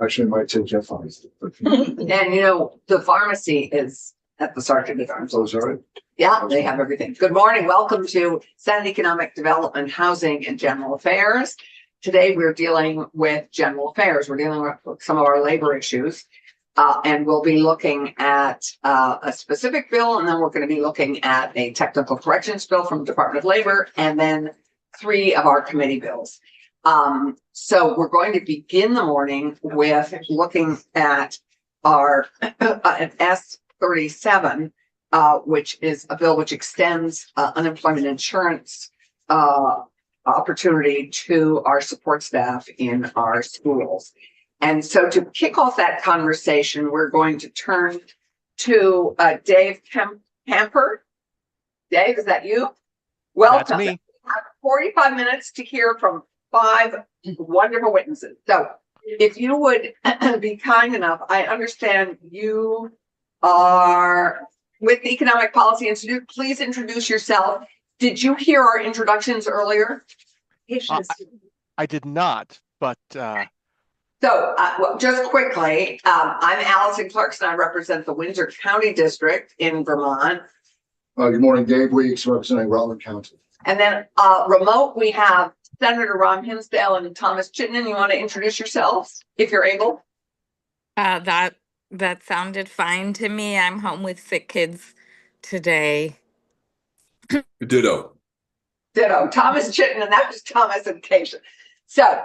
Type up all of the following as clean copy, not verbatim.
Actually, it might take Jeff on. And you know, the pharmacy is at the Sergeant at Arms. So sorry. Yeah, they have everything. Good morning. Welcome to Senate Economic Development, Housing and General Affairs. Today we're dealing with general affairs. We're dealing with some of our labor issues. And we'll be looking at a specific bill, and then we're going to be looking at a technical corrections bill from the Department of Labor, and then 3 of our committee bills. So we're going to begin the morning with looking at our S37, which is a bill which extends unemployment insurance opportunity to our support staff in our schools. And so to kick off that conversation, we're going to turn to Dave Camper. Dave, is that you? Welcome. That's me. 45 minutes to hear from 5 wonderful witnesses. So if you would be kind enough, I understand you are with the Economic Policy Institute. Please introduce yourself. Did you hear our introductions earlier? I did not, but well, just quickly, I'm Allison Clarkson. I represent the Windsor County District in Vermont. Good morning, Dave Weeks, representing Rutland County. And then remote, we have Senator Ron Hinsdale and Thomas Chittenden. You want to introduce yourselves, if you're able? That sounded fine to me. I'm home with sick kids today. Ditto. Thomas Chittenden, that was Thomas and Keisha. So,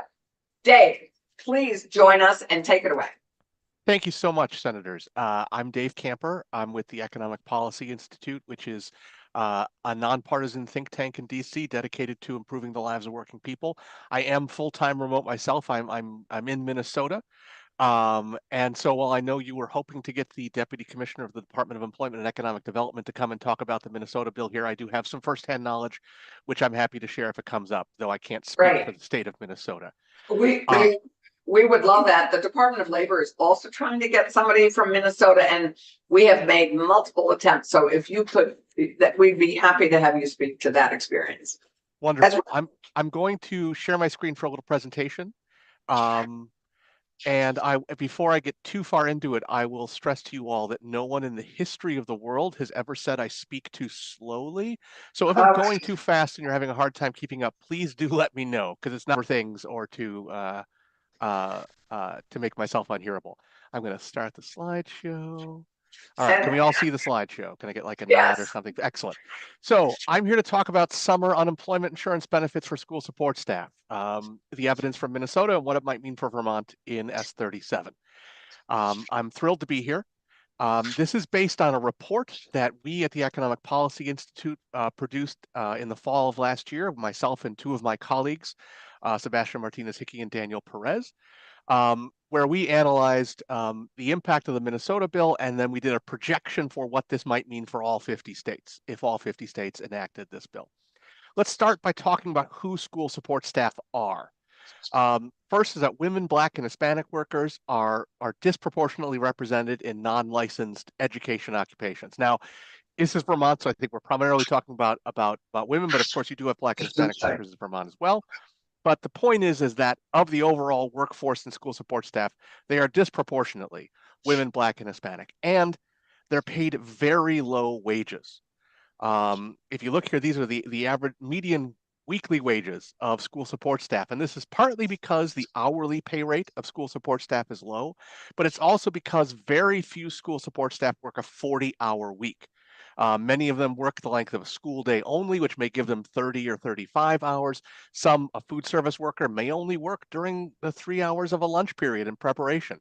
Dave, please join us and take it away. thank you so much, Senators. I'm Dave Camper. I'm with the Economic Policy Institute, which is a nonpartisan think tank in DC dedicated to improving the lives of working people. I am full-time remote myself. I'm in Minnesota. And so while I know you were hoping to get the Deputy Commissioner of the Department of Employment and Economic Development to come and talk about the Minnesota bill here, I do have some firsthand knowledge, which I'm happy to share if it comes up, though I can't speak for the state of Minnesota. We would love that. The Department of Labor is also trying to get somebody from Minnesota, and we have made multiple attempts. So if you could, that we'd be happy to have you speak to that experience. Wonderful. I'm going to share my screen for a little presentation. And before I get too far into it, I will stress to you all that no one in the history of the world has ever said I speak too slowly. So if I'm going too fast and you're having a hard time keeping up, please do let me know, because it's not for things or to make myself unhearable. I'm going to start the slideshow. All right, can we all see the slideshow? Can I get like a nod or something? Excellent. So I'm here to talk about summer unemployment insurance benefits for school support staff, the evidence from Minnesota and what it might mean for Vermont in S37. I'm thrilled to be here. This is based on a report that we at the Economic Policy Institute produced in the fall of last year, myself and 2 of my colleagues, Sebastian Martinez-Hickey and Daniel Perez, where we analyzed the impact of the Minnesota bill, and then we did a projection for what this might mean for all 50 states, if all 50 states enacted this bill. Let's start by talking about who school support staff are. First is that women, Black, and Hispanic workers are disproportionately represented in non-licensed education occupations. Now, this is Vermont, so I think we're primarily talking about women, but of course you do have Black and Hispanic workers in Vermont as well. But the point is that of the overall workforce and school support staff, they are disproportionately women, Black, and Hispanic, and they're paid very low wages. If you look here, these are the average median weekly wages of school support staff. And this is partly because the hourly pay rate of school support staff is low, but it's also because very few school support staff work a 40-hour week. Many of them work the length of a school day only, which may give them 30 or 35 hours. A food service worker may only work during the 3 hours of a lunch period in preparation.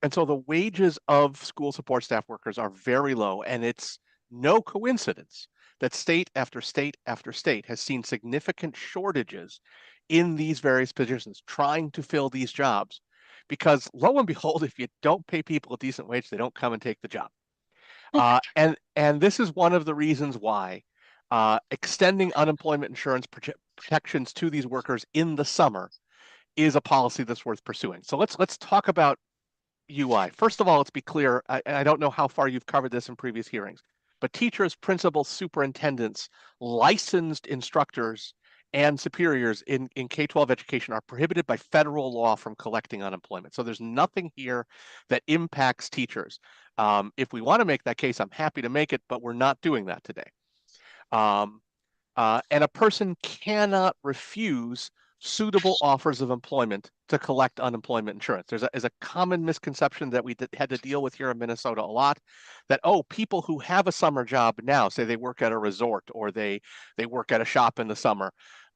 And so the wages of school support staff workers are very low, and it's no coincidence that state after state after state has seen significant shortages in these various positions trying to fill these jobs. Because lo and behold, if you don't pay people a decent wage, they don't come and take the job. And this is one of the reasons why extending unemployment insurance protections to these workers in the summer is a policy that's worth pursuing. So let's talk about UI. First of all, let's be clear. I don't know how far you've covered this in previous hearings, but teachers, principals, superintendents, licensed instructors, and superiors in K-12 education are prohibited by federal law from collecting unemployment. So there's nothing here that impacts teachers. If we want to make that case, I'm happy to make it, but we're not doing that today. And a person cannot refuse suitable offers of employment to collect unemployment insurance. There's a common misconception that we had to deal with here in Minnesota a lot, that, oh, people who have a summer job now, say they work at a resort or they work at a shop in the summer,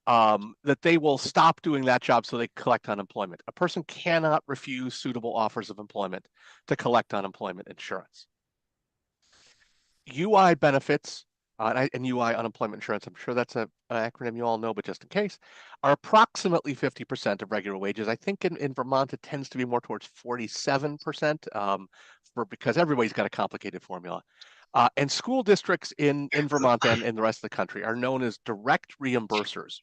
that they will stop doing that job so they collect unemployment. A person cannot refuse suitable offers of employment to collect unemployment insurance. UI benefits and UI unemployment insurance, I'm sure that's an acronym you all know, but just in case, are approximately 50% of regular wages. I think in Vermont, it tends to be more towards 47% because everybody's got a complicated formula. And school districts in Vermont and in the rest of the country are known as direct reimbursers,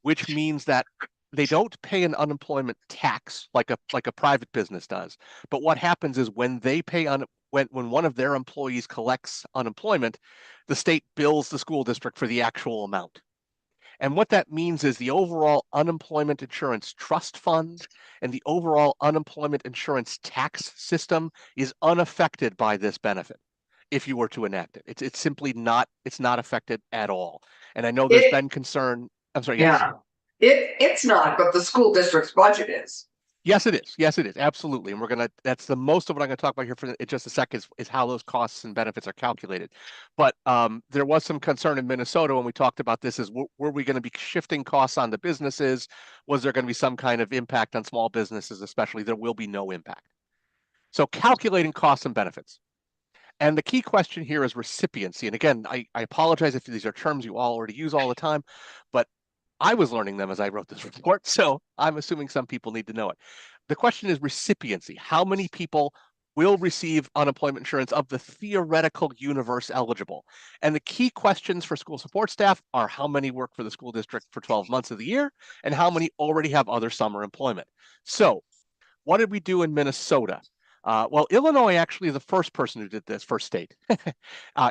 which means that they don't pay an unemployment tax like a private business does. But what happens is when they pay when one of their employees collects unemployment, the state bills the school district for the actual amount. And what that means is the overall unemployment insurance trust fund and the overall unemployment insurance tax system is unaffected by this benefit if you were to enact it. It's simply not, it's not affected at all. And I know there's been concern. I'm sorry, yes. Yeah, it's not, but the school district's budget is. Yes, it is. Yes, it is. Absolutely. And that's the most of what I'm going to talk about here in just a second is how those costs and benefits are calculated. But there was some concern in Minnesota when we talked about this is, were we going to be shifting costs on the businesses? Was there going to be some kind of impact on small businesses, especially? There will be no impact. So calculating costs and benefits. And the key question here is recipiency. And again, I apologize if these are terms you all already use all the time, but I was learning them as I wrote this report, so I'm assuming some people need to know it. The question is recipiency. How many people will receive unemployment insurance of the theoretical universe eligible? And the key questions for school support staff are how many work for the school district for 12 months of the year and how many already have other summer employment. So what did we do in Minnesota? Well, Illinois actually is the first person who did this, first state.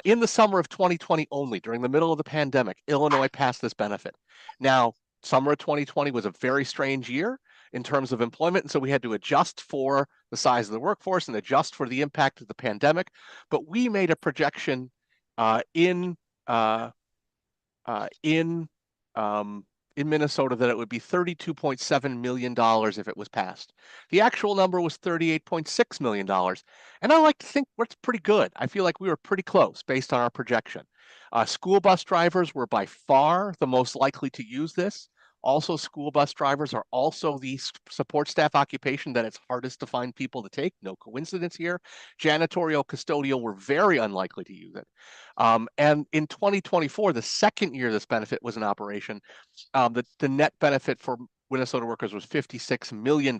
In the summer of 2020 only, during the middle of the pandemic, Illinois passed this benefit. Now, summer of 2020 was a very strange year in terms of employment, and so we had to adjust for the size of the workforce and adjust for the impact of the pandemic. But we made a projection in Minnesota that it would be $32.7 million if it was passed. The actual number was $38.6 million. And I like to think that's pretty good. I feel like we were pretty close based on our projection. School bus drivers were by far the most likely to use this. Also, school bus drivers are also the support staff occupation that it's hardest to find people to take. No coincidence here. Janitorial, custodial were very unlikely to use it. And in 2024, the second year this benefit was in operation, the net benefit for Minnesota workers was $56 million,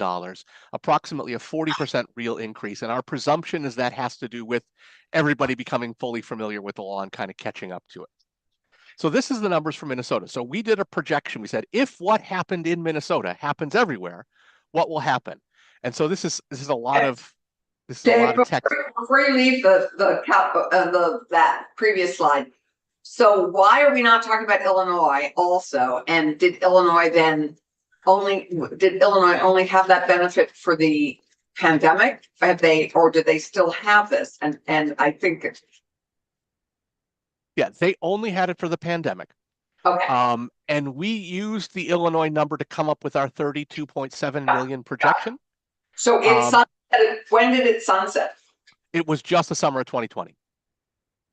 approximately a 40% real increase. And our presumption is that has to do with everybody becoming fully familiar with the law and kind of catching up to it. So this is the numbers for Minnesota. So we did a projection. We said, if what happened in Minnesota happens everywhere, what will happen? And so this is a lot of Dave, text. before you leave that previous slide, so why are we not talking about Illinois also? And did Illinois only have that benefit for the pandemic? Or did they still have this? And I think yeah, they only had it for the pandemic. okay. And we used the Illinois number to come up with our 32.7 million projection. So when did it sunset? It was just the summer of 2020.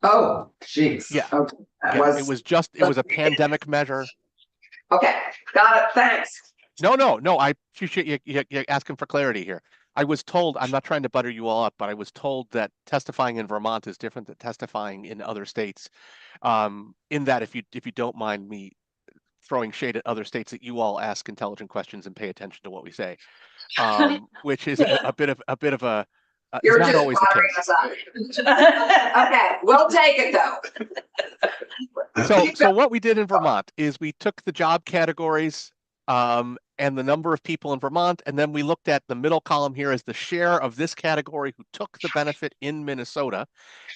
Oh, jeez. Yeah. Okay. It was a pandemic measure. Okay, got it. Thanks. No. I appreciate you asking for clarity here. I was told, I'm not trying to butter you all up, but I was told that testifying in Vermont is different than testifying in other states. In that, if you don't mind me throwing shade at other states, that you all ask intelligent questions and pay attention to what we say, which is a bit of a. You're not just always the watering case. us up. Okay, we'll take it though. So what we did in Vermont is we took the job categories and the number of people in Vermont, and then we looked at the middle column here as the share of this category who took the benefit in Minnesota.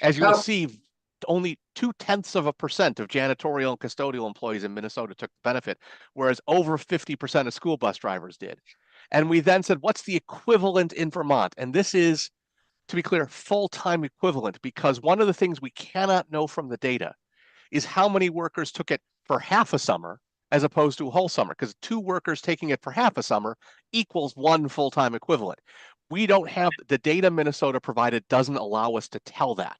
As you will see, only 0.2% of janitorial and custodial employees in Minnesota took the benefit, whereas over 50% of school bus drivers did. And we then said, what's the equivalent in Vermont? And this is, to be clear, full-time equivalent, because one of the things we cannot know from the data is how many workers took it for half a summer as opposed to a whole summer, because 2 workers taking it for half a summer equals 1 full-time equivalent. We don't have the data Minnesota provided doesn't allow us to tell that.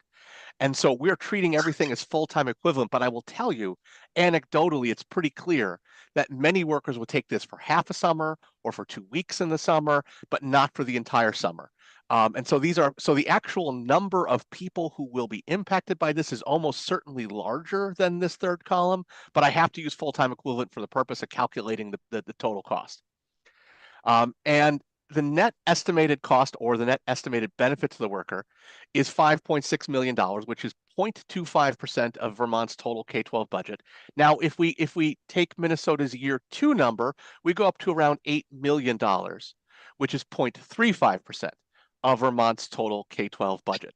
And so we're treating everything as full-time equivalent, but I will tell you, anecdotally, it's pretty clear that many workers would take this for half a summer or for 2 weeks in the summer, but not for the entire summer. And so the actual number of people who will be impacted by this is almost certainly larger than this third column, but I have to use full-time equivalent for the purpose of calculating the total cost. And the net estimated cost or the net estimated benefit to the worker is $5.6 million, which is 0.25% of Vermont's total K-12 budget. Now, if we take Minnesota's year 2 number, we go up to around $8 million, which is 0.35% of Vermont's total K-12 budget.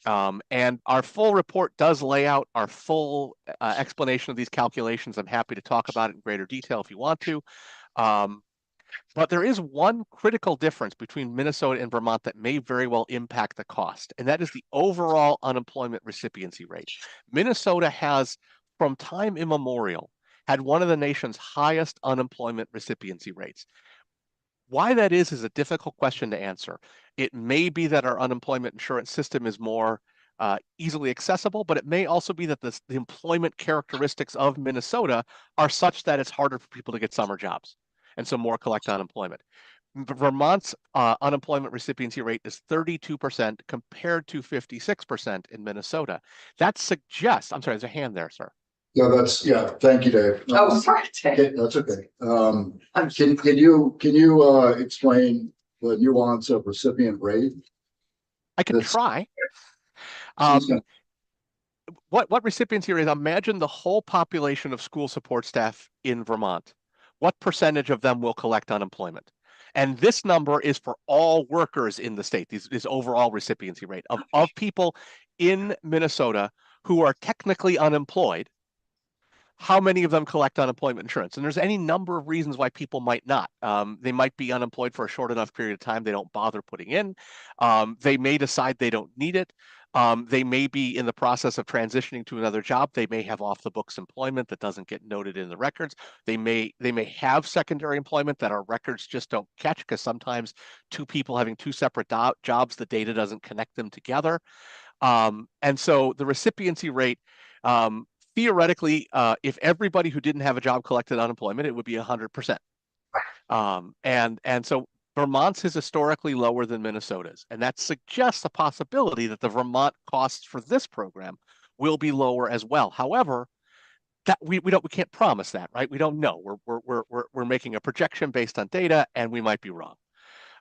And our full report does lay out our full explanation of these calculations. I'm happy to talk about it in greater detail if you want to. But there is one critical difference between Minnesota and Vermont that may very well impact the cost, and that is the overall unemployment recipiency rate. Minnesota has, from time immemorial, had one of the nation's highest unemployment recipiency rates. Why that is a difficult question to answer. It may be that our unemployment insurance system is more easily accessible, but it may also be that the employment characteristics of Minnesota are such that it's harder for people to get summer jobs, and so more collect unemployment. Vermont's unemployment recipiency rate is 32% compared to 56% in Minnesota. That suggests, I'm sorry, there's a hand there, sir. Yeah, thank you, Dave. Oh, sorry, Dave. That's okay. Can you explain the nuance of recipient rate? I can try. What recipients here is, imagine the whole population of school support staff in Vermont. What percentage of them will collect unemployment? And this number is for all workers in the state, this overall recipiency rate of people in Minnesota who are technically unemployed. How many of them collect unemployment insurance? And there's any number of reasons why people might not. They might be unemployed for a short enough period of time they don't bother putting in. They may decide they don't need it. They may be in the process of transitioning to another job. They may have off the books employment that doesn't get noted in the records. They may have secondary employment that our records just don't catch, because sometimes 2 people having 2 separate jobs, the data doesn't connect them together. And so the recipiency rate, theoretically, if everybody who didn't have a job collected unemployment, it would be 100%. And so Vermont's is historically lower than Minnesota's, and that suggests a possibility that the Vermont costs for this program will be lower as well. However, that we can't promise that, right? We don't know. We're making a projection based on data, and we might be wrong.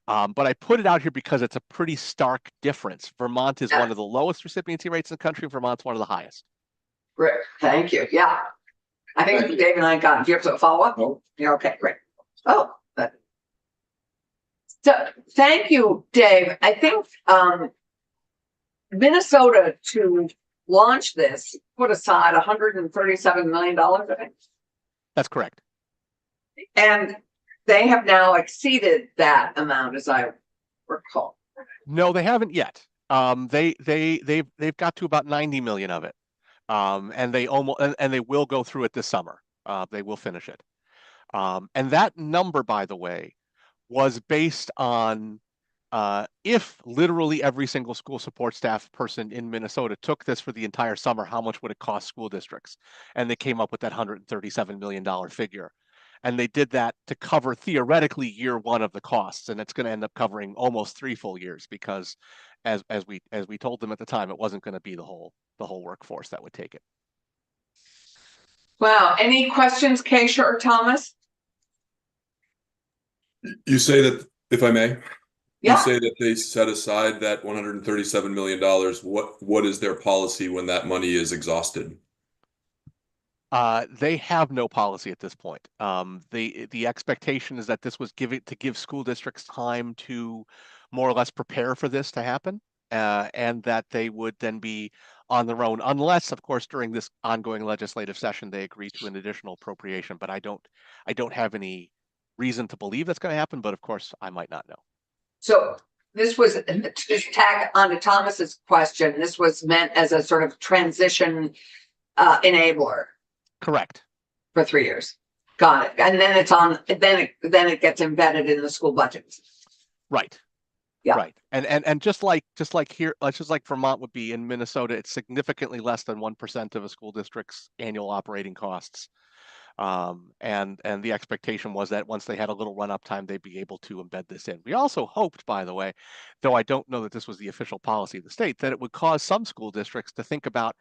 But I put it out here because it's a pretty stark difference. Vermont is one of the lowest recipiency rates in the country. Vermont's one of the highest. Great, thank you. Yeah, I think Dave and I got. Do you have a follow up? No. Yeah. Okay, great. Oh, so thank you, Dave. I think Minnesota, to launch this, put aside $137 million. I think that's correct. And they have now exceeded that amount, as I recall. No, they haven't yet. They've got to about 90 million of it. And they will go through it this summer. They will finish it. And that number, by the way, was based on if literally every single school support staff person in Minnesota took this for the entire summer, how much would it cost school districts? And they came up with that $137 million figure. And they did that to cover theoretically year 1 of the costs, and it's going to end up covering almost 3 full years, because as we told them at the time, it wasn't going to be the whole workforce that would take it. Wow. Any questions, Keisha or Thomas? You say that, if I may, Yeah. you say that they set aside that $137 million. What is their policy when that money is exhausted? They have no policy at this point. The expectation is that this was to give school districts time to more or less prepare for this to happen, and that they would then be on their own, unless, of course, during this ongoing legislative session, they agree to an additional appropriation. But I don't have any reason to believe that's going to happen, but of course, I might not know. So this was, to just tag on to Thomas's question, this was meant as a sort of transition enabler Correct. for 3 years. Got it. And then it's on, then it gets embedded in the school budgets. Right. Yeah. Right. And just like here, just like Vermont would be, in Minnesota, it's significantly less than 1% of a school district's annual operating costs. And the expectation was that once they had a little run-up time, they'd be able to embed this in. We also hoped, by the way, though I don't know that this was the official policy of the state, that it would cause some school districts to think about,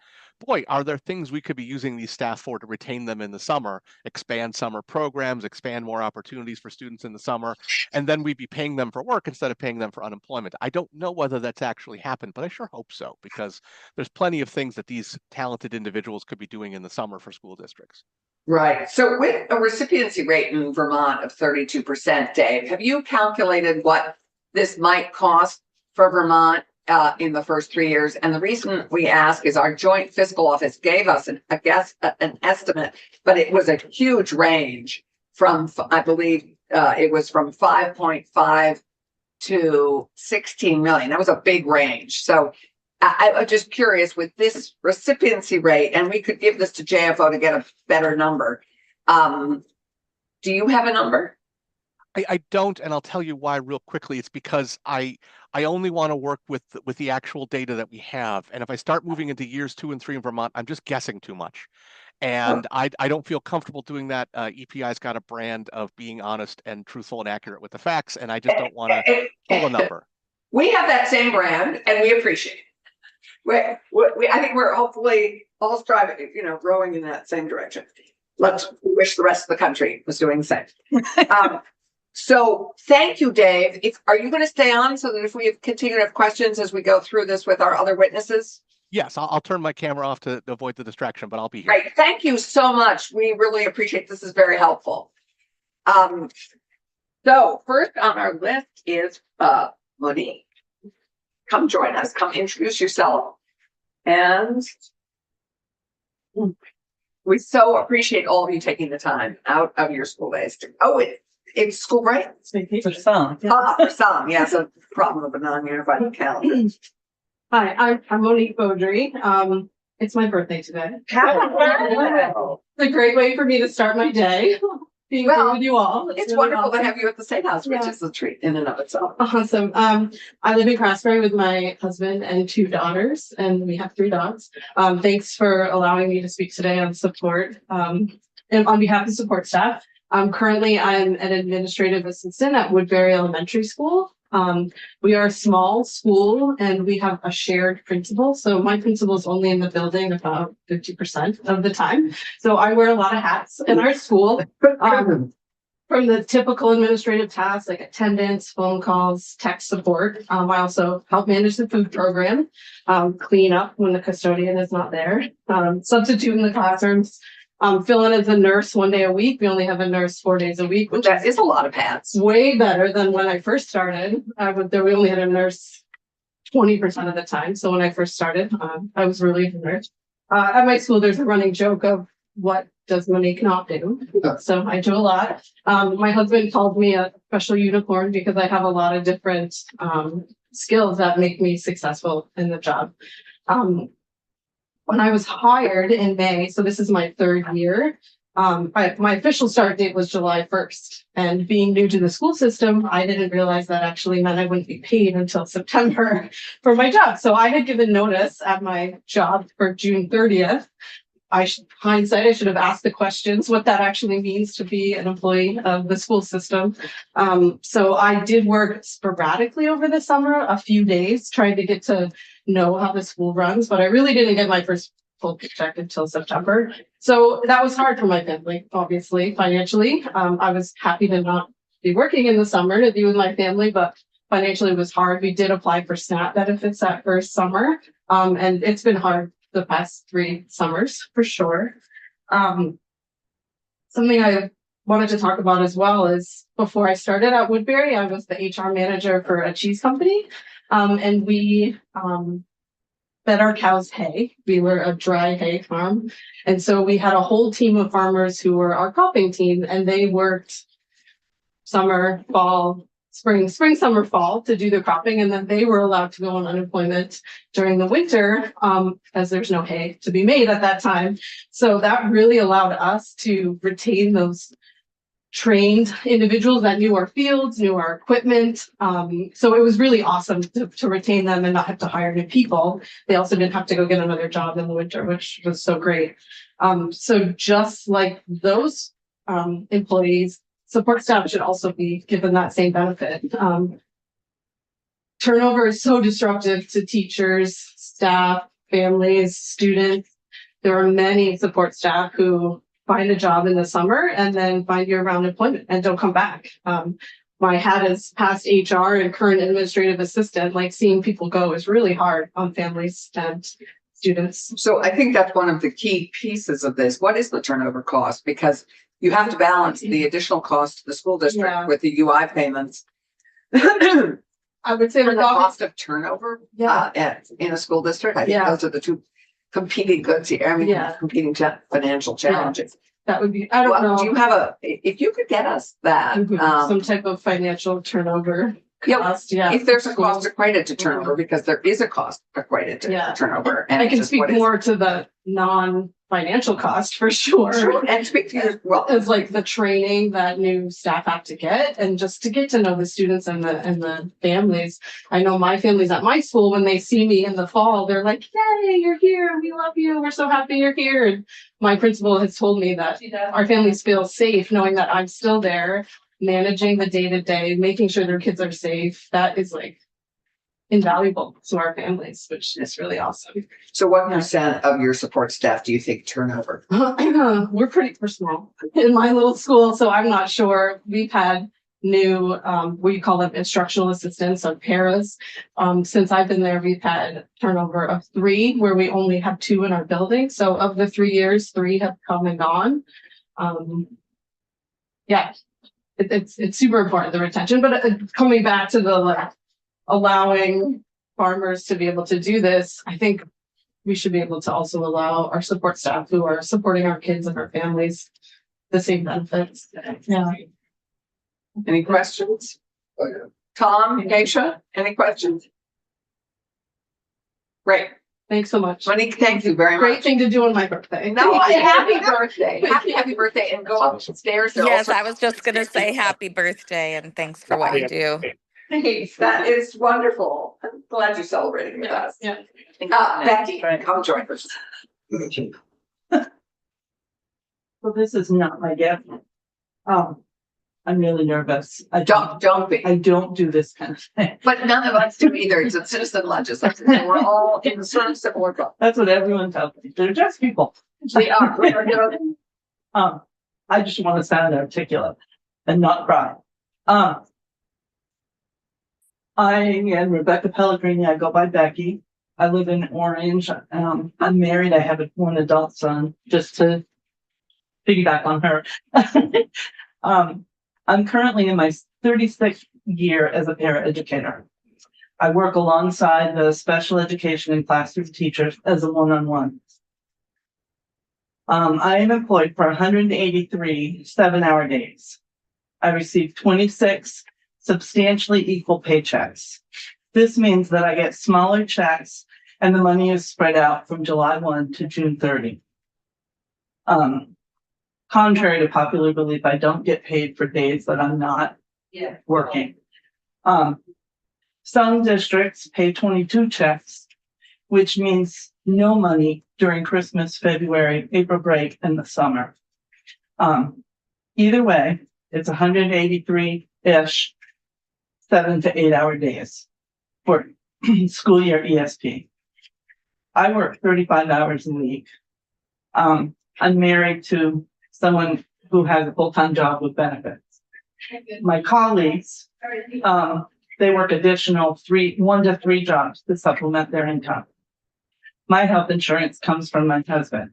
boy, are there things we could be using these staff for to retain them in the summer, expand summer programs, expand more opportunities for students in the summer, and then we'd be paying them for work instead of paying them for unemployment. I don't know whether that's actually happened, but I sure hope so, because there's plenty of things that these talented individuals could be doing in the summer for school districts. Right. So with a recipiency rate in Vermont of 32%, Dave, have you calculated what this might cost for Vermont in the first 3 years? And the reason we ask is our joint fiscal office gave us an estimate, but it was a huge range from, I believe it was from 5.5 to 16 million. That was a big range. So I'm just curious with this recipiency rate, and we could give this to JFO to get a better number. Do you have a number? I don't, and I'll tell you why real quickly. It's because I only want to work with the actual data that we have. And if I start moving into years 2 and 3 in Vermont, I'm just guessing too much. And I don't feel comfortable doing that. EPI's got a brand of being honest and truthful and accurate with the facts, and I just don't want to pull a number. We have that same brand, and we appreciate it. I think we're hopefully all striving, rowing in that same direction. Let's wish the rest of the country was doing the same. So thank you, Dave. Are you going to stay on so that if we continue to have questions as we go through this with our other witnesses? Yes, I'll turn my camera off to avoid the distraction, but I'll be here. Great. Thank you so much. We really appreciate this. Is very helpful. So first on our list is Monique. Come join us. Come introduce yourself. And we so appreciate all of you taking the time out of your school days. It's school break? For some. For some, yes, a problem of a non-unified calendar. Hi, I'm Monique Beaudry. It's my birthday today. Wow. It's a great way for me to start my day. Being here with you all. It's really wonderful awesome to have you at the State House, which is a treat in and of itself. Awesome. I live in Craftsbury with my husband and 2 daughters, and we have 3 dogs. Thanks for allowing me to speak today on support and on behalf of support staff. Currently, I'm an administrative assistant at Woodbury Elementary School. We are a small school and we have a shared principal. So my principal is only in the building about 50% of the time. So I wear a lot of hats in our school. From the typical administrative tasks like attendance, phone calls, tech support. I also help manage the food program, clean up when the custodian is not there, substitute in the classrooms, fill in as a nurse 1 day a week. We only have a nurse 4 days a week, which That is a lot of hats. way better than when I first started. We only had a nurse 20% of the time. So when I first started, I was relieved nurse. At my school, there's a running joke of what does Monique not do? So I do a lot. My husband called me a special unicorn because I have a lot of different skills that make me successful in the job. When I was hired in May, so this is my 3rd year, my official start date was July 1st. And being new to the school system, I didn't realize that actually meant I wouldn't be paid until September for my job. So I had given notice at my job for June 30th. Hindsight, I should have asked the questions, what that actually means to be an employee of the school system. So I did work sporadically over the summer, a few days, trying to get to know how the school runs, but I really didn't get my first full paycheck until September. So that was hard for my family, obviously, financially. I was happy to not be working in the summer to be with my family, but financially it was hard. We did apply for SNAP benefits that first summer, and it's been hard the past 3 summers for sure. Something I wanted to talk about as well is before I started at Woodbury, I was the HR manager for a cheese company. And we fed our cows hay. We were a dry hay farm. And so we had a whole team of farmers who were our cropping team, and they worked summer, fall, spring, summer, fall to do the cropping. And then they were allowed to go on unemployment during the winter, as there's no hay to be made at that time. So that really allowed us to retain those trained individuals that knew our fields, knew our equipment. So it was really awesome to retain them and not have to hire new people. They also didn't have to go get another job in the winter, which was so great. So just like those employees, support staff should also be given that same benefit. Turnover is so disruptive to teachers, staff, families, students. There are many support staff who find a job in the summer and then find year-round employment and don't come back. My hat is past HR and current administrative assistant. Like, seeing people go is really hard on families and students. So I think that's one of the key pieces of this. What is the turnover cost? Because you have to balance the additional cost to the school district Yeah. with the UI payments. I would say And the the cost of turnover Yeah. in a school district. I think Yeah. those are the two competing goods here. I mean, Yeah. competing financial challenges. that would be, I don't Well, know. do you have if you could get us that, Some type of financial turnover Yeah, cost, yeah. if there's a cost equated to turnover, Mhm. because there is a cost equated to Yeah. turnover. And I it's can just speak what is- more to the non-financial cost for sure. Sure, and speak to your, well, Is like the training that new staff have to get, and just to get to know the students and the families. I know my families at my school, when they see me in the fall, they're like, "Yay, you're here! We love you! We're so happy you're here!" And my principal has told me that our families feel safe knowing that I'm still there, managing the day-to-day, making sure their kids are safe. That is like invaluable to our families, which is really awesome. so what percent of your support staff do you think turnover? We're small in my little school, so I'm not sure. We've had new, we call them instructional assistants or paras. Since I've been there, we've had turnover of 3, where we only have 2 in our building. So of the 3 years, 3 have come and gone. Yeah, it's super important, the retention, but coming back to the like allowing farmers to be able to do this, I think we should be able to also allow our support staff who are supporting our kids and our families the same benefits. Yeah. Any questions? Oh, yeah. Tom, Geisha, any questions? Great. Thanks so much. Monique, thank you very Great much. thing to do on my birthday. No, happy birthday. Happy birthday, and go upstairs. There are Yes, also- I was just gonna say happy birthday and thanks for what you do. Thanks, that is wonderful. I'm glad you're celebrating with us. Yeah. Becky, come join us. Well, this is not my gift. I'm really nervous. Don't be. I don't do this kind of thing. But none of us do either. It's a citizen legislature. We're all in sort of similar boat. That's what everyone tells me. They're just people. We are. I just want to sound articulate and not cry. I am Rebecca Pellegrini. I go by Becky. I live in Orange. I'm married. I have one adult son, just to piggyback on her. I'm currently in my 36th year as a paraeducator. I work alongside the special education and classroom teachers as a one-on-one. I am employed for 183 7-hour days. I receive 26 substantially equal paychecks. This means that I get smaller checks and the money is spread out from July 1 to June 30. Contrary to popular belief, I don't get paid for days that I'm not working. Some districts pay 22 checks, which means no money during Christmas, February, April break, and the summer. Either way, it's 183-ish 7 to 8 hour days for school year ESP. I work 35 hours a week. I'm married to someone who has a full-time job with benefits. My colleagues, they work additional 1 to 3 jobs to supplement their income. My health insurance comes from my husband.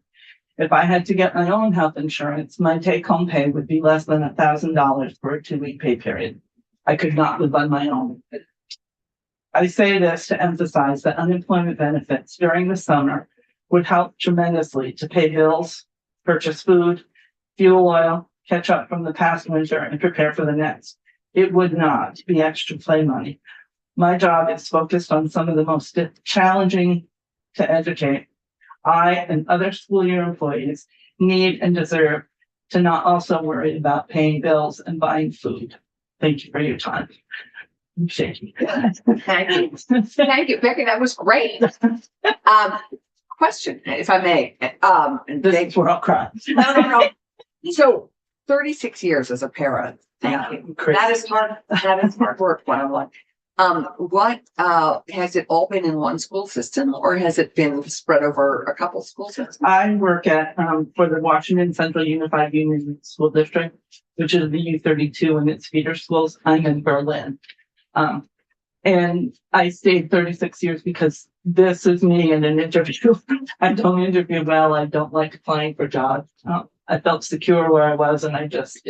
If I had to get my own health insurance, my take-home pay would be less than $1,000 for a 2-week pay period. I could not live on my own. I say this to emphasize that unemployment benefits during the summer would help tremendously to pay bills, purchase food, fuel oil, catch up from the past winter, and prepare for the next. It would not be extra play money. My job is focused on some of the most challenging to educate. I and other school year employees need and deserve to not also worry about paying bills and buying food. Thank you for your time. I'm shaking. Thank you. Thank you, Becky. That was great. Question, if I may. And This thank is where I'll cry. no. So 36 years as a para. Thank you. Chris. That is hard. That is hard work. What has it all been in one school system, or has it been spread over a couple school systems? I work at for the Washington Central Unified Union School District, which is the U32 and its feeder schools. I'm in Berlin. And I stayed 36 years because this is me in an interview. I don't interview well. I don't like applying for jobs. I felt secure where I was, and I just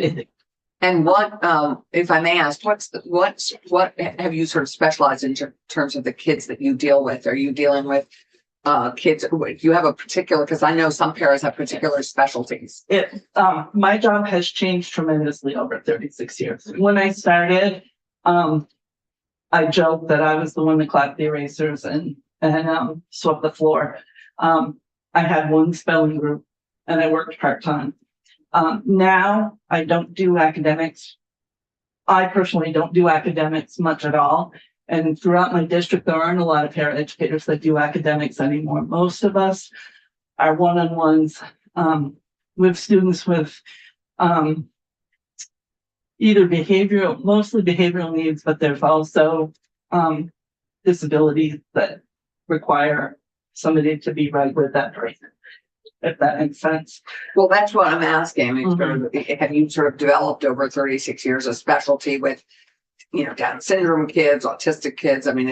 And what, if I may ask, what have you sort of specialized in terms of the kids that you deal with? Are you dealing with kids? Do you have a particular? Because I know some paras have particular specialties. My job has changed tremendously over 36 years. When I started, I joked that I was the one that clapped the erasers and swept the floor. I had one spelling group and I worked part-time. Now I don't do academics. I personally don't do academics much at all. And throughout my district, there aren't a lot of paraeducators that do academics anymore. Most of us are one-on-ones with students with either mostly behavioral needs, but there's also disabilities that require somebody to be right with that person, if that makes sense. Well, that's what I'm asking. I mean, have you sort of developed over 36 years a specialty with, Down syndrome kids, autistic kids? I mean,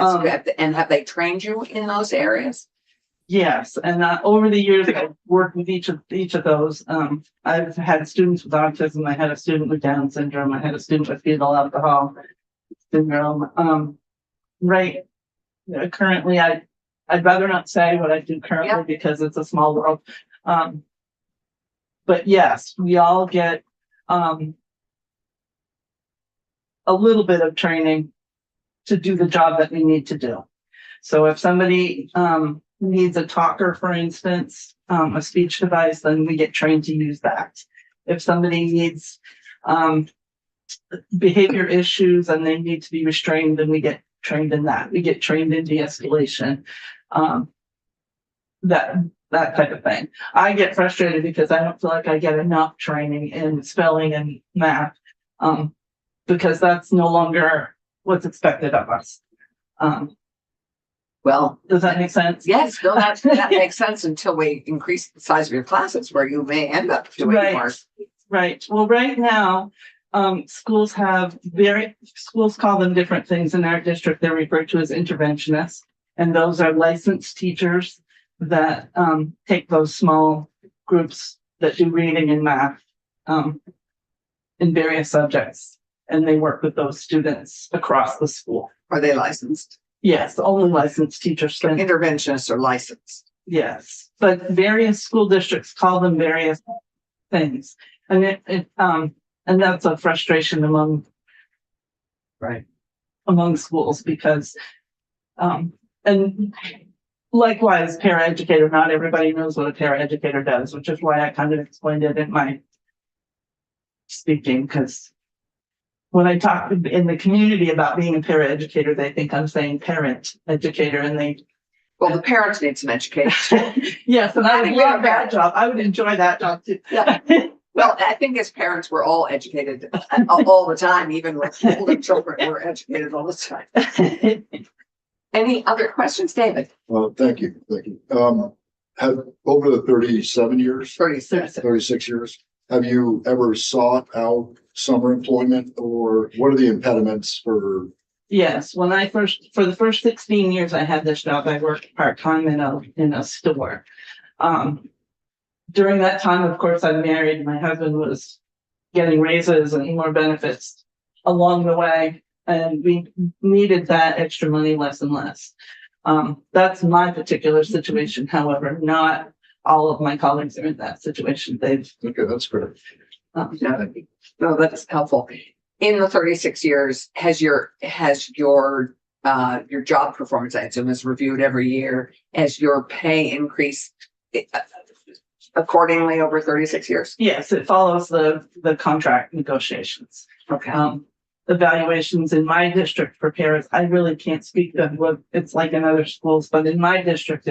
and have they trained you in those areas? Yes, and over the years, I've worked with each of those. I've had students with autism. I had a student with Down syndrome. I had a student with fetal alcohol syndrome. Currently, I'd rather not say what I do currently because it's a small world. But yes, we all get a little bit of training to do the job that we need to do. So if somebody needs a talker, for instance, a speech device, then we get trained to use that. If somebody needs behavior issues and they need to be restrained, then we get trained in that. We get trained in de-escalation, that type of thing. I get frustrated because I don't feel like I get enough training in spelling and math, because that's no longer what's expected of us. Well, does that make sense? Yes, no, that makes sense until we increase the size of your classes where you may end up doing more. Right. Well, right now, schools call them different things in our district. They're referred to as interventionists. And those are licensed teachers that take those small groups that do reading and math in various subjects. And they work with those students across the school. Are they licensed? Yes, only licensed teachers. Interventionists are licensed. Yes, but various school districts call them various things. And and that's a frustration among schools because and likewise paraeducator, not everybody knows what a paraeducator does, which is why I kind of explained it in my speaking, because when I talk in the community about being a paraeducator, they think I'm saying parent educator, and well, the parents need some education. Yes, and I would love that job. I would enjoy that job too. Yeah. Well, I think as parents, we're all educated all the time, even with older children, we're educated all the time. Any other questions, David? Well, thank you. Have over the 37 years, 36 years, have you ever sought out summer employment, or what are the impediments for? Yes, for the first 16 years I had this job, I worked part-time in a store. During that time, of course, I'm married. My husband was getting raises and more benefits along the way. and we needed that extra money less and less. That's my particular situation, however, not all of my colleagues are in that situation. They've, Okay, that's great. No, that's helpful. In the 36 years, has your job performance, I assume, is reviewed every year? Has your pay increased accordingly over 36 years? yes, it follows the contract negotiations. Okay. Evaluations in my district prepares, I really can't speak to what it's like in other schools, but in my district,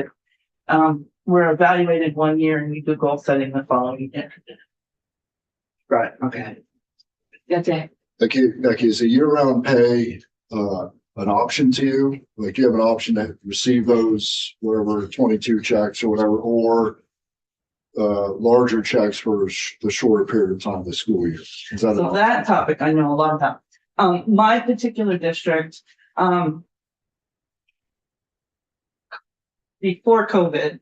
we're evaluated 1 year and we do goal setting the following year. Right. Okay. Yeah, Dave. Becky, is a year-round pay, an option to you? Like, do you have an option to receive those, whatever, 22 checks or whatever, or larger checks for the shorter period of time of the school year? Is that So that topic I know a lot about. My particular district, before COVID,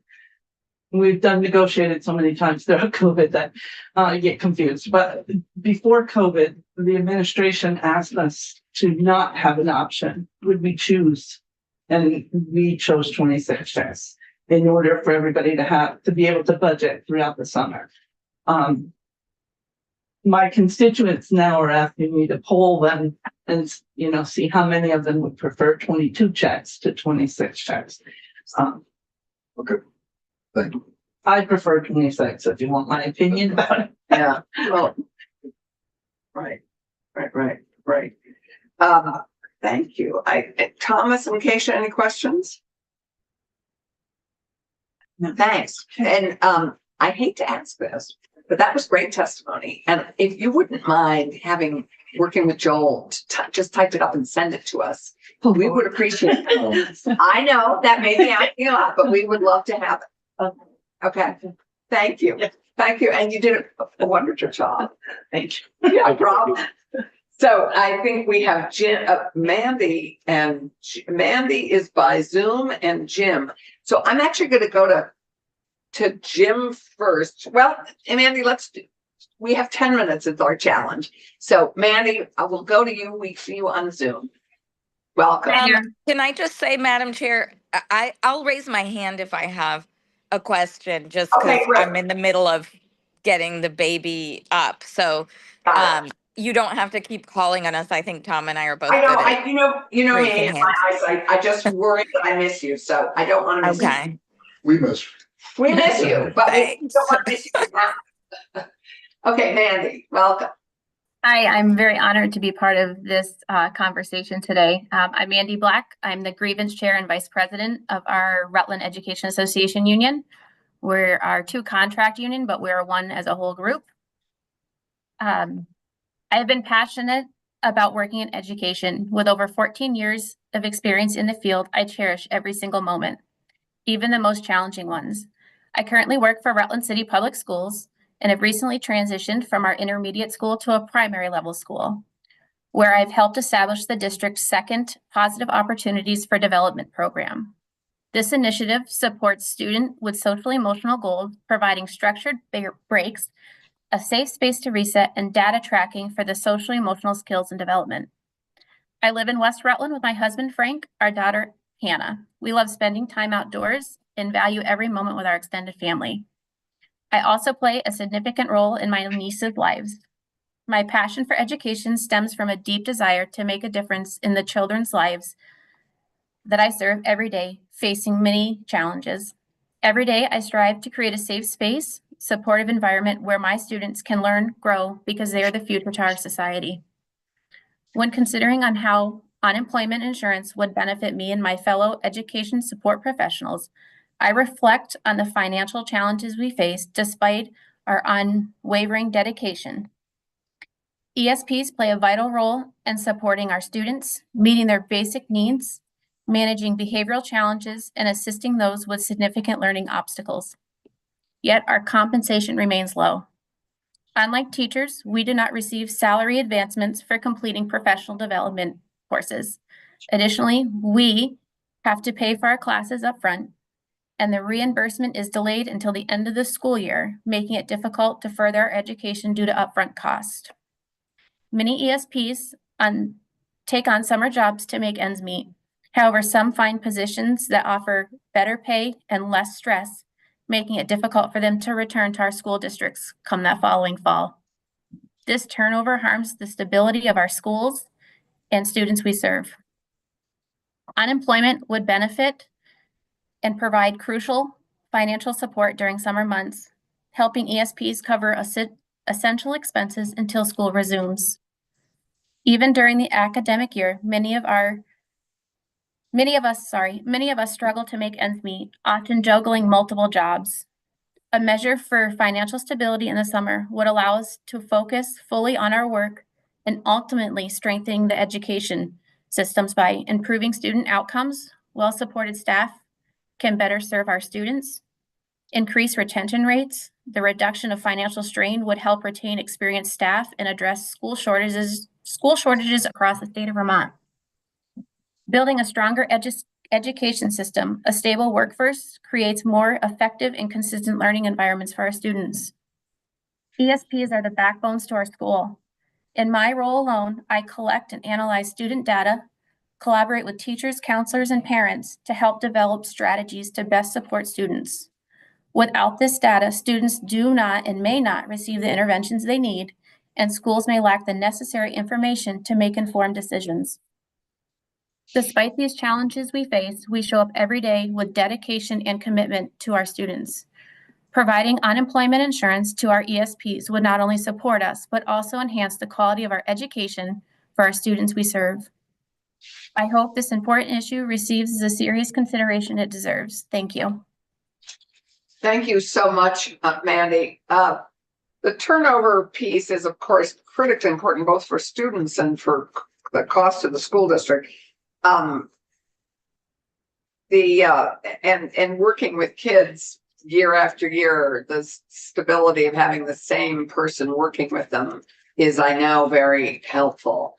we've done negotiated so many times throughout COVID that I get confused. But before COVID, the administration asked us to not have an option. Would we choose? And we chose 26 checks in order for everybody to be able to budget throughout the summer. My constituents now are asking me to poll them and, see how many of them would prefer 22 checks to 26 checks. Okay, thank you. I prefer 26 if you want my opinion about it. Yeah. Well, right. Thank you. Thomas and Keisha, any questions? No. Thanks. And I hate to ask this, but that was great testimony. And if you wouldn't mind working with Joel to just type it up and send it to us, we would appreciate it. I know that may be asking a lot, but we would love to have it. Okay. Thank you. Yes. Thank you. And you did a wonderful job. Thank you. Yeah, problem. So I think we have Mandy, and Mandy is by Zoom, and Jim. So I'm actually going to go to Jim first. Well, Mandy, we have 10 minutes. It's our challenge. So Mandy, I will go to you. We see you on Zoom. Welcome. Can I just say, Madam Chair, I'll raise my hand if I have a question, just because Okay, great. I'm in the middle of getting the baby up. So you don't have to keep calling on us. I think Tom and I are both. I know. good at You know me raising and my eyesight. I just worry that I miss you, so I don't want to miss you. Okay. We miss. We miss you, but we Thanks. don't want to miss you now. Okay, Mandy, welcome. Hi, I'm very honored to be part of this conversation today. I'm Mandy Black. I'm the grievance chair and vice president of our Rutland Education Association Union. We're our 2 contract union, but we're one as a whole group. I have been passionate about working in education. With over 14 years of experience in the field, I cherish every single moment, even the most challenging ones. I currently work for Rutland City Public Schools and have recently transitioned from our intermediate school to a primary level school, where I've helped establish the district's second Positive Opportunities for Development program. This initiative supports students with social emotional goals, providing structured breaks, a safe space to reset, and data tracking for the social emotional skills and development. I live in West Rutland with my husband, Frank, our daughter, Hannah. We love spending time outdoors and value every moment with our extended family. I also play a significant role in my nieces' lives. My passion for education stems from a deep desire to make a difference in the children's lives that I serve every day, facing many challenges. Every day, I strive to create a safe space, supportive environment where my students can learn, grow, because they are the future to our society. When considering on how unemployment insurance would benefit me and my fellow education support professionals, I reflect on the financial challenges we face despite our unwavering dedication. ESPs play a vital role in supporting our students, meeting their basic needs, managing behavioral challenges, and assisting those with significant learning obstacles. Yet our compensation remains low. Unlike teachers, we do not receive salary advancements for completing professional development courses. Additionally, we have to pay for our classes up front, and the reimbursement is delayed until the end of the school year, making it difficult to further our education due to upfront cost. Many ESPs take on summer jobs to make ends meet. However, some find positions that offer better pay and less stress, making it difficult for them to return to our school districts come that following fall. This turnover harms the stability of our schools and students we serve. Unemployment would benefit and provide crucial financial support during summer months, helping ESPs cover essential expenses until school resumes. Even during the academic year, many of us struggle to make ends meet, often juggling multiple jobs. A measure for financial stability in the summer would allow us to focus fully on our work and ultimately strengthening the education systems by improving student outcomes. Well-supported staff can better serve our students, increase retention rates. The reduction of financial strain would help retain experienced staff and address school shortages across the state of Vermont. Building a stronger education system, a stable workforce creates more effective and consistent learning environments for our students. ESPs are the backbones to our school. In my role alone, I collect and analyze student data, collaborate with teachers, counselors, and parents to help develop strategies to best support students. Without this data, students do not and may not receive the interventions they need, and schools may lack the necessary information to make informed decisions. Despite these challenges we face, we show up every day with dedication and commitment to our students. Providing unemployment insurance to our ESPs would not only support us, but also enhance the quality of our education for our students we serve. I hope this important issue receives the serious consideration it deserves. Thank you. Thank you so much, Mandy. The turnover piece is, of course, critically important both for students and for the cost of the school district. And working with kids year after year, the stability of having the same person working with them is, I know, very helpful.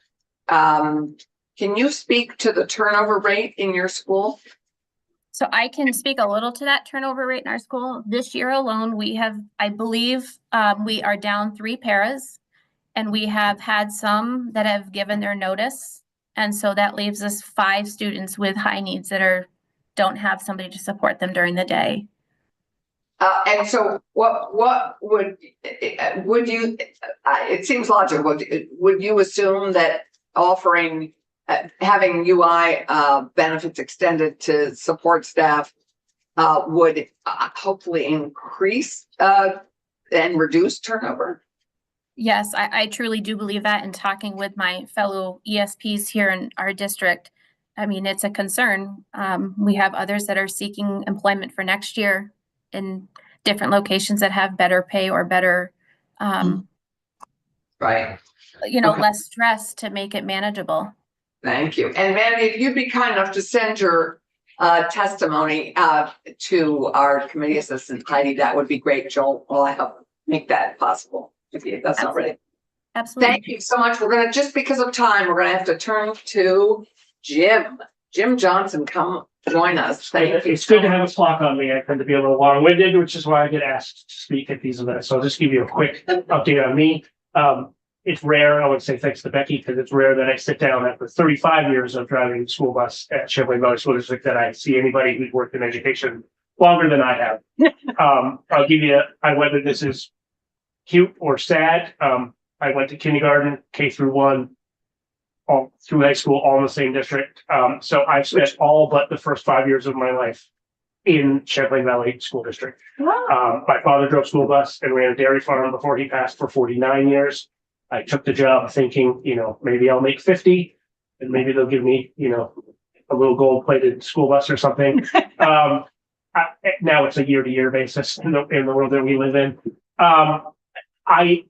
Can you speak to the turnover rate in your school? So I can speak a little to that turnover rate in our school. This year alone, we have, I believe, we are down 3 paras, and we have had some that have given their notice. And so that leaves us 5 students with high needs that don't have somebody to support them during the day. And so what would you, it seems logical, would you assume that offering, having UI benefits extended to support staff would hopefully increase and reduce turnover? Yes, I truly do believe that. In talking with my fellow ESPs here in our district, I mean, it's a concern. We have others that are seeking employment for next year in different locations that have better pay or better, right. Less stress to make it manageable. Thank you. And Mandy, if you'd be kind enough to send your testimony to our committee assistant, Heidi, that would be great. Joel, will I help make that possible if that's not ready? Absolutely. Thank you so much. We're going to, just because of time, we're going to have to turn to Jim Johnson. Come join us. Thank you. It's good to have a clock on me. I tend to be a little long-winded, which is why I get asked to speak at these events. So I'll just give you a quick update on me. It's rare, I would say thanks to Becky, because it's rare that I sit down after 35 years of driving the school bus at Champlain Valley School District that I see anybody who's worked in education longer than I have. I'll give you, whether this is cute or sad. I went to kindergarten, K through 1, all through high school, all in the same district. So I've spent all but the first 5 years of my life in Champlain Valley School District. Wow. My father drove school bus and ran a dairy farm before he passed for 49 years. I took the job thinking, maybe I'll make 50 and maybe they'll give me, a little gold plated school bus or something. Now it's a year to year basis in the world that we live in. I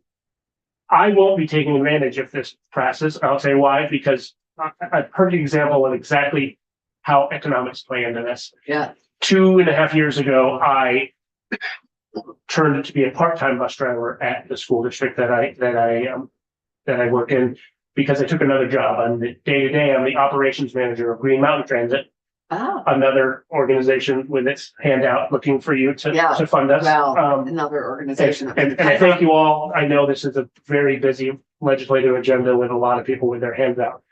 won't be taking advantage of this process. I'll say why, because a perfect example of exactly how economics play into this. Yeah. 2.5 years ago, I turned to be a part-time bus driver at the school district that I work in because I took another job. On the day-to-day, I'm the operations manager of Green Mountain Transit, another organization with its handout looking for you to fund us. Well, another organization. And I thank you all. I know this is a very busy legislative agenda with a lot of people with their hands out.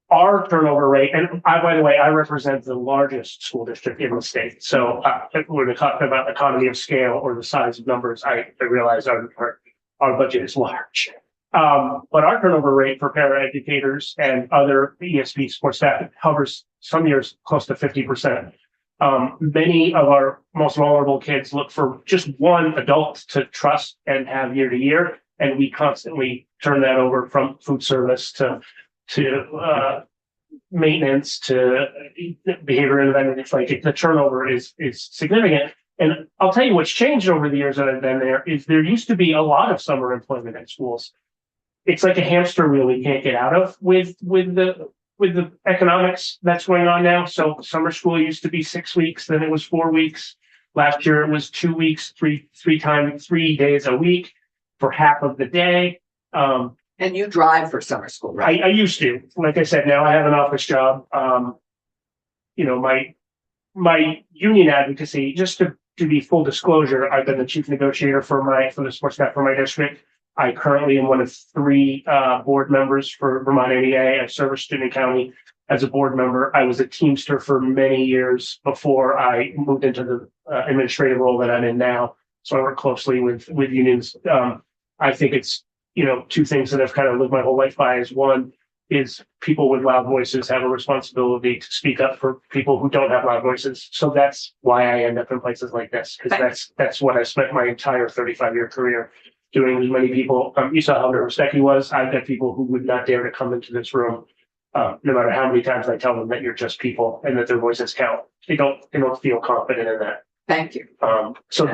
our turnover rate, and by the way, I represent the largest school district in the state. So if we're talking about economy of scale or the size of numbers, I realize our budget is large. But our turnover rate for paraeducators and other ESP support staff hovers some years close to 50%. Many of our most vulnerable kids look for just one adult to trust and have year to year, and we constantly turn that over from food service to maintenance to behavior intervention. Like the turnover is significant. And I'll tell you what's changed over the years that I've been there is there used to be a lot of summer employment at schools. It's like a hamster wheel we can't get out of with the economics that's going on now. So summer school used to be 6 weeks, then it was 4 weeks. Last year it was 2 weeks, 3 days a week for half of the day. And you drive for summer school, right? I used to. Like I said, now I have an office job. My union advocacy, just to be full disclosure, I've been the chief negotiator for the sports staff for my district. I currently am one of 3 board members for Vermont ADA. I serve Steuben County as a board member. I was a Teamster for many years before I moved into the administrative role that I'm in now. So I work closely with unions. I think it's, 2 things that I've kind of lived my whole life by is one is people with loud voices have a responsibility to speak up for people who don't have loud voices. So that's why I end up in places like this, because that's what I spent my entire 35-year career doing. With many people, you saw how nervous Becky was. I've got people who would not dare to come into this room, no matter how many times I tell them that you're just people and that their voices count. They don't feel confident in that. Thank you. So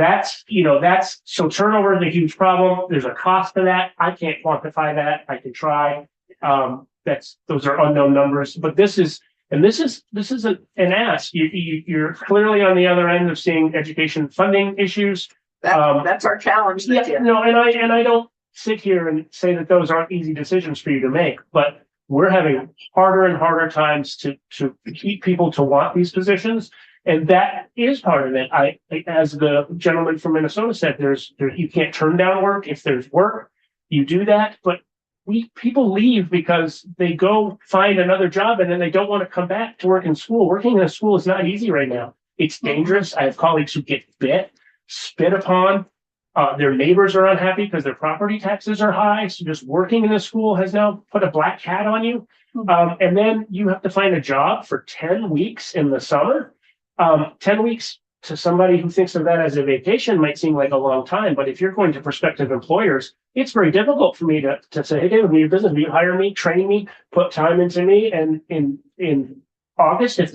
so turnover is a huge problem. There's a cost to that. I can't quantify that. I can try. Those are unknown numbers, but this is an ask. You're clearly on the other end of seeing education funding issues. That's our challenge this year. And I don't sit here and say that those aren't easy decisions for you to make, but we're having harder and harder times to keep people to want these positions. And that is part of it. As the gentleman from Minnesota said, you can't turn down work. If there's work, you do that. But people leave because they go find another job and then they don't want to come back to work in school. Working in a school is not easy right now. It's dangerous. I have colleagues who get spit upon. Their neighbors are unhappy because their property taxes are high. So just working in a school has now put a black hat on you. And then you have to find a job for 10 weeks in the summer. 10 weeks to somebody who thinks of that as a vacation might seem like a long time, but if you're going to prospective employers, it's very difficult for me to say, hey, David, we do business, will you hire me, train me, put time into me. And in August, if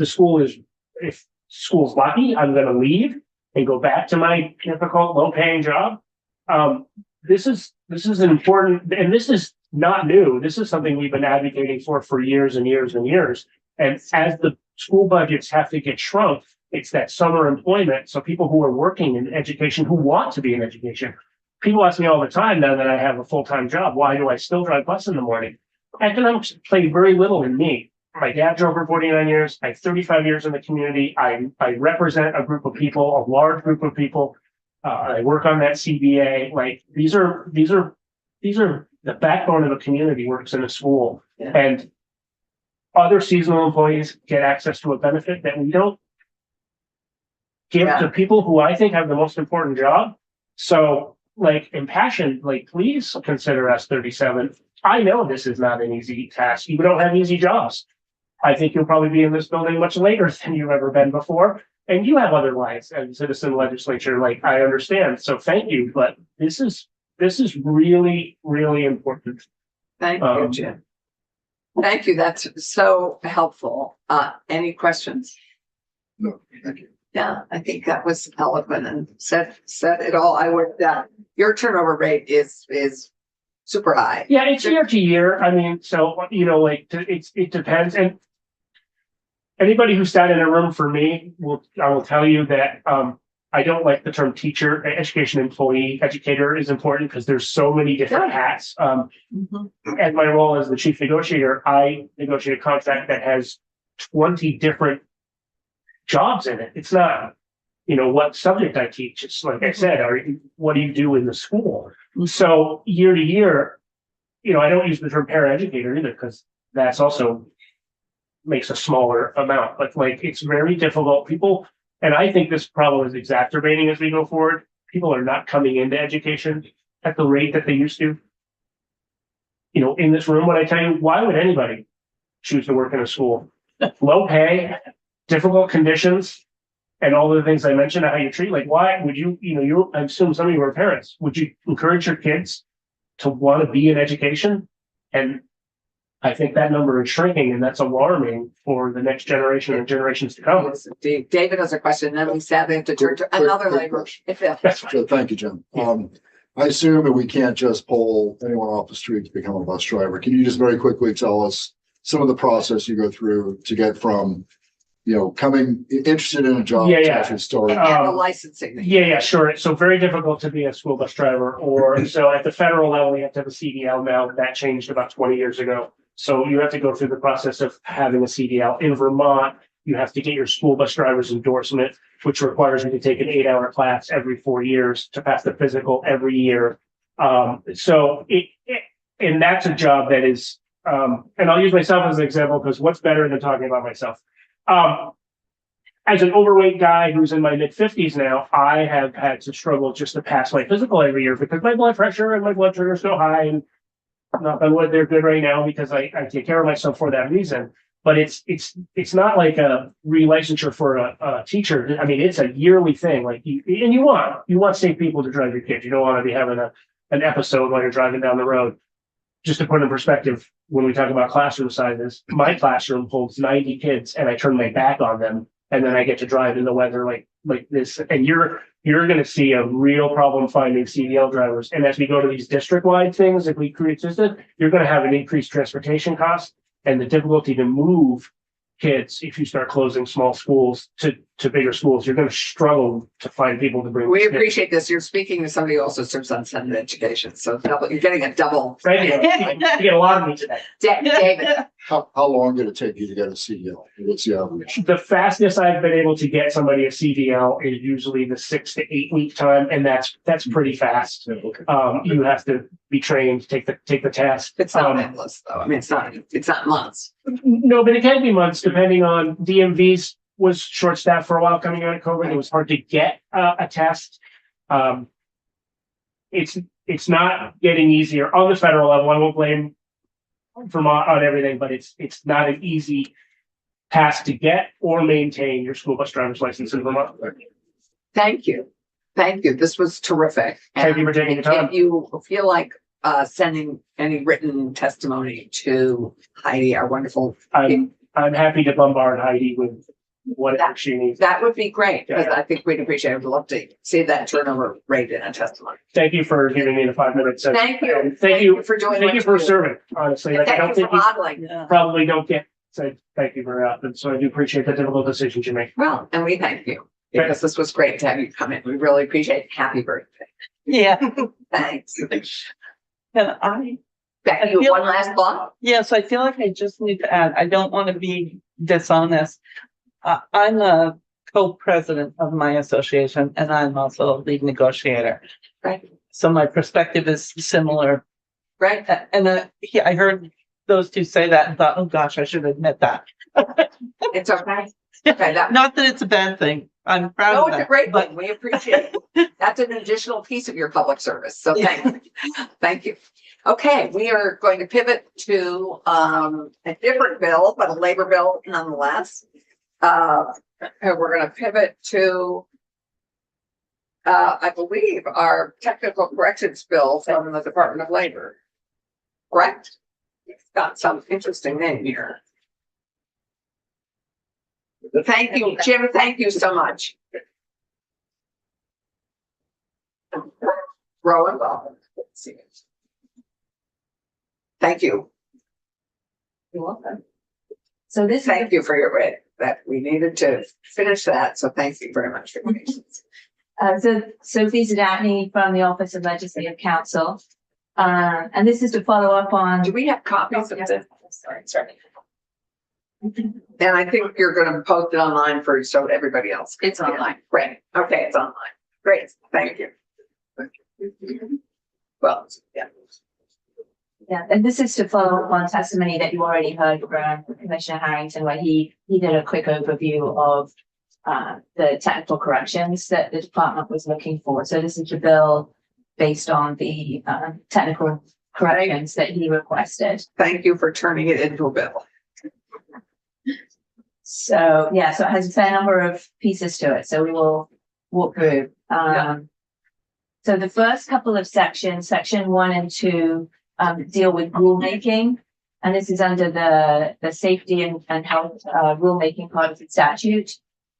school's lucky, I'm going to leave and go back to my difficult, low-paying job. This is an important, and this is not new. This is something we've been advocating for years and years and years. And as the school budgets have to get shrunk, it's that summer employment. So people who are working in education, who want to be in education, people ask me all the time now that I have a full-time job, why do I still drive bus in the morning? Economics played very little in me. My dad drove for 49 years. I have 35 years in the community. I represent a group of people, a large group of people. I work on that CBA. Like these are the backbone of a community works in a school. Yeah. And other seasonal employees get access to a benefit that we don't give to people who I think have the most important job. So like Impassioned, please consider S37. I know this is not an easy task. You don't have easy jobs. I think you'll probably be in this building much later than you've ever been before. And you have other lives as a citizen legislature. I understand. So thank you. But this is really, really important. Thank you, Jim. Thank you. That's so helpful. Any questions? No, thank you. Yeah, I think that was eloquent and said it all. Your turnover rate is super high. Yeah, it's year to year. I mean, so it depends. And anybody who sat in a room for me I will tell you that I don't like the term teacher. Education employee, educator is important because there's so many different hats. And my role as the chief negotiator, I negotiate a contract that has 20 different jobs in it. It's not, what subject I teach. It's like I said, what do you do in the school? So year to year, I don't use the term paraeducator either because that's also makes a smaller amount, but like, it's very difficult. People, and I think this problem is exacerbating as we go forward. People are not coming into education at the rate that they used to. You know, in this room, when I tell you, why would anybody choose to work in a school? Low pay, difficult conditions, and all the things I mentioned, how you treat, like, why would you, I assume some of you are parents, would you encourage your kids to want to be in education? And I think that number is shrinking, and that's alarming for the next generation and generations to come. Yes, indeed. David has a question, and then we sadly have to turn to another quick labor. question. If it- That's fine. So thank you, Jim. I assume that we can't just pull anyone off the street to become a bus driver. Can you just very quickly tell us some of the process you go through to get from, coming interested in a job Yeah, to yeah. actually starting? And the licensing. Yeah, sure. So very difficult to be a school bus driver, or so at the federal level, you have to have a CDL now. That changed about 20 years ago. So you have to go through the process of having a CDL. In Vermont, you have to get your school bus driver's endorsement, which requires you to take an 8-hour class every 4 years to pass the physical every year. And that's a job that is, and I'll use myself as an example, because what's better than talking about myself? As an overweight guy who's in my mid-50s now, I have had to struggle just to pass my physical every year because my blood pressure and my blood sugar is so high, and knock on wood, they're good right now because I take care of myself for that reason. But it's not like a relicensure for a teacher. I mean, it's a yearly thing. Like you want safe people to drive your kids. You don't want to be having an episode while you're driving down the road. Just to put in perspective, when we talk about classroom sizes, my classroom holds 90 kids, and I turn my back on them, and then I get to drive in the weather like this. And you're going to see a real problem finding CDL drivers. And as we go to these district-wide things, if we create system, you're going to have an increased transportation cost and the difficulty to move kids. If you start closing small schools to bigger schools, you're going to struggle to find people to bring. We kids. appreciate this. You're speaking to somebody who also serves on Senate Education. So you're getting a double. Thank you. You get a lot of me today. David, How long did it take you to get a CDL? What's the average? The fastest I've been able to get somebody a CDL is usually the 6 to 8 week time, and that's pretty fast. Yeah, okay. You have to be trained, take the test. it's not endless though. I mean, it's not months. No, but it can be months depending on DMVs was short staffed for a while coming out of COVID. It was hard to get a test. It's not getting easier on the federal level. I won't blame Vermont on everything, but it's not an easy task to get or maintain your school bus driver's license in Vermont. Thank you. This was terrific. Thank you for taking the time. If you feel like sending any written testimony to Heidi, our wonderful, I'm happy to bombard Heidi with whatever she needs. that would be great, because Yeah. I think we'd appreciate it. We'd love to see that turnover rate in a testimony. Thank you for giving me the 5 minutes. And Thank you. and Thank you for doing Thank what you for do. serving, honestly. And Like, I don't thank you think for you modeling. probably don't get said thank you very often. So I do appreciate the difficult decisions you make. Well, and we thank you, because this was great to have you come in. We really appreciate it. Happy birthday. Yeah. Thanks. And I, Becky, you have one last thought? yes, I feel like I just need to add, I don't want to be dishonest. I'm a co-president of my association, and I'm also a lead negotiator. Right. So my perspective is similar. Right? And I heard those two say that and thought, oh gosh, I should admit that. It's okay. Okay, that, Not that it's a bad thing. I'm proud no, of it's a that. great but one. We appreciate it. That's an additional piece of your public service. So thank you. Thank you. Okay, we are going to pivot to a different bill, but a labor bill nonetheless. And we're going to pivot to I believe our technical corrections bill from the Department of Labor. Correct? It's got some interesting name here. Thank you, Jim. Thank you so much. Rowan, welcome. Let's see. Thank you. You're welcome. So this, Thank you for your wait, that we needed to finish that. So thank you very much for your patience. so Sophie Zadatny from the Office of Legislative Counsel. And this is to follow up on. Do we have copies of this? Sorry. And I think you're gonna post it online for, so everybody else. It's online. Great. Okay, it's online. Great. Thank you. Well, yeah. Yeah, and this is to follow up on testimony that you already heard from Commissioner Harrington, where he did a quick overview of the technical corrections that the department was looking for. So this is the bill based on the technical corrections that he requested. Thank you for turning it into a bill. So yeah, so it has a fair number of pieces to it. So we will walk through. So the first couple of sections, section 1 and 2, deal with rulemaking, and this is under the safety and health rulemaking part of the statute.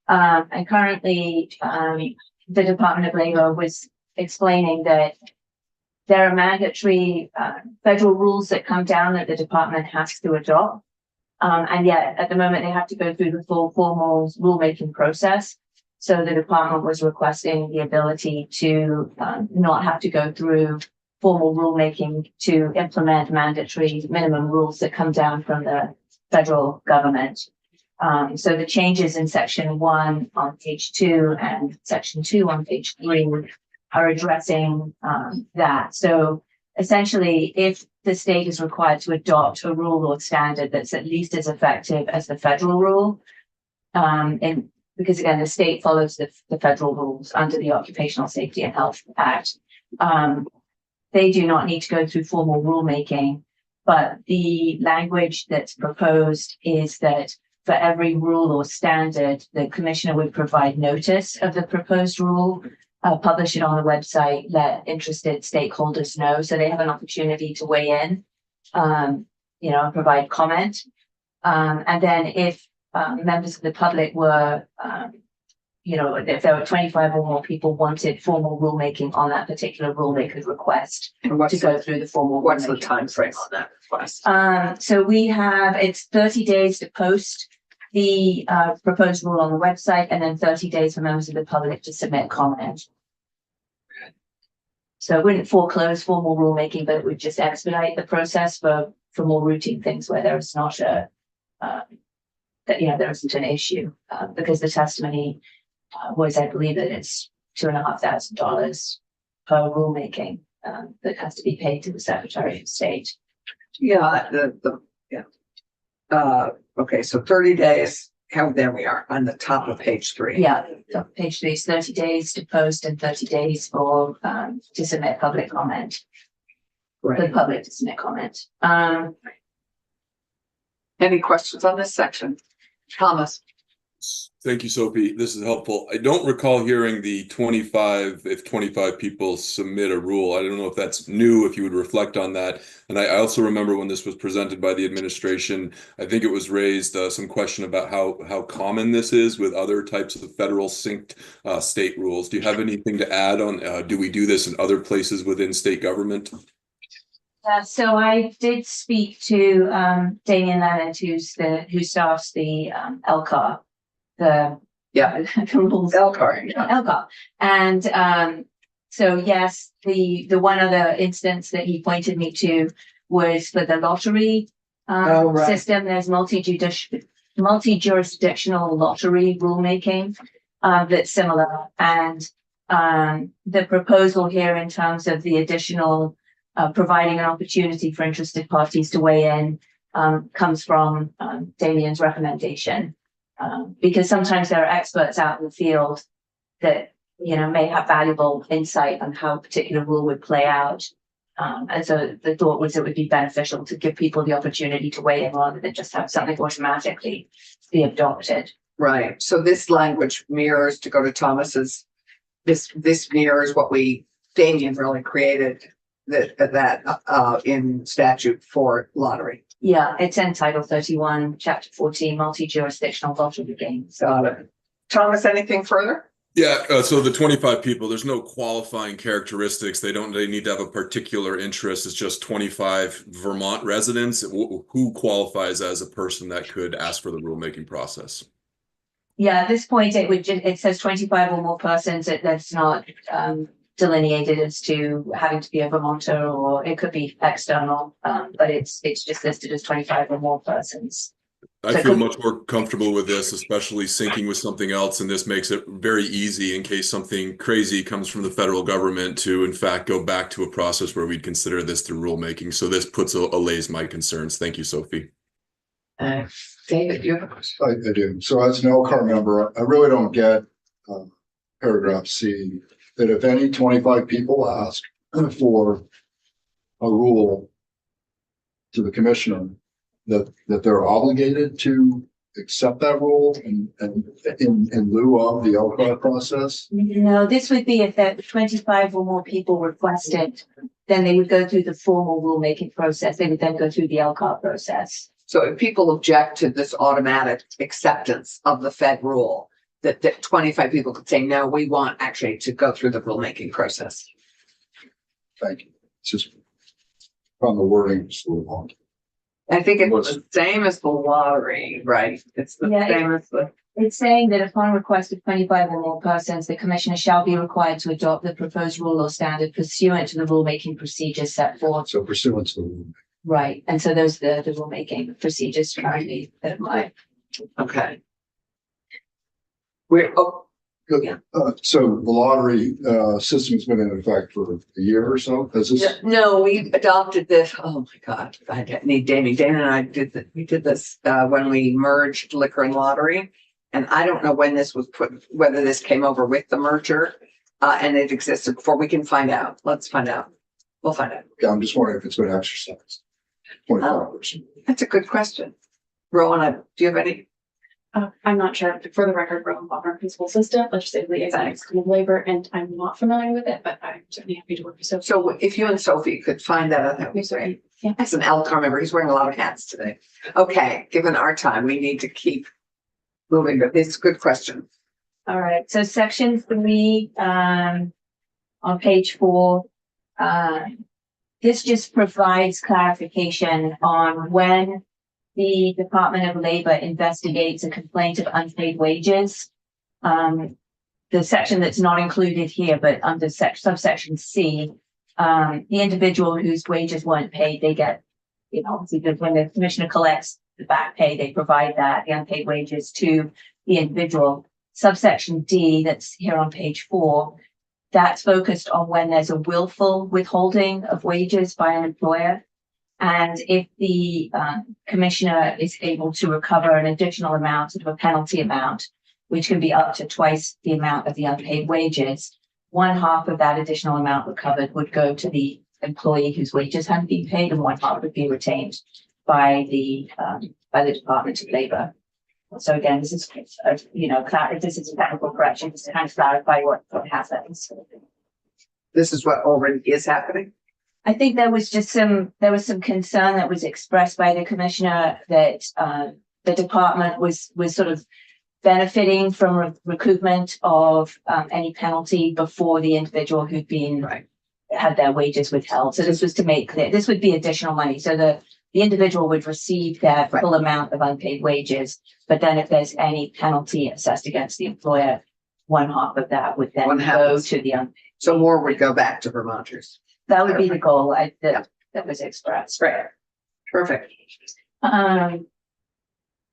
And currently, the Department of Labor was explaining that there are mandatory federal rules that come down that the department has to adopt. And yet, at the moment, they have to go through the full formal rulemaking process. So the department was requesting the ability to not have to go through formal rulemaking to implement mandatory minimum rules that come down from the federal government. So the changes in section 1 on page 2 and section 2 on page 3 are addressing that. So essentially, if the state is required to adopt a rule or standard that's at least as effective as the federal rule, and because again, the state follows the federal rules under the Occupational Safety and Health Act, they do not need to go through formal rulemaking, but the language that's proposed is that for every rule or standard, the commissioner would provide notice of the proposed rule, publish it on the website, let interested stakeholders know so they have an opportunity to weigh in, and provide comment. And then if members of the public were, if there were 25 or more people wanted formal rulemaking on that particular rule, they could request to go through the formal. What's the time frame on that request? So it's 30 days to post the proposed rule on the website, and then 30 days for members of the public to submit comment. So it wouldn't foreclose formal rulemaking, but it would just expedite the process for more routine things where there's not there isn't an issue, because the testimony was, I believe, that it's $2,500 per rulemaking that has to be paid to the Secretary of State. Yeah, okay, so 30 days. There we are on the top of page 3. Yeah, so page 3 is 30 days to post and 30 days for to submit public comment. For the public to submit comment. Any questions on this section? Thomas? Thank you, Sophie. This is helpful. I don't recall hearing the 25, if 25 people submit a rule. I don't know if that's new, if you would reflect on that. And I also remember when this was presented by the administration, I think it was raised some question about how common this is with other types of federal synced state rules. Do you have anything to add on? Do we do this in other places within state government? So I did speak to Damien Leonard, who staffs the LCAR, the rules. LCAR. And so yes, the one other instance that he pointed me to was for the lottery system. There's multi-jurisdictional lottery rulemaking that's similar. And the proposal here in terms of the additional providing an opportunity for interested parties to weigh in comes from Damien's recommendation. Because sometimes there are experts out in the field that, may have valuable insight on how a particular rule would play out. And so the thought was it would be beneficial to give people the opportunity to weigh in rather than just have something automatically be adopted. Right. So this language mirrors, to go to Thomas's, this mirrors what Damien really created that in statute for lottery. Yeah, it's in Title 31, Chapter 14, multi-jurisdictional lottery games. Got it. Thomas, anything further? Yeah, so the 25 people, there's no qualifying characteristics. They need to have a particular interest. It's just 25 Vermont residents. Who qualifies as a person that could ask for the rulemaking process? Yeah, at this point, it says 25 or more persons. That's not delineated as to having to be a Vermonter, or it could be external, but it's just listed as 25 or more persons. I So feel good- much more comfortable with this, especially syncing with something else, and this makes it very easy in case something crazy comes from the federal government to, in fact, go back to a process where we'd consider this through rulemaking. So this allays my concerns. Thank you, Sophie. David, you have a question? I do. So as an LCAR member, I really don't get paragraph C, that if any 25 people ask for a rule to the commissioner, that they're obligated to accept that rule and in lieu of the LCAR process. No, this would be if there were 25 or more people requested, then they would go through the formal rulemaking process. They would then go through the LCAR process. So if people object to this automatic acceptance of the Fed rule, that 25 people could say, no, we want actually to go through the rulemaking process. Thank you. It's just from the wording, it's a little long. I think it's the same as the lottery, right? It's the Yeah, same as the. It's saying that upon request of 25 or more persons, the commissioner shall be required to adopt the proposed rule or standard pursuant to the rulemaking procedures set forth. So pursuant to the rule. Right, and so those are the rulemaking procedures currently that apply. Okay. We're, oh, yeah. So the lottery system's been in effect for a year or so. Has this? No, we adopted this. Oh my God, I need Danny. Dana and I did that. We did this when we merged liquor and lottery. And I don't know when this was put, whether this came over with the merger and it existed before. We can find out. Let's find out. We'll find out. Yeah, I'm just wondering if it's been exercised. 25 hours. That's a good question. Rowan, do you have any? I'm not sure. For the record, Rowan Palmer, principal assistant, legislative liaison, exclusive labor, and I'm not familiar with it, but I'm certainly happy to work with Sophie. So if you and Sophie could find that out, that would be great. Yeah. As an LCAR member, he's wearing a lot of hats today. Okay, given our time, we need to keep moving, but it's a good question. All right, so section 3, on page 4, this just provides clarification on when the Department of Labor investigates a complaint of unpaid wages. The section that's not included here, but under subsection C, the individual whose wages weren't paid, they get, obviously when the commissioner collects the back pay, they provide that, the unpaid wages to the individual. Subsection D, that's here on page 4, that's focused on when there's a willful withholding of wages by an employer. And if the commissioner is able to recover an additional amount of a penalty amount, which can be up to twice the amount of the unpaid wages, 1/2 of that additional amount recovered would go to the employee whose wages hadn't been paid, and 1/2 would be retained by the Department of Labor. So again, this is, this is a technical correction just to kind of clarify what happens. This is what already is happening. I think there was some concern that was expressed by the commissioner that the department was sort of benefiting from recoupment of any penalty before the individual who'd been had their wages withheld. So this was to make clear this would be additional money. So the individual would receive their full amount of unpaid wages, but then if there's any penalty assessed against the employer, 1/2 of that would then go to the unpaid. So more would go back to Vermonters. That would be the goal that was expressed. Right. Perfect.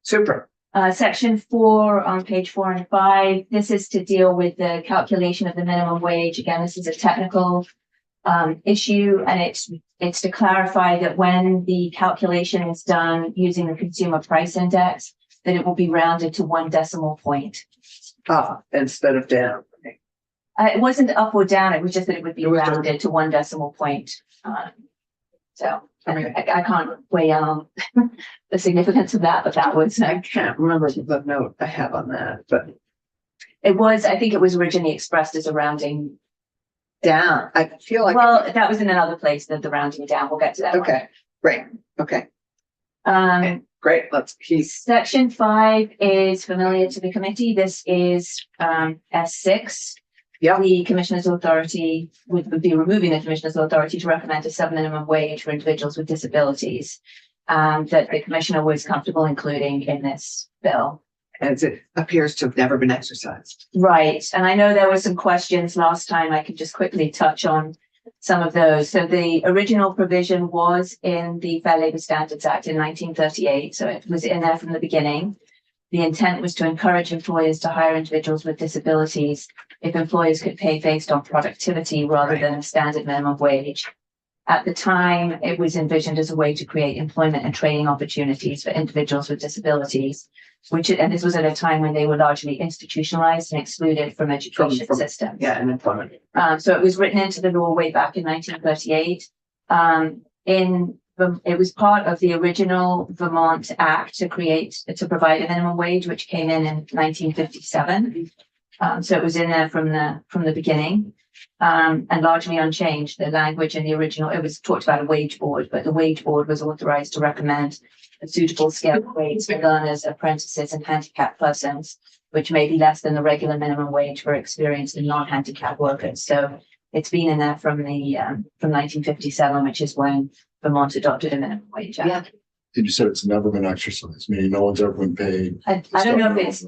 Super. Section 4 on page 4 and 5. This is to deal with the calculation of the minimum wage. Again, this is a technical issue, and it's to clarify that when the calculation is done using the consumer price index, that it will be rounded to 1 decimal point. Instead of down. It wasn't up or down, it was just that it would be rounded to 1 decimal point. So I can't weigh on the significance of that, but that was. I can't remember the note I have on that, but I think it was originally expressed as a rounding down. I feel like. Well, that was in another place, the rounding down. We'll get to that. Okay, great. Okay. Great. Let's keep. Section 5 is familiar to the committee. This is S6. Yeah. The commissioner's authority would be removing the commissioner's authority to recommend a sub-minimum wage for individuals with disabilities that the commissioner was comfortable including in this bill. As it appears to have never been exercised. Right. And I know there were some questions last time. I could just quickly touch on some of those. So the original provision was in the Fair Labor Standards Act in 1938. So it was in there from the beginning. The intent was to encourage employers to hire individuals with disabilities if employers could pay based on productivity rather than a standard minimum wage. At the time, it was envisioned as a way to create employment and training opportunities for individuals with disabilities, and this was at a time when they were largely institutionalized and excluded from education systems. Yeah, and employment. So it was written into the law way back in 1938. It was part of the original Vermont Act to provide a minimum wage, which came in 1957. So it was in there from the beginning, and largely unchanged. The language in the original, it was talked about a wage board, but the wage board was authorized to recommend a suitable scale of rates for learners, apprentices, and handicapped persons, which may be less than the regular minimum wage for experienced and non-handicapped workers. So it's been in there from 1957, which is when Vermont adopted a minimum wage act. Yeah. And you said it's never been exercised, meaning no one's ever been paid. I don't know if it's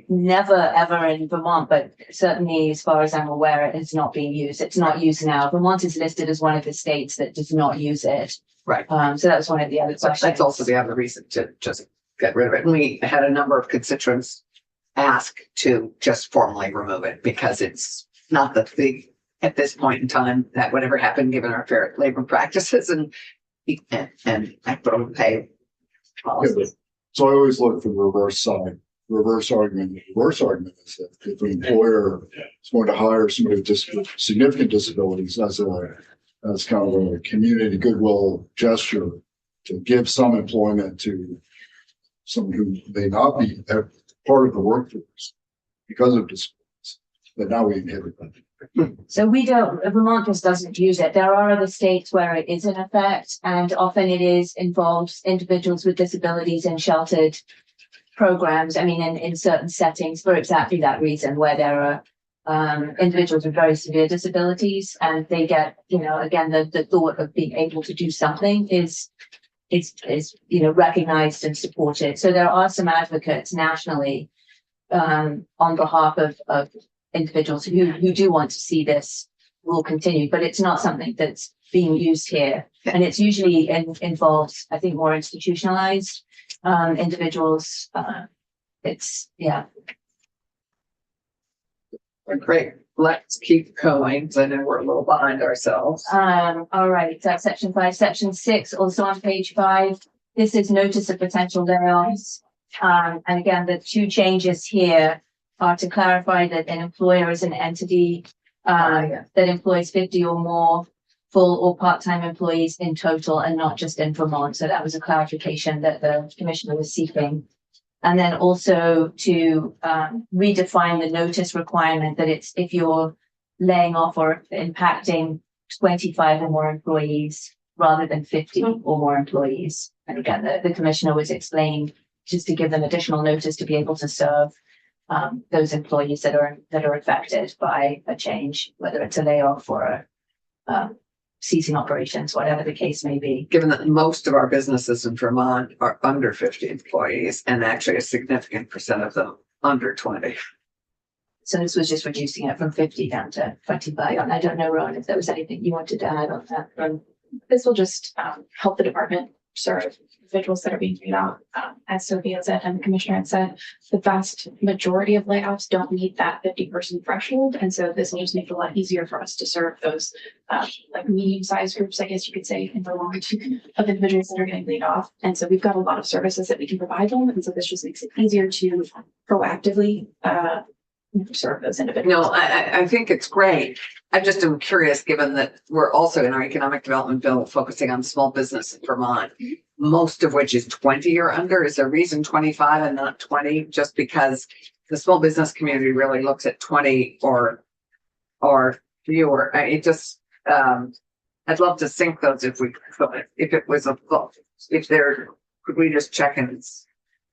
never ever in Vermont, but certainly as far as I'm aware, it is not being used. It's not used now. Vermont is listed as one of the states that does not use it. Right. So that was one of the other questions. That's also the other reason to just get rid of it. We had a number of constituents ask to just formally remove it because it's not the thing at this point in time that would ever happen given our fair labor practices and equitable pay policies. So I always look for the reverse side, reverse argument. The reverse argument is that if an employer is going to hire somebody with significant disabilities as kind of a community goodwill gesture to give some employment to someone who may not be part of the workforce because of disabilities, but now we inhibit that. So Vermont just doesn't use it. There are other states where it is in effect, and often involves individuals with disabilities in sheltered programs. I mean, in certain settings for exactly that reason, where there are individuals with very severe disabilities and they get, again, the thought of being able to do something is recognized and supported. So there are some advocates nationally on behalf of individuals who do want to see this rule continue, but it's not something that's being used here. And it's usually involves, I think, more institutionalized individuals. Great. Let's keep going. I know we're a little behind ourselves. All right, that's section 5. Section 6, also on page 5. This is notice of potential layoffs. And again, the two changes here are to clarify that an employer is an entity that employs 50 or more full or part-time employees in total and not just in Vermont. So that was a clarification that the commissioner was seeking. And then also to redefine the notice requirement that it's if you're laying off or impacting 25 or more employees rather than 50 or more employees. And again, the commissioner was explaining just to give them additional notice to be able to serve those employees that are affected by a change, whether it's a layoff or ceasing operations, whatever the case may be. Given that most of our businesses in Vermont are under 50 employees and actually a significant percent of them under 20. So this was just reducing it from 50 down to 25. And I don't know, Ron, if there was anything you wanted to add on that. This will just help the department serve individuals that are being laid off. As Sophia said and the commissioner had said, the vast majority of layoffs don't meet that 50-person threshold. And so this will just make it a lot easier for us to serve those like medium-sized groups, I guess you could say, in Vermont of individuals that are getting laid off. And so we've got a lot of services that we can provide them. And so this just makes it easier to proactively serve those individuals. No, I think it's great. I just am curious, given that we're also in our economic development bill focusing on small business in Vermont, most of which is 20 or under. Is there a reason 25 and not 20? Just because the small business community really looks at 20 or fewer. I'd love to sync those if it was a book. Could we just check in?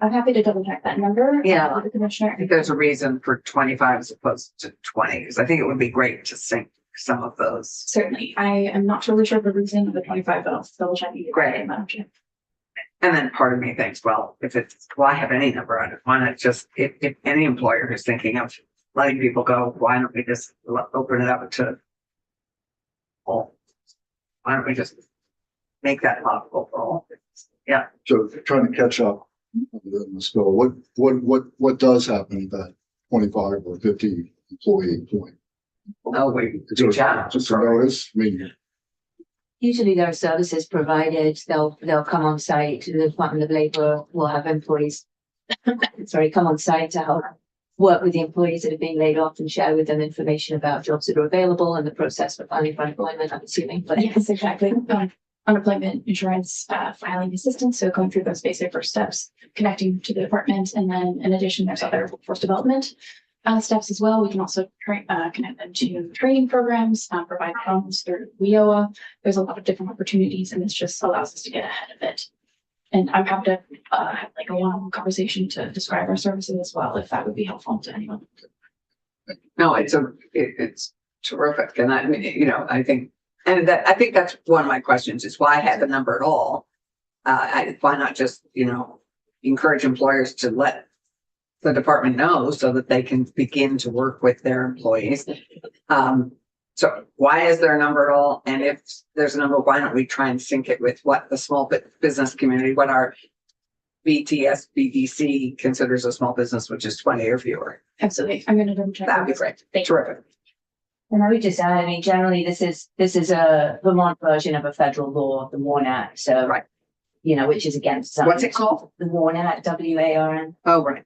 I'm happy to double check that number. Yeah. With the commissioner. I think there's a reason for 25 as opposed to 20, because I think it would be great to sync some of those. Certainly. I am not totally sure the reason of the 25, but I'll double check. Great. And then part of me thinks, well, why have any number on it? Why not just, if any employer who's thinking of letting people go, why don't we just open it up to possible. Why don't we just make that possible for all? Yeah. So trying to catch up on this bill, what does happen at that 25 or 50 employee point? Oh, we Is there reach out. just a notice? I mean, Usually there are services provided, they'll come on site, the Department of Labor will have employees, come on site to help work with the employees that have been laid off and share with them information about jobs that are available and the process for finding employment, I'm assuming, but Yes, exactly. Unemployment insurance, filing assistance. So going through those basic first steps, connecting to the department. And then in addition, there's other workforce development steps as well. We can also connect them to training programs, provide funds through WIOA. There's a lot of different opportunities, and this just allows us to get ahead of it. And I'm happy to have like a one-on-one conversation to describe our services as well, if that would be helpful to anyone. No, it's terrific. And I mean, you know, I think that's one of my questions is why have a number at all? Why not just, you know, encourage employers to let the department know so that they can begin to work with their employees. So why is there a number at all? And if there's a number, why don't we try and sync it with what the small business community, what our BTS BDC considers a small business, which is 20 or fewer. Absolutely. I'm going to double check. That'd be great. Terrific. And I would just add, I mean, generally this is a Vermont version of a federal law, the WARN Act. So, right. You know, which is against what's it called? The WARN Act, WARN. Oh, right.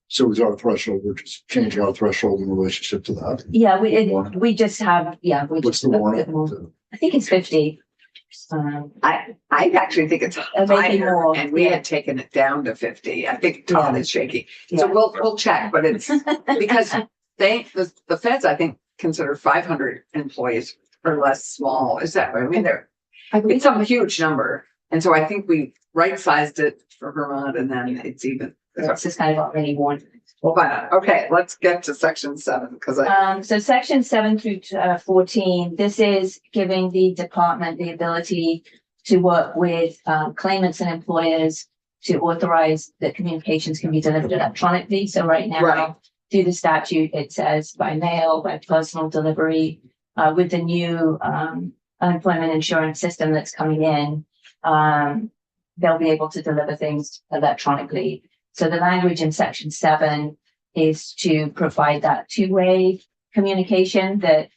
so is our threshold, we're just changing our threshold in relationship to that. Yeah, we just have, we What's just the looked warrant? at more. I think it's 50. I actually think it's Maybe higher, more, and we yeah. had taken it down to 50. I think Tom Yeah. is shaky. Yeah. So we'll check, but it's because the feds, I think, consider 500 employees or less small. Is that right? I mean, I believe it's a huge number. And so I think we right-sized it for Vermont, and then it's even. It's just kind of not really WARN. Well, why not? Okay, let's get to section 7 because So section 7 through 14, this is giving the department the ability to work with claimants and employers to authorize that communications can be delivered electronically. So right now, Right. through the statute, it says by mail, by personal delivery. With the new unemployment insurance system that's coming in, they'll be able to deliver things electronically. So the language in section 7 is to provide that two-way communication that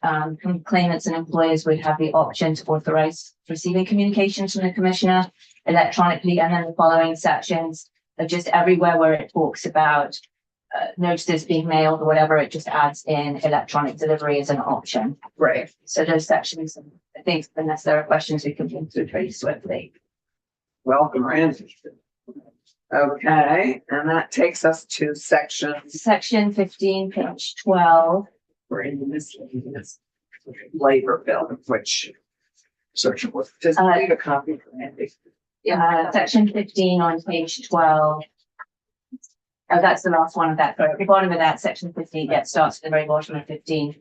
claimants and employers would have the option to authorize receiving communications from the commissioner electronically. And then the following sections are just everywhere where it talks about notices being mailed or whatever, it just adds in electronic delivery as an option. right. So those sections, I think, unless there are questions, we can move through pretty swiftly. Welcome, Randy. Okay, and that takes us to section. Section 15, page 12. We're in this labor bill, which Section what? just need a copy for Andy. Section 15 on page 12. Oh, that's the last one of that. At the bottom of that, section 15, starts at the very bottom of 15.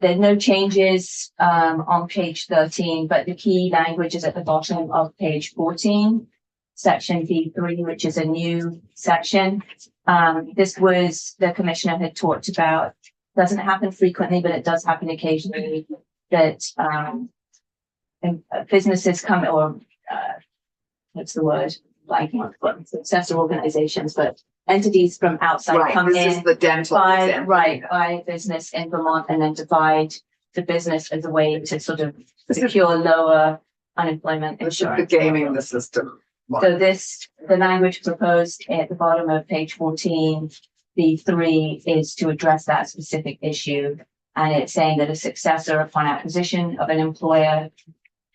There's no changes on page 13, but the key language is at the bottom of page 14, section B3, which is a new section. This was the commissioner had talked about. Doesn't happen frequently, but it does happen occasionally that businesses come or what's the word? Like successor organizations, but entities from outside Right, come this is in, the dental example. buy a business in Vermont and then divide the business as a way to sort of secure lower unemployment This is the insurance. gaming the system. So the language proposed at the bottom of page 14, B3, is to address that specific issue. And it's saying that a successor upon acquisition of an employer,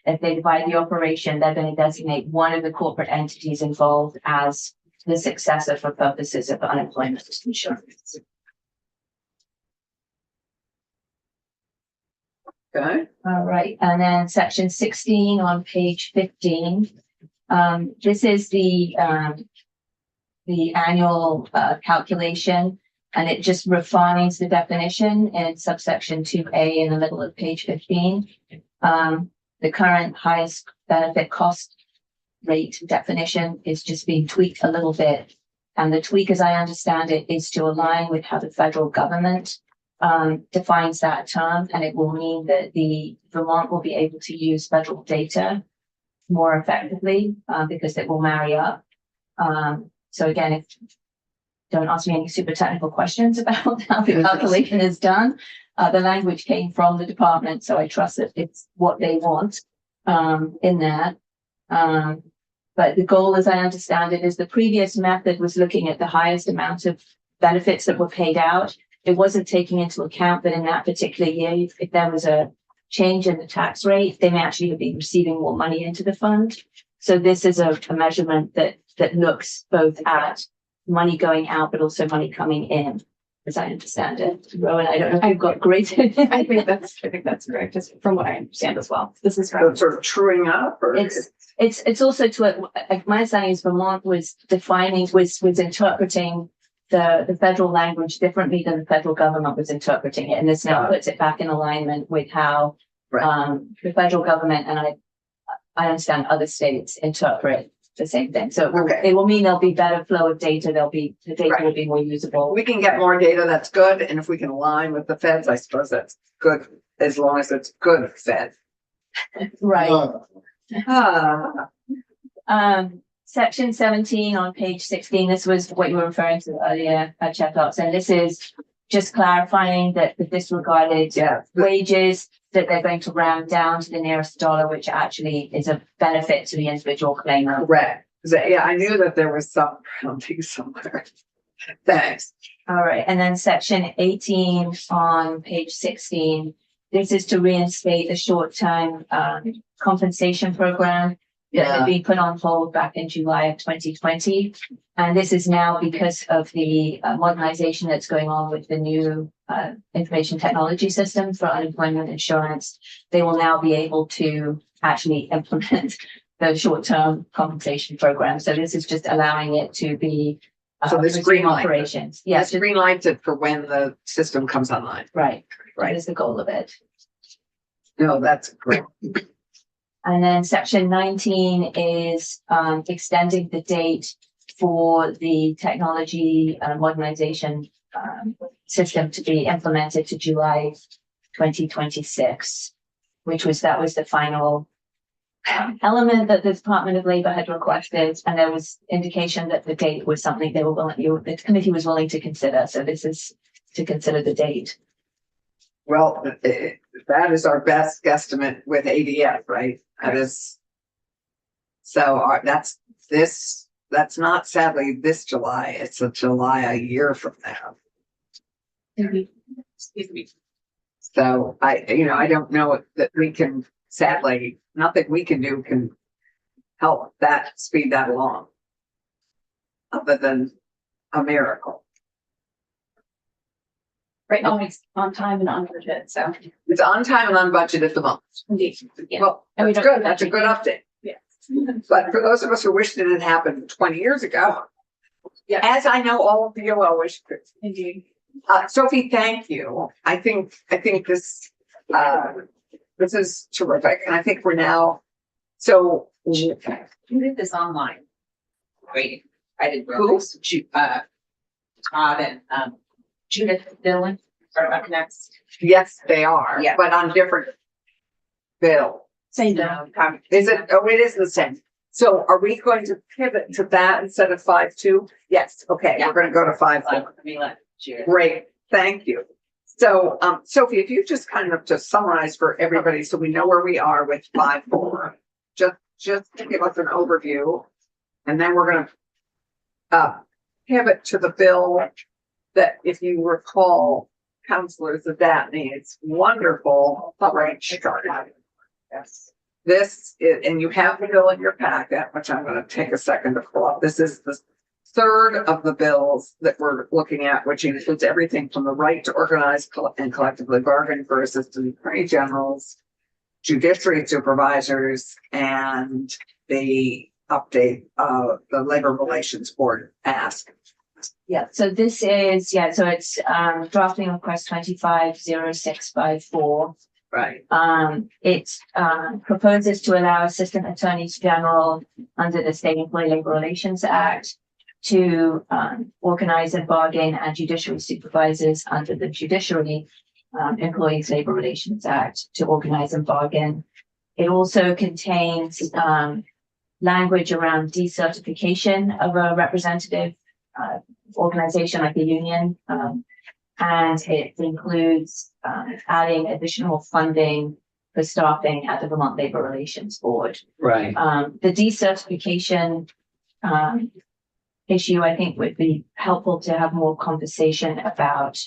if they divide the operation, they're going to designate one of the corporate entities involved as the successor for purposes of unemployment insurance. Okay, All right, and then section 16 on page 15. This is the annual calculation, and it just refines the definition in subsection 2A in the middle of page 15. The current highest benefit cost rate definition is just being tweaked a little bit. And the tweak, as I understand it, is to align with how the federal government defines that term, and it will mean that the Vermont will be able to use federal data more effectively, because it will marry up. So again, if don't ask me any super technical questions about how the calculation is done. The language came from the department, so I trust that it's what they want in that. But the goal, as I understand it, is the previous method was looking at the highest amount of benefits that were paid out. It wasn't taking into account that in that particular year, if there was a change in the tax rate, they may actually have been receiving more money into the fund. So this is a measurement that looks both at money going out, but also money coming in, as I understand it. Rowan, I don't know if you've got great. I think that's correct, just from what I understand as well. This is So it's sort of truing up, or It's also to my understanding is Vermont was interpreting the federal language differently than the federal government was interpreting it, and this now puts it back in alignment with how the federal government and I understand other states interpret the same thing. So it will mean there'll be better flow of data. The data will be more usable. we can get more data, that's good, and if we can align with the feds, I suppose that's good, as long as it's good fed. Right. Ah, Section 17 on page 16, this was what you were referring to earlier, checkups, and this is just clarifying that the disregarded wages, that they're going to round down to the nearest dollar, which actually is a benefit to the individual claimant. correct. Yeah, I knew that there was some rounding somewhere. Thanks. All right, and then section 18 on page 16, this is to reinstate the short-term compensation program that had been put on hold back in July of 2020. And this is now because of the modernization that's going on with the new information technology system for unemployment insurance. They will now be able to actually implement the short-term compensation program. So this is just allowing it to be So this green light operations. Yes, This green lights it for when the system comes online. right. That is the goal of it. No, that's great. And then section 19 is extending the date for the technology modernization system to be implemented to July 2026, that was the final element that the Department of Labor had requested, and there was indication that the date was something they were the committee was willing to consider. So this is to consider the date. Well, that is our best guesstimate with ADF, right? That is. So that's not sadly this July, it's a July a year from now. Excuse me. So I don't know that we can, sadly, nothing we can do can help that, speed that along. Other than a miracle. Right now it's on time and on budget, so. It's on time and on budget at the moment. Indeed. Yeah. Well, And we that's don't- good. That's a good update. Yes. But for those of us who wished it had happened 20 years ago, Yeah. as I know all of you well wish it. Indeed. Sophie, thank you. I think this is terrific, and I think we're now. So You did this online. Wait, I didn't Who? realize. Todd and Judith Dillon are up next. yes, they are, Yeah. but on different bills. Same Is it? Oh, it is the same. So are we going to pivot to that instead of 5.2? Yes. Okay, Yeah. we're going to go to 5.4. Let me let Judith. Great, thank you. So, Sophie, if you just kind of just summarize for everybody so we know where we are with 5.4, just to give us an overview, and then we're gonna pivot to the bill that, if you recall, Councilor Zadatny's wonderful right chart. Yes. This is, and you have the bill in your packet, which I'm going to take a second to pull up. This is the third of the bills that we're looking at, which includes everything from the right to organize and collectively bargain for assistant attorney generals, judiciary supervisors, and the update of the Labor Relations Board ask. Yeah, so this is, so it's drafting request 250654. Right. It proposes to allow assistant attorneys general under the State Employee Labor Relations Act to organize and bargain and judiciary supervisors under the Judiciary Employees Labor Relations Act to organize and bargain. It also contains language around decertification of a representative organization like the union. And it includes adding additional funding for staffing at the Vermont Labor Relations Board. Right. The decertification issue, I think, would be helpful to have more conversation about.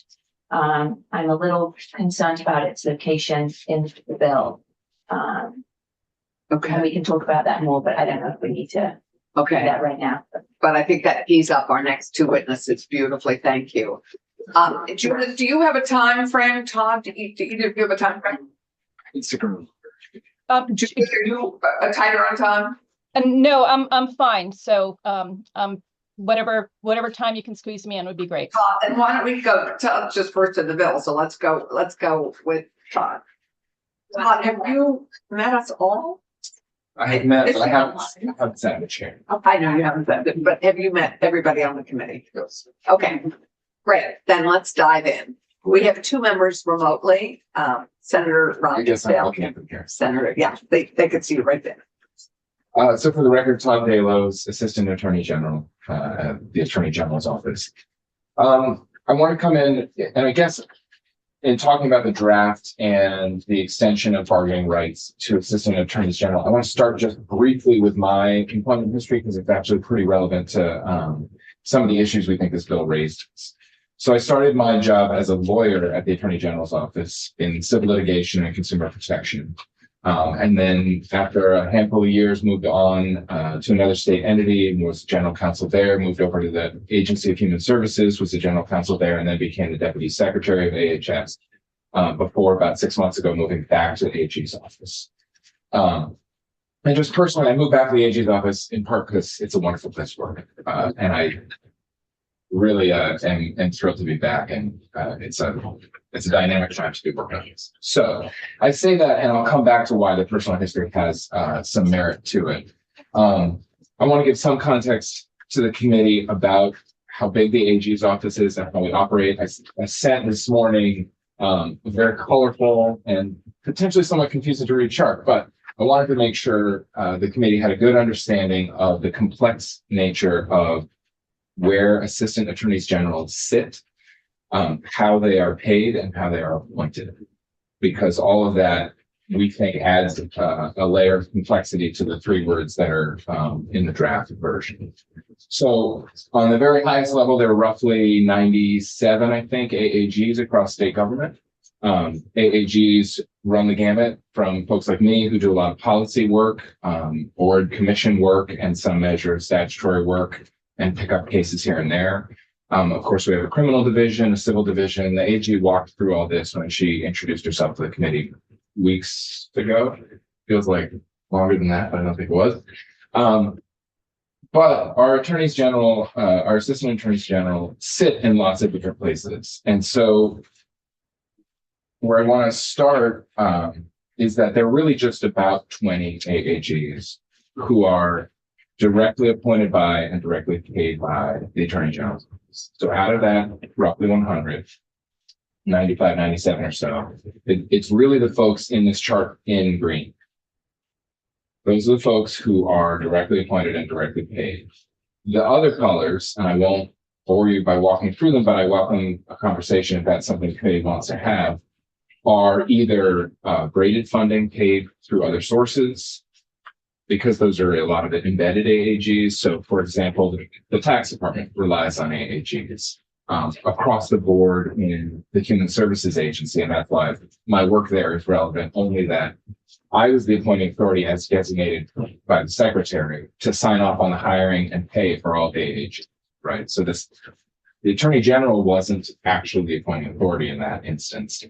I'm a little concerned about its location in the bill. And Okay. we can talk about that more, but I don't know if we need to do Okay. that right now. But I think that tees up our next two witnesses beautifully. Thank you. Judith, do you have a time frame? Todd, do either of you have a time frame? Judith, are you tighter on time? No, I'm fine. So, whatever time you can squeeze me in would be great. Todd, and why don't we go to just first to the bill? So let's go with Todd. Todd, have you met us all? I have met, but I haven't sat in the chair. I know you haven't said it, but have you met everybody on the committee? Yes. Okay, great. Then let's dive in. We have two members remotely, Senator Ron I guess I'm Dale. looking from here. Senator, yeah, they could see you right there. So for the record, Todd Delos, Assistant Attorney General, at the Attorney General's office. I want to come in, and I guess in talking about the draft and the extension of bargaining rights to Assistant Attorneys General, I want to start just briefly with my employment history because it's actually pretty relevant to some of the issues we think this bill raised. So I started my job as a lawyer at the Attorney General's office in civil litigation and consumer protection. And then after a handful of years, moved on to another state entity and was general counsel there, moved over to the Agency of Human Services, was the general counsel there, and then became the deputy secretary of AHS before about 6 months ago, moving back to the AG's office. And just personally, I moved back to the AG's office in part because it's a wonderful place to work. And I really am thrilled to be back, and it's a dynamic time to be working on this. So I say that, and I'll come back to why the personal history has some merit to it. I want to give some context to the committee about how big the AG's office is and how we operate. I sent this morning a very colorful and potentially somewhat confusing to read chart, but I wanted to make sure the committee had a good understanding of the complex nature of where assistant attorneys general sit, how they are paid and how they are appointed, because all of that we think adds a layer of complexity to the three words that are in the draft version. So on the very highest level, there are roughly 97, I think, AAGs across state government. AAGs run the gamut from folks like me who do a lot of policy work, board commission work, and some measure of statutory work, and pick up cases here and there. Of course, we have a criminal division, a civil division. The AG walked through all this when she introduced herself to the committee weeks ago. Feels like longer than that, but I don't think it was. But our attorneys general, our assistant attorneys general sit in lots of different places. And so where I want to start is that there are really just about 20 AAGs who are directly appointed by and directly paid by the Attorney General's office. So out of that, roughly 100, 95, 97 or so, it's really the folks in this chart in green. Those are the folks who are directly appointed and directly paid. The other colors, and I won't bore you by walking through them, but I welcome a conversation if that's something the committee wants to have, are either graded funding paid through other sources, because those are a lot of it embedded AAGs. So for example, the tax department relies on AAGs across the board in the Human Services Agency. And that's why my work there is relevant, only that I was the appointing authority as designated by the secretary to sign off on the hiring and pay for all the AAGs, right? So the Attorney General wasn't actually the appointing authority in that instance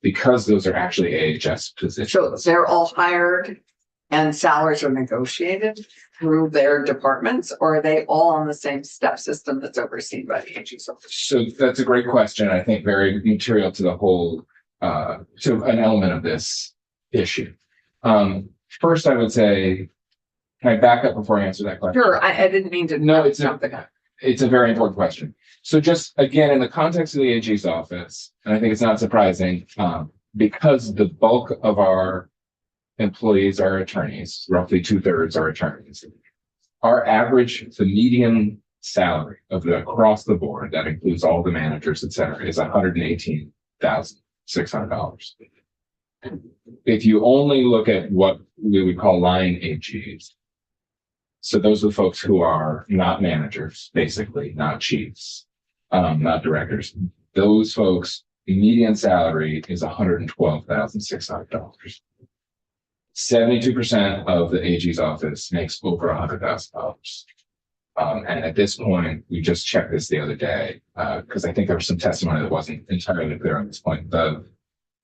because those are actually AHS positions. So they're all hired and salaries are negotiated through their departments, or are they all on the same step system that's overseen by the AG's office? So that's a great question. I think very material to the whole, to an element of this issue. First, I would say, can I back up before I answer that question? Sure, I didn't mean to. No, it's jump the gun. it's a very important question. So just again, in the context of the AG's office, and I think it's not surprising, because the bulk of our employees are attorneys, roughly 2/3 are attorneys. Our average, the median salary of the across the board, that includes all the managers, et cetera, is $118,600. If you only look at what we would call line AGs, so those are the folks who are not managers, basically, not chiefs, not directors. Those folks, the median salary is $112,600. 72% of the AG's office makes over $100,000. And at this point, we just checked this the other day, because I think there was some testimony that wasn't entirely clear on this point. The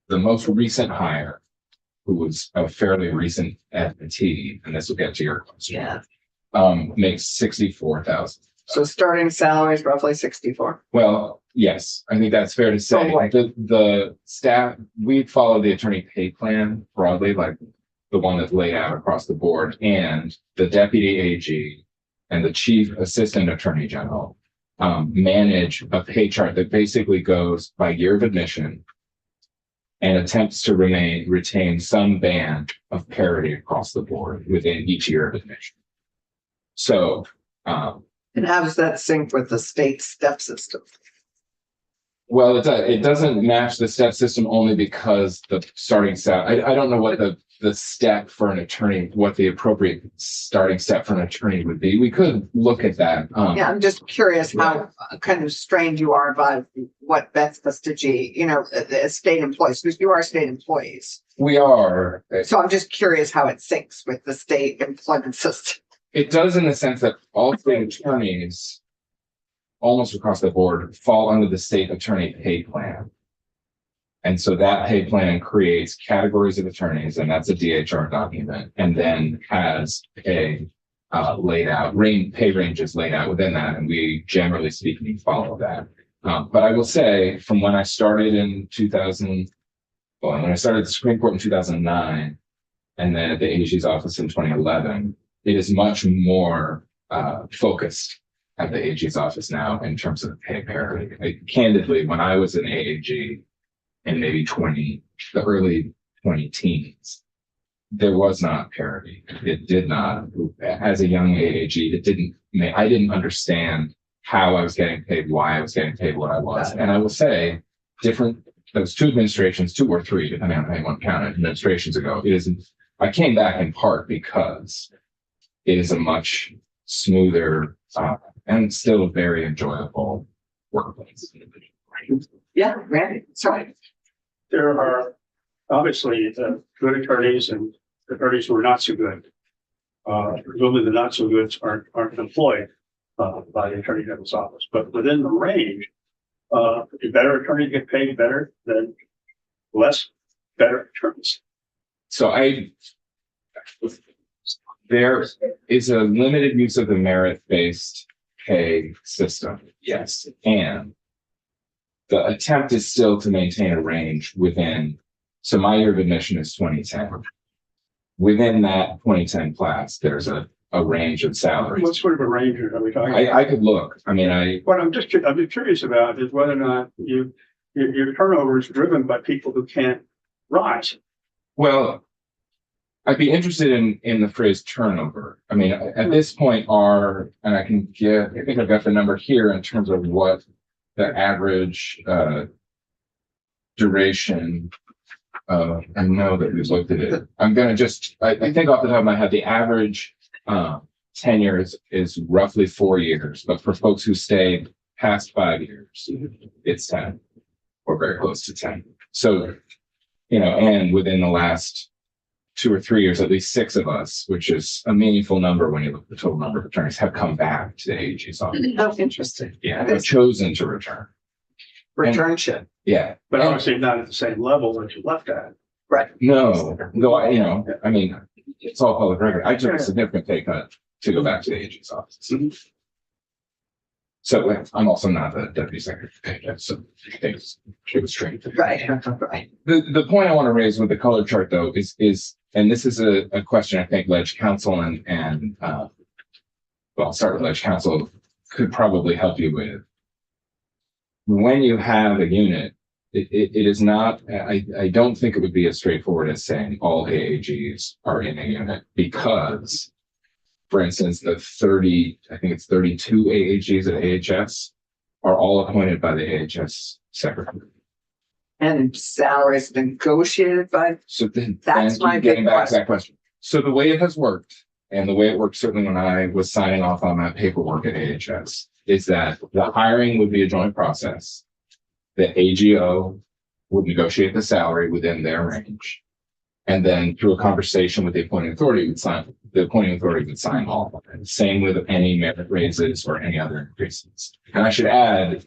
most recent hire, who was a fairly recent FT, and this will get to your question, makes $64,000. So starting salary is roughly 64. Well, yes, I think that's fair to say. Oh, right. The staff, we follow the attorney pay plan broadly, like the one that's laid out across the board, and the deputy AG and the chief assistant attorney general manage a pay chart that basically goes by year of admission and attempts to retain some band of parity across the board within each year of admission. So, and how does that sync with the state step system? well, it doesn't match the step system only because the starting salary, I don't know what the step for an attorney, what the appropriate starting step for an attorney would be. We could look at that. Yeah, I'm just curious how kind of strained you are by what Beth Vestigi, as state employees, because you are state employees. We are. So I'm just curious how it syncs with the state employment system. It does, in the sense that all state attorneys, almost across the board, fall under the state attorney pay plan. And so that pay plan creates categories of attorneys, and that's a DHR document, and then has a laid out pay ranges laid out within that. And we, generally speaking, follow that. But I will say, from when I started in when I started at the Supreme Court in 2009, and then at the AG's office in 2011, it is much more focused at the AG's office now in terms of pay parity. Candidly, when I was an AAG in maybe the early 2010s, there was not parity. It did not. As a young AAG, I didn't understand how I was getting paid, why I was getting paid what I was. And I will say, those two administrations, 2 or 3, depending on how you want to count it, administrations ago, I came back in part because it is a much smoother and still very enjoyable workplace. Yeah, Randy, sorry. There are obviously good attorneys and attorneys who are not so good. Presumably the not so goods aren't employed by the Attorney General's office, but within the range, do better attorneys get paid better than less better attorneys? So there is a limited use of the merit-based pay system, yes, and the attempt is still to maintain a range within. So my year of admission is 2010. Within that 2010 class, there's a range of salaries. What sort of a range are we talking about? I could look. I mean, What I'm just curious about is whether or not your turnover is driven by people who can't rise. Well, I'd be interested in the phrase turnover. I mean, at this point, and I think I've got the number here in terms of what the average duration. I know that we've looked at it. I'm going to I think off the top of my head, the average tenure is roughly 4 years, but for folks who stay past 5 years, it's 10 or very close to 10. So, and within the last 2 or 3 years, at least 6 of us, which is a meaningful number when you look at the total number of attorneys, have come back to the AG's office. Oh, interesting. Yeah, have chosen to return. Returnship. Yeah. But obviously not at the same level that you left at. Right. No, I mean, it's all public record. I took a significant pay cut to go back to the AG's office. So I'm also not the deputy secretary, so it was strange. Right, right. The point I want to raise with the color chart, though, is and this is a question I think Ledge Counsel and I'll start with Ledge Counsel could probably help you with. When you have a unit, it is not, I don't think it would be as straightforward as saying all AAGs are in a unit, because, for instance, the 32 AAGs at AHS are all appointed by the AHS secretary. And salaries negotiated by, So then, That's my getting big back to that question. So the way it has worked, and the way it worked certainly when I was signing off on that paperwork at AHS, is that the hiring would be a joint process. The AGO would negotiate the salary within their range. And then through a conversation with the appointing authority the appointing authority would sign all of it. Same with any merit raises or any other increases. And I should add,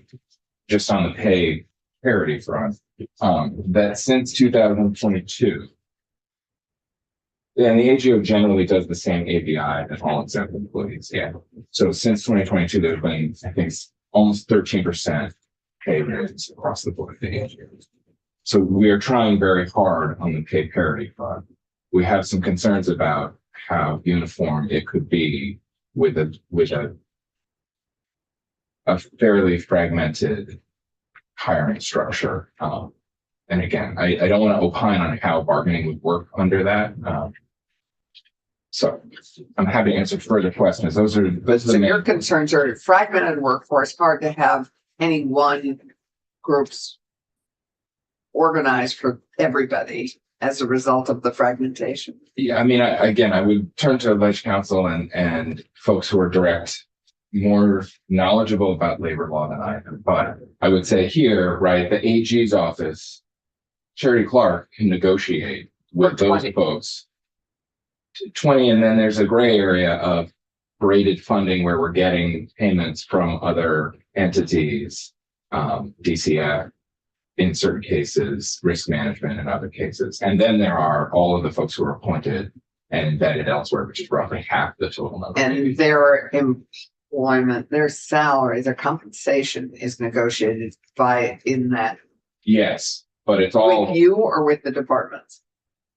just on the pay parity front, that since 2022, and the AGO generally does the same ABI as all exempt employees. Yeah. So since 2022, there's been, I think, almost 13% pay raise across the board at the AGO. So we are trying very hard on the pay parity front. We have some concerns about how uniform it could be with a fairly fragmented hiring structure. And again, I don't want to opine on how bargaining would work under that. So I'm happy to answer further questions. Those are so your concerns are fragmented workforce, hard to have any one group's organized for everybody as a result of the fragmentation. Yeah, I mean, I would turn to Ledge Council and folks who are more knowledgeable about labor law than I am. But I would say here, right, the AG's office, Charity Clark can negotiate with those folks. 20, and then there's a gray area of braided funding where we're getting payments from other entities, DCF in certain cases, risk management in other cases. And then there are all of the folks who are appointed and embedded elsewhere, which is roughly half the total number. And their employment, their salary, their compensation is negotiated in that. Yes, but it's all with you or with the departments.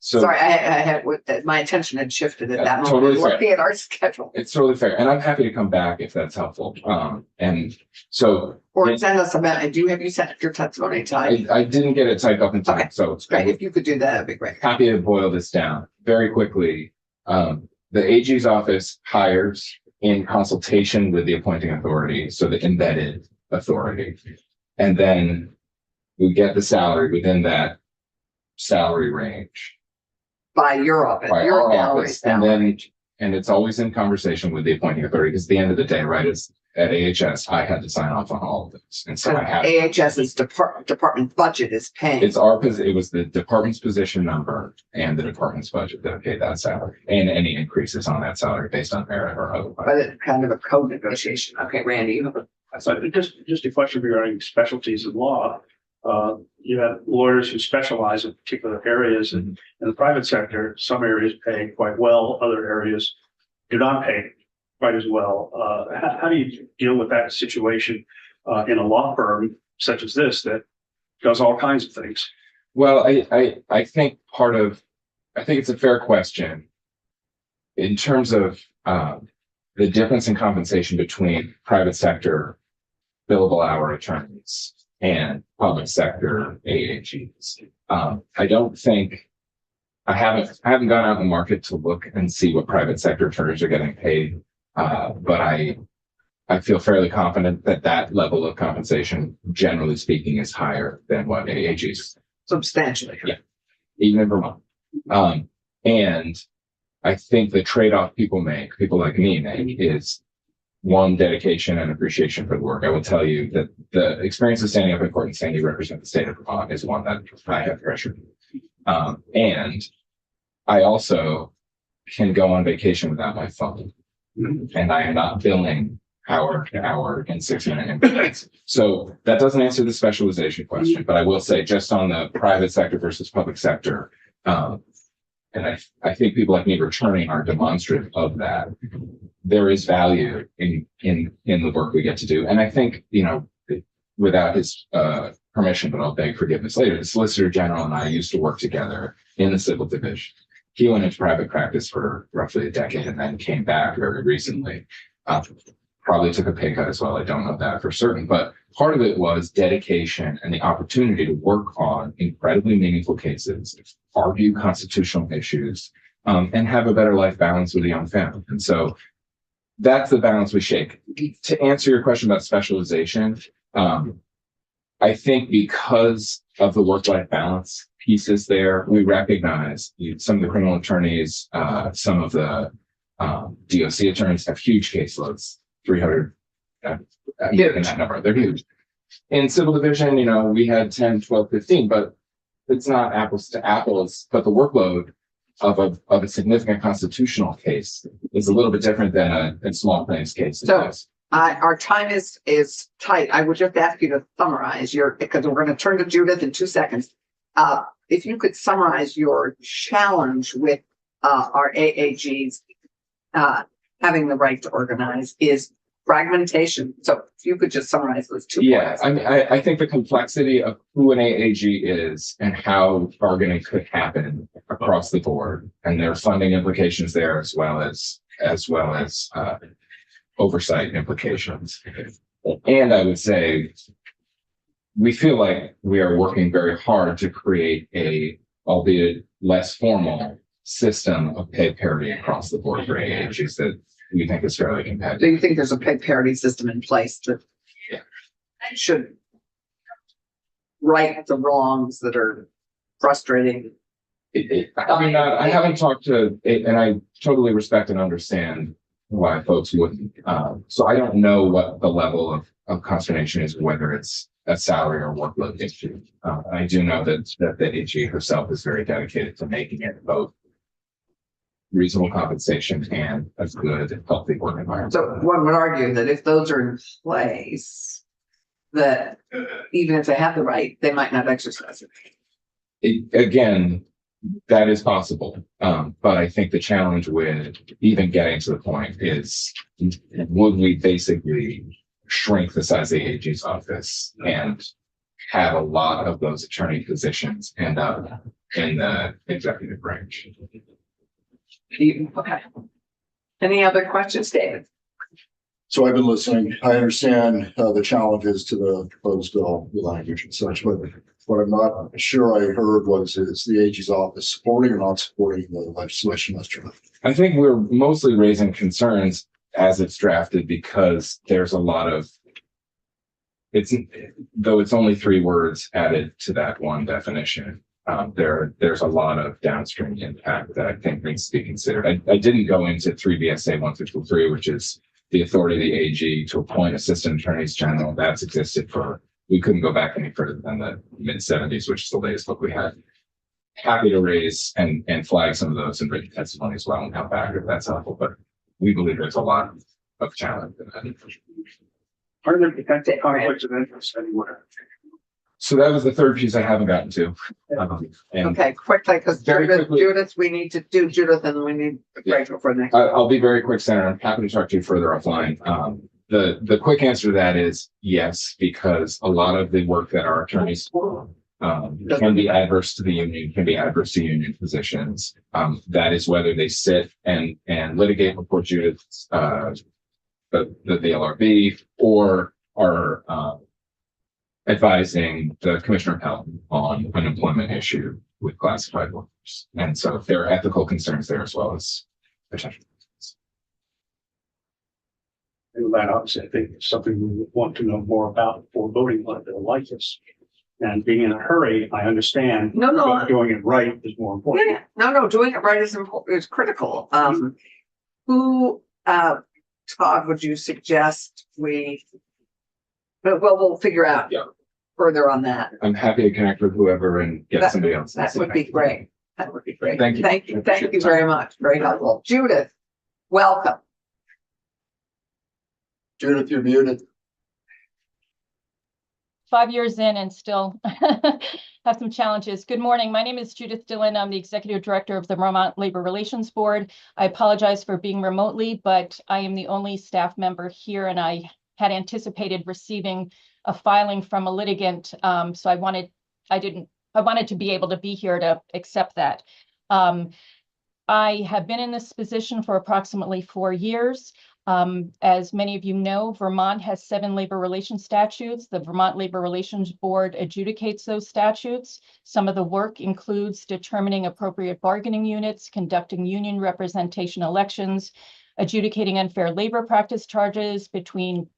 So sorry, I had my attention had shifted at that moment. Totally Looking at our schedule. It's totally fair, and I'm happy to come back if that's helpful. And so, or send us about. Do have you sent your testimony typed? I didn't get it typed up in time, so it's great. If you could do that, that'd be great. Happy to boil this down very quickly. The AG's office hires in consultation with the appointing authority, so the embedded authority, and then we get the salary within that salary range. By your office, by your our office, and it's always in conversation with the appointing authority, because at the end of the day, right, it's at AHS, I had to sign off on all of this, and so I have AHS's department budget is paying. It's our it was the department's position number and the department's budget that paid that salary, and any increases on that salary based on merit or otherwise. But it's kind of a code negotiation. Okay, Randy, you have a. So just a question regarding specialties of law. You have lawyers who specialize in particular areas, and in the private sector, some areas pay quite well, other areas do not pay quite as well. How do you deal with that situation in a law firm such as this that does all kinds of things? Well, I think I think it's a fair question in terms of the difference in compensation between private sector billable hour attorneys and public sector AAGs. I don't think I haven't gone out in the market to look and see what private sector attorneys are getting paid, but I feel fairly confident that that level of compensation, generally speaking, is higher than what AAGs. Substantially. Yeah, even in Vermont. And I think the trade-off people like me make, is one, dedication and appreciation for the work. I will tell you that the experience of standing up in court and saying you represent the state of Vermont is one that I have treasured. And I also can go on vacation without my phone, and I am not billing hour to hour in 6-minute increments. So that doesn't answer the specialization question, but I will say, just on the private sector versus public sector, and I think people like me returning are demonstrative of that. There is value in the work we get to do. And I think, without his permission, but I'll beg forgiveness later, the Solicitor General and I used to work together in the civil division. He went into private practice for roughly a decade and then came back very recently. probably took a pay cut as well. I don't know that for certain, but part of it was dedication and the opportunity to work on incredibly meaningful cases, argue constitutional issues, and have a better life balance with a young family. And so that's the balance we shake. To answer your question about specialization, I think because of the work-life balance pieces there, we recognize some of the criminal attorneys, some of the DOC attorneys have huge caseloads, 300, in that number, they're huge. In civil division, you know, we had 10, 12, 15, but it's not apples to apples, but the workload of a significant constitutional case is a little bit different than a small claims case. So our time is tight. I would just ask you to summarize because we're going to turn to Judith in 2 seconds. If you could summarize your challenge with our AAGs having the right to organize is fragmentation. So if you could just summarize those 2 points. I mean, I think the complexity of who an AAG is and how bargaining could happen across the board, and there are funding implications there as well as oversight implications. And I would say we feel like we are working very hard to create a, albeit less formal, system of pay parity across the board for AAGs that we think is fairly competitive. Do you think there's a pay parity system in place that should right the wrongs that are frustrating? I mean, I haven't talked to, and I totally respect and understand why folks wouldn't. So I don't know what the level of consternation is, whether it's a salary or workload issue. I do know that the AG herself is very dedicated to making it both reasonable compensation and a good, healthy work environment. So one would argue that if those are in place, that even if they have the right, they might not exercise it. Again, that is possible. But I think the challenge with even getting to the point is, would we basically shrink the size of the AG's office and have a lot of those attorney positions end up in the executive branch? Okay. Any other questions, David? So I've been listening. I understand the challenges to the proposed bill, the language and such, but what I'm not sure I heard was, is the AG's office supporting or not supporting the legislation that's drafted? I think we're mostly raising concerns as it's drafted because there's a lot of, though it's only 3 words added to that one definition. There's a lot of downstream impact that I think needs to be considered. I didn't go into 3 BSA 153, which is the authority of the AG to appoint assistant attorneys general. That's existed we couldn't go back any further than the mid-70s, which is the latest book we had. Happy to raise and flag some of those in written testimony as well and come back if that's helpful, but we believe there's a lot of challenge in that. Are there conflicts of interest anywhere? So that was the third piece I haven't gotten to. Okay, quickly, because Judith, we need to do Judith and then we need Rachel for the next. I'll be very quick, Senator. I'm happy to talk to you further offline. The quick answer to that is yes, because a lot of the work that our attorneys can be adverse to the union, can be adverse to union positions. That is whether they sit and litigate before Judith, the LRB, or are advising the Commissioner of Health on an employment issue with classified workers. And so there are ethical concerns there as well as potential. And that obviously, I think, is something we would want to know more about before voting on a bill like this. And being in a hurry, I understand. No, but doing it right is more important. Yeah, no, doing it right is important, is critical. Who, Todd, would you suggest we'll figure out further on that. I'm happy to connect with whoever and get somebody else. That would be great. That would be great. Thank you. Thank you very much. Very helpful. Judith, welcome. Judith, you're muted. 5 years in and still have some challenges. Good morning. My name is Judith Dillon. I'm the Executive Director of the Vermont Labor Relations Board. I apologize for being remotely, but I am the only staff member here, and I had anticipated receiving a filing from a litigant. So I wanted to be able to be here to accept that. I have been in this position for approximately 4 years. As many of you know, Vermont has 7 labor relations statutes. The Vermont Labor Relations Board adjudicates those statutes. Some of the work includes determining appropriate bargaining units, conducting union representation elections, adjudicating unfair labor practice charges between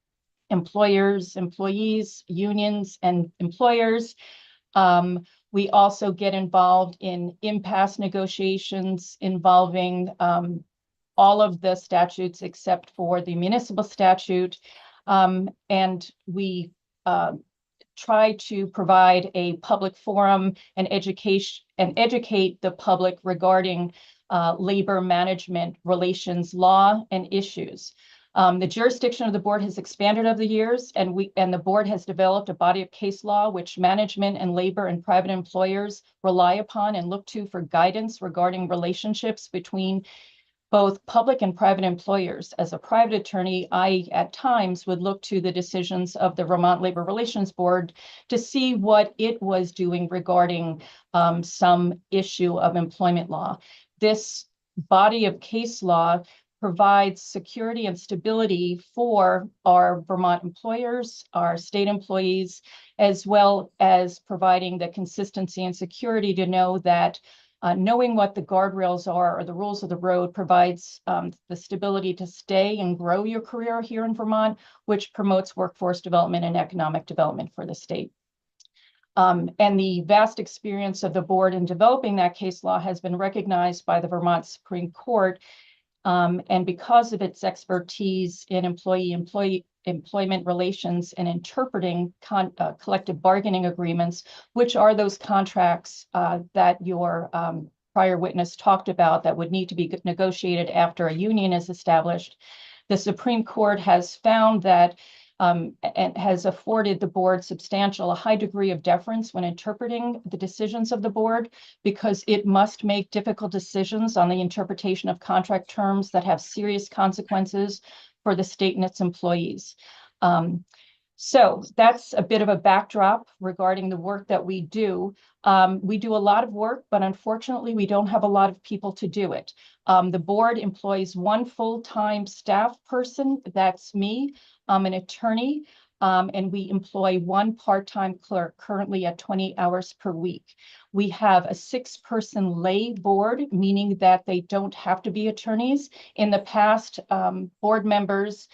employers, employees, unions, and employers. We also get involved in impasse negotiations involving all of the statutes except for the municipal statute. And we try to provide a public forum and educate the public regarding labor management relations law and issues. The jurisdiction of the board has expanded over the years, and the board has developed a body of case law which management and labor and private employers rely upon and look to for guidance regarding relationships between both public and private employers. As a private attorney, I at times would look to the decisions of the Vermont Labor Relations Board to see what it was doing regarding some issue of employment law. This body of case law provides security and stability for our Vermont employers, our state employees, as well as providing the consistency and security to know that knowing what the guardrails are or the rules of the road provides the stability to stay and grow your career here in Vermont, which promotes workforce development and economic development for the state. And the vast experience of the board in developing that case law has been recognized by the Vermont Supreme Court. And because of its expertise in employment relations and interpreting collective bargaining agreements, which are those contracts that your prior witness talked about that would need to be negotiated after a union is established, the Supreme Court has found that and has afforded the board a high degree of deference when interpreting the decisions of the board, because it must make difficult decisions on the interpretation of contract terms that have serious consequences for the state and its employees. So that's a bit of a backdrop regarding the work that we do. We do a lot of work, but unfortunately, we don't have a lot of people to do it. The board employs 1 full-time staff person, that's me. I'm an attorney, and we employ 1 part-time clerk currently at 20 hours per week. We have a 6-person lay board, meaning that they don't have to be attorneys. In the past, board members,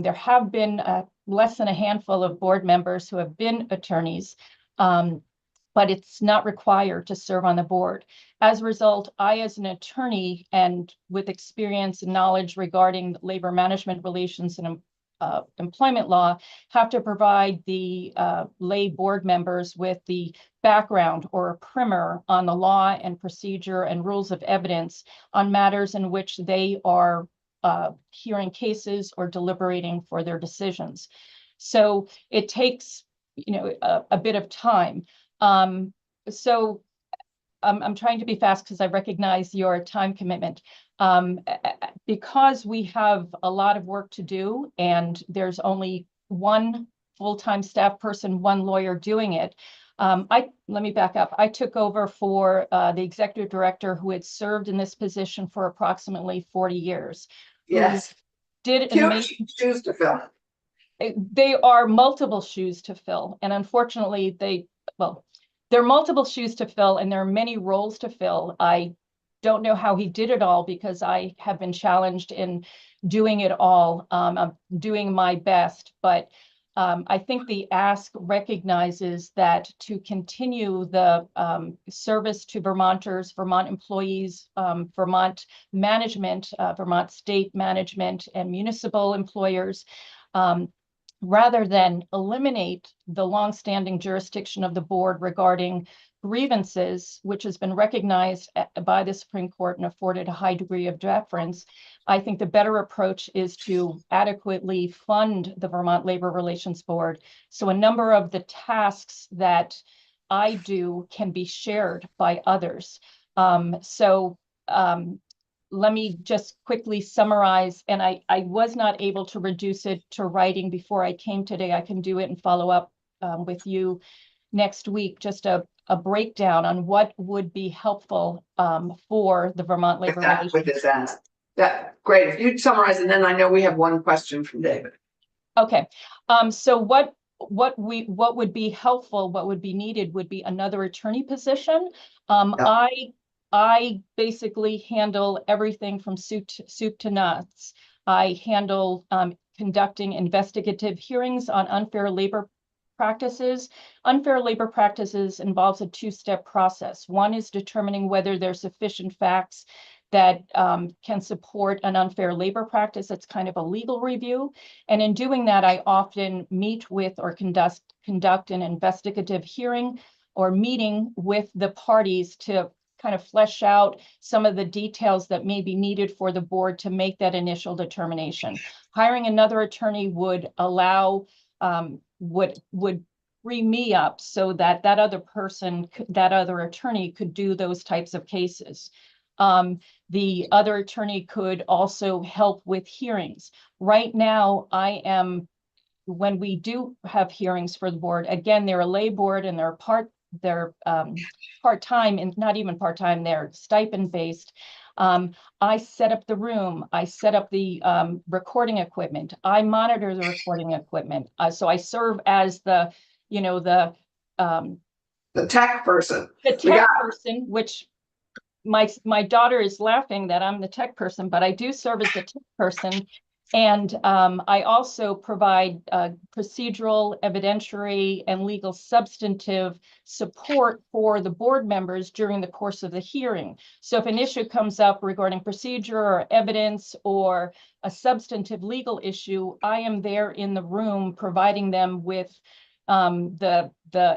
there have been less than a handful of board members who have been attorneys, but it's not required to serve on the board. As a result, I, as an attorney and with experience and knowledge regarding labor management relations and employment law, have to provide the lay board members with the background or a primer on the law and procedure and rules of evidence on matters in which they are hearing cases or deliberating for their decisions. So it takes, a bit of time. So I'm trying to be fast because I recognize your time commitment. Because we have a lot of work to do and there's only 1 full-time staff person, 1 lawyer doing it. Let me back up. I took over for the executive director who had served in this position for approximately 40 years. Yes. Did Huge shoes to fill. They are multiple shoes to fill. And unfortunately, there are multiple shoes to fill and there are many roles to fill. I don't know how he did it all because I have been challenged in doing it all. I'm doing my best, but I think the ask recognizes that to continue the service to Vermonters, Vermont employees, Vermont management, Vermont state management and municipal employers, rather than eliminate the longstanding jurisdiction of the board regarding grievances, which has been recognized by the Supreme Court and afforded a high degree of deference, I think the better approach is to adequately fund the Vermont Labor Relations Board. So a number of the tasks that I do can be shared by others. Let me just quickly summarize, and I was not able to reduce it to writing before I came today. I can do it and follow up with you next week, just a breakdown on what would be helpful for the Vermont Labor Relations. With this ask. Great. If you'd summarize, and then I know we have one question from David. Okay, so what would be helpful, what would be needed would be another attorney position. Yeah. I basically handle everything from soup to nuts. I handle conducting investigative hearings on unfair labor practices. Unfair labor practices involves a two-step process. One is determining whether there's sufficient facts that can support an unfair labor practice. It's kind of a legal review. And in doing that, I often meet with or conduct an investigative hearing or meeting with the parties to kind of flesh out some of the details that may be needed for the board to make that initial determination. Hiring another attorney would allow, would free me up so that that other attorney could do those types of cases. The other attorney could also help with hearings. Right now, when we do have hearings for the board, again, they're a lay board and they're part-time, and not even part-time, they're stipend-based. I set up the room, I set up the recording equipment, I monitor the recording equipment. So I serve as the tech person. The tech person, which my daughter is laughing that I'm the tech person, but I do serve as the tech person. And I also provide procedural, evidentiary, and legal substantive support for the board members during the course of the hearing. So if an issue comes up regarding procedure or evidence or a substantive legal issue, I am there in the room providing them with the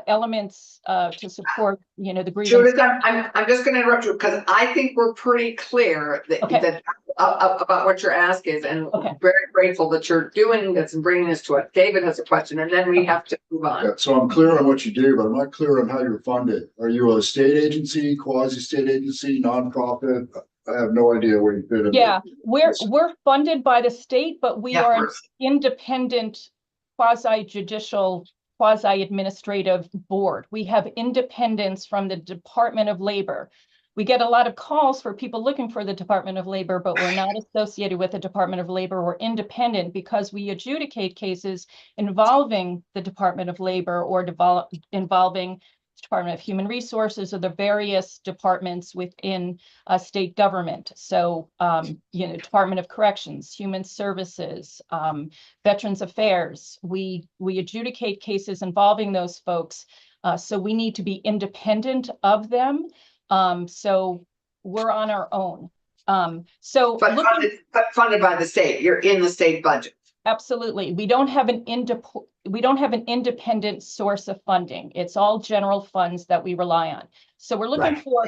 elements to support, the grievance. Judith, I'm just going to interrupt you because I think we're pretty clear that about what your ask is, and very grateful that you're doing this and bringing this to us. David has a question, and then we have to move on. Yeah, so I'm clear on what you do, but I'm not clear on how you're funded. Are you a state agency, quasi-state agency, nonprofit? I have no idea where you fit in. Yeah, we're funded by the state, but we are an independent, quasi-judicial, quasi-administrative board. We have independence from the Department of Labor. We get a lot of calls for people looking for the Department of Labor, but we're not associated with the Department of Labor. We're independent because we adjudicate cases involving the Department of Labor or involving the Department of Human Resources or the various departments within state government. So, Department of Corrections, Human Services, Veterans Affairs. We adjudicate cases involving those folks. So we need to be independent of them. So we're on our own. But funded by the state. You're in the state budget. Absolutely. We don't have an independent source of funding. It's all general funds that we rely on. So we're looking for,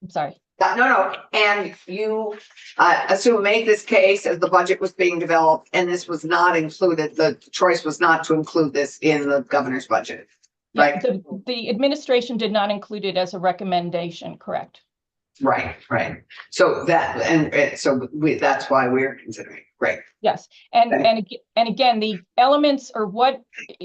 I'm sorry. No. And you made this case as the budget was being developed, and this was not included. The choice was not to include this in the governor's budget. Right. Yeah, the administration did not include it as a recommendation, correct? Right. So that's why we're considering. Great. Yes, and again, the elements are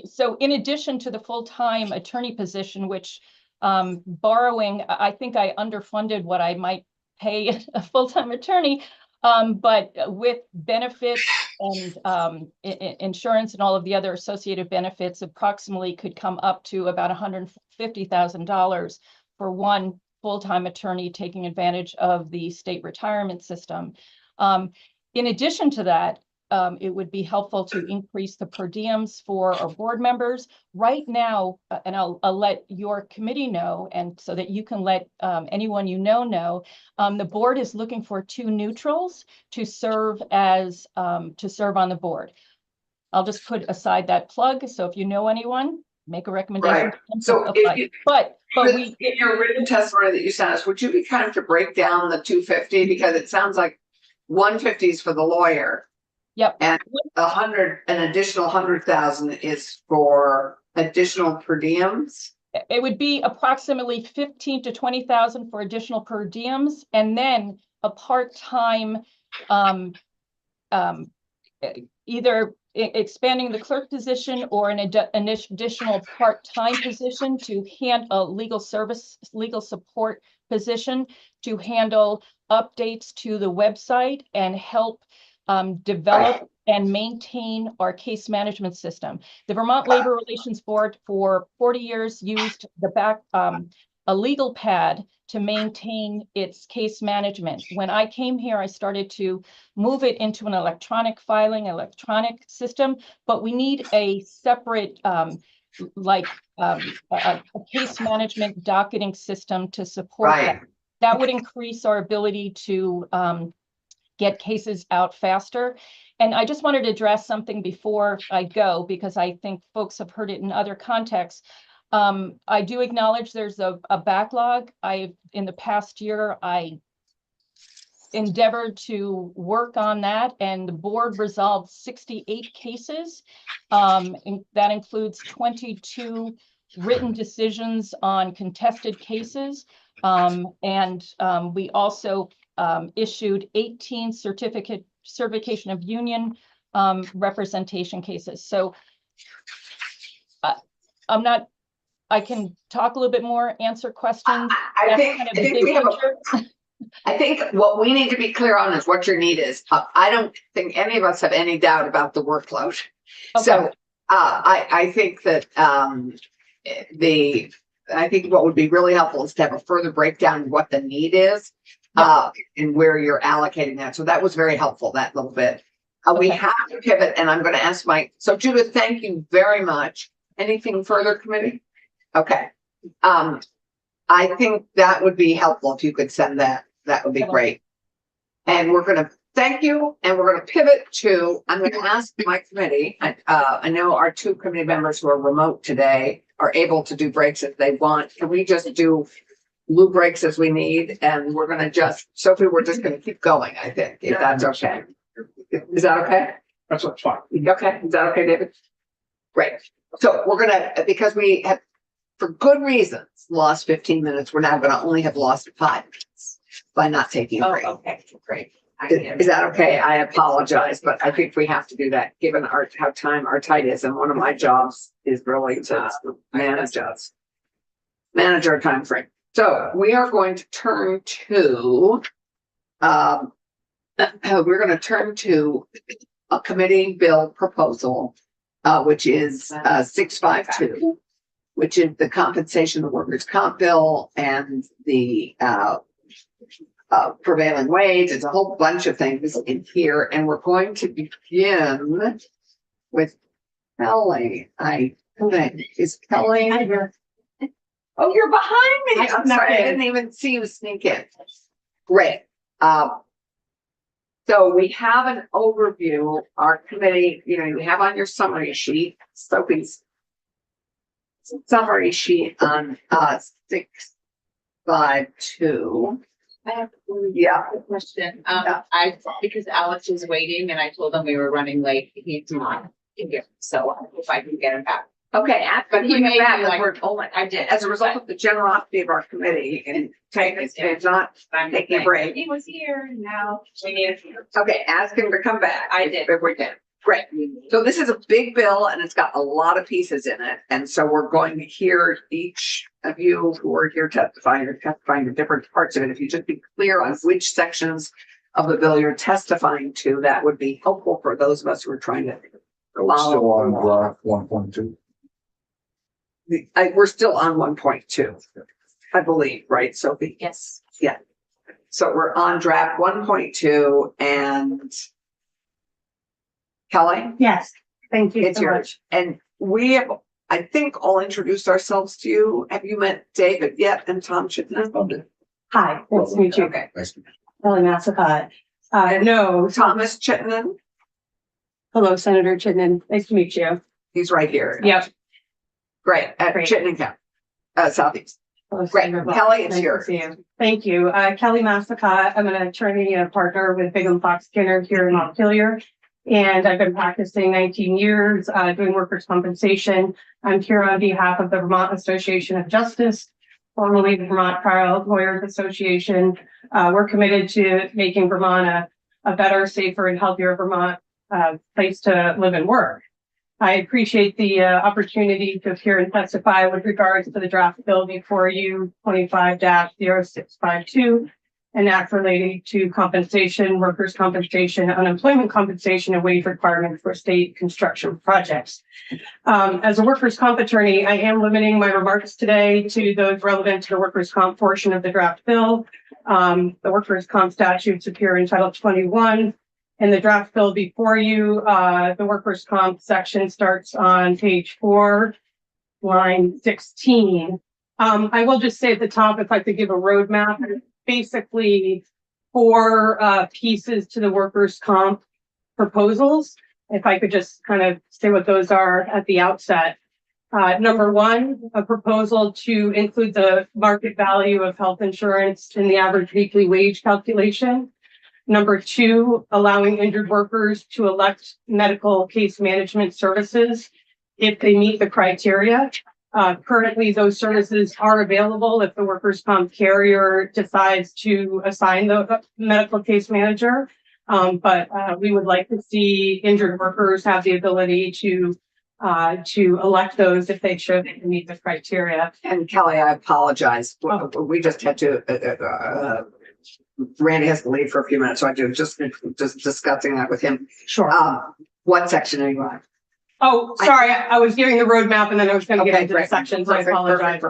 so in addition to the full-time attorney position, which borrowing, I think I underfunded what I might pay a full-time attorney, but with benefits and insurance and all of the other associated benefits, approximately could come up to about $150,000 for one full-time attorney taking advantage of the state retirement system. In addition to that, it would be helpful to increase the per diems for our board members. Right now, and I'll let your committee know, and so that you can let anyone know, the board is looking for 2 neutrals to serve on the board. I'll just put aside that plug. So if you know anyone, make a recommendation. Right. So in your written testimony that you sent us, would you be kind of to break down the 250, because it sounds like 150 is for the lawyer. Yep. And an additional 100,000 is for additional per diems. It would be approximately 15 to 20,000 for additional per diems, and then a part-time, either expanding the clerk position or an additional part-time position to handle legal support position to handle updates to the website and help develop and maintain our case management system. The Vermont Labor Relations Board for 40 years used a legal pad to maintain its case management. When I came here, I started to move it into an electronic filing, electronic system, but we need a separate a case management docketing system to support that. That would increase our ability to get cases out faster. And I just wanted to address something before I go, because I think folks have heard it in other contexts. I do acknowledge there's a backlog. In the past year, I endeavored to work on that, and the board resolved 68 cases. And that includes 22 written decisions on contested cases. We also issued 18 certification of union representation cases. So I can talk a little bit more, answer questions. I think what we need to be clear on is what your need is. I don't think any of us have any doubt about the workload. Okay. So I think that I think what would be really helpful is to have a further breakdown of what the need is and where you're allocating that. So that was very helpful, that little bit. We have to pivot, and I'm going to ask Mike. So Judith, thank you very much. Anything further, committee? Okay. I think that would be helpful if you could send that. That would be great. And we're going to thank you, and we're going to pivot to, I'm going to ask my committee. I know our two committee members who are remote today are able to do breaks if they want. Can we just do blue breaks as we need? And we're going to Sophie, we're just going to keep going, I think, if that's okay. Is that okay? That's fine. Okay. Is that okay, David? Great. So we're going to, because we have, for good reasons, lost 15 minutes, we're now going to only have lost 5 minutes by not taking a break. Okay, great. Is that okay? I apologize, but I think we have to do that given how our tight is. And one of my jobs is really to manage our time frame. So we are going to turn to, a committee bill proposal, which is 652, which is the compensation of workers' comp bill and the prevailing wage. There's a whole bunch of things in here, and we're going to begin with Kelly. I think is Kelly. Oh, you're behind me. I'm sorry, I didn't even see you sneak in. Great. So we have an overview. Our committee, you have on your summary sheet, Sophie's summary sheet on 652. I have a question. Because Alex was waiting and I told him we were running late. He's not here, so if I can get him back. Okay, but he may back. I did. As a result of the generosity of our committee and it's not taking a break. He was here now. We need him. Okay, ask him to come back. I did. If we can. Great. So this is a big bill and it's got a lot of pieces in it. And so we're going to hear each of you who are here testifying to different parts of it. If you just be clear on which sections of the bill you're testifying to, that would be helpful for those of us who are trying to We're still on draft 1.2. We're still on 1.2, I believe, right, Sophie? Yes. Yeah. So we're on draft 1.2 and Kelly? Yes, thank you. It's yours. And we have, I think, all introduced ourselves to you. Have you met David yet and Tom Chittenden? Hi, nice to meet you. Okay. Kelly Massacott. No, Thomas Chittenden? Hello, Senator Chittenden. Nice to meet you. He's right here. Yep. Great. At Chittenden County, Southeast. Great. Kelly, it's yours. Thank you. Kelly Massacott. I'm an attorney and a partner with Bigham Fox Skinner here in Montpelier. And I've been practicing 19 years, doing workers' compensation. I'm here on behalf of the Vermont Association of Justice, formerly the Vermont Trial Lawyers Association. We're committed to making Vermont a better, safer, and healthier Vermont place to live and work. I appreciate the opportunity to appear and testify with regards to the draft bill before you, 25-0652, an act relating to compensation, workers' compensation, unemployment compensation, and wage requirements for state construction projects. As a workers' comp attorney, I am limiting my remarks today to those relevant to the workers' comp portion of the draft bill. The workers' comp statutes appear in Title 21. In the draft bill before you, the workers' comp section starts on page 4, line 16. I will just say at the top, if I could give a roadmap, basically 4 pieces to the workers' comp proposals. If I could just kind of say what those are at the outset. Number 1, a proposal to include the market value of health insurance in the average weekly wage calculation. Number 2, allowing injured workers to elect medical case management services if they meet the criteria. Currently, those services are available if the workers' comp carrier decides to assign the medical case manager. But we would like to see injured workers have the ability to elect those if they show they can meet the criteria. And Kelly, I apologize. We just had to, Randy has to leave for a few minutes, so I do just discussing that with him. Sure. What section are you on? Oh, sorry, I was giving the roadmap and then I was going to get into the sections. I apologize.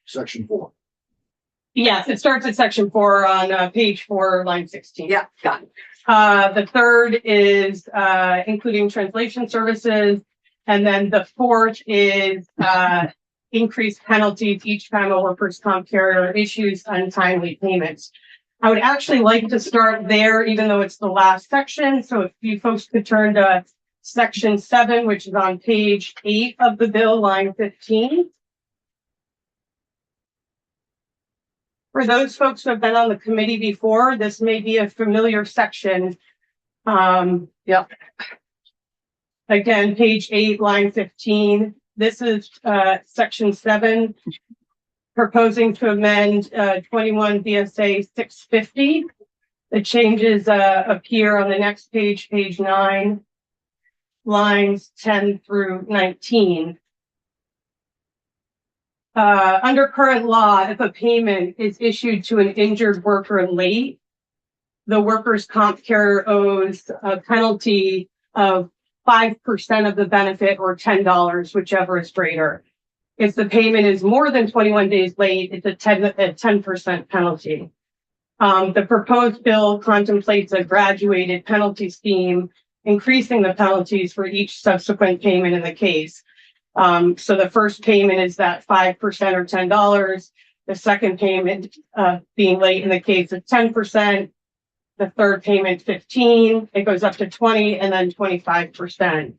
Section 4. Yes, it starts at section 4 on page 4, line 16. Yeah, got it. The third is including translation services. And then the 4th is increased penalties each time a workers' comp carrier issues untimely payments. I would actually like to start there, even though it's the last section. So if you folks could turn to section 7, which is on page 8 of the bill, line 15. For those folks who have been on the committee before, this may be a familiar section. Yep. Again, page 8, line 15. This is section 7, proposing to amend 21 VSA 650. The changes appear on the next page, page 9, lines 10 through 19. Under current law, if a payment is issued to an injured worker late, the workers' comp carrier owes a penalty of 5% of the benefit or $10, whichever is greater. If the payment is more than 21 days late, it's a 10% penalty. The proposed bill contemplates a graduated penalty scheme, increasing the penalties for each subsequent payment in the case. So the first payment is that 5% or $10. The second payment being late in the case is 10%. The third payment 15%. It goes up to 20% and then 25%.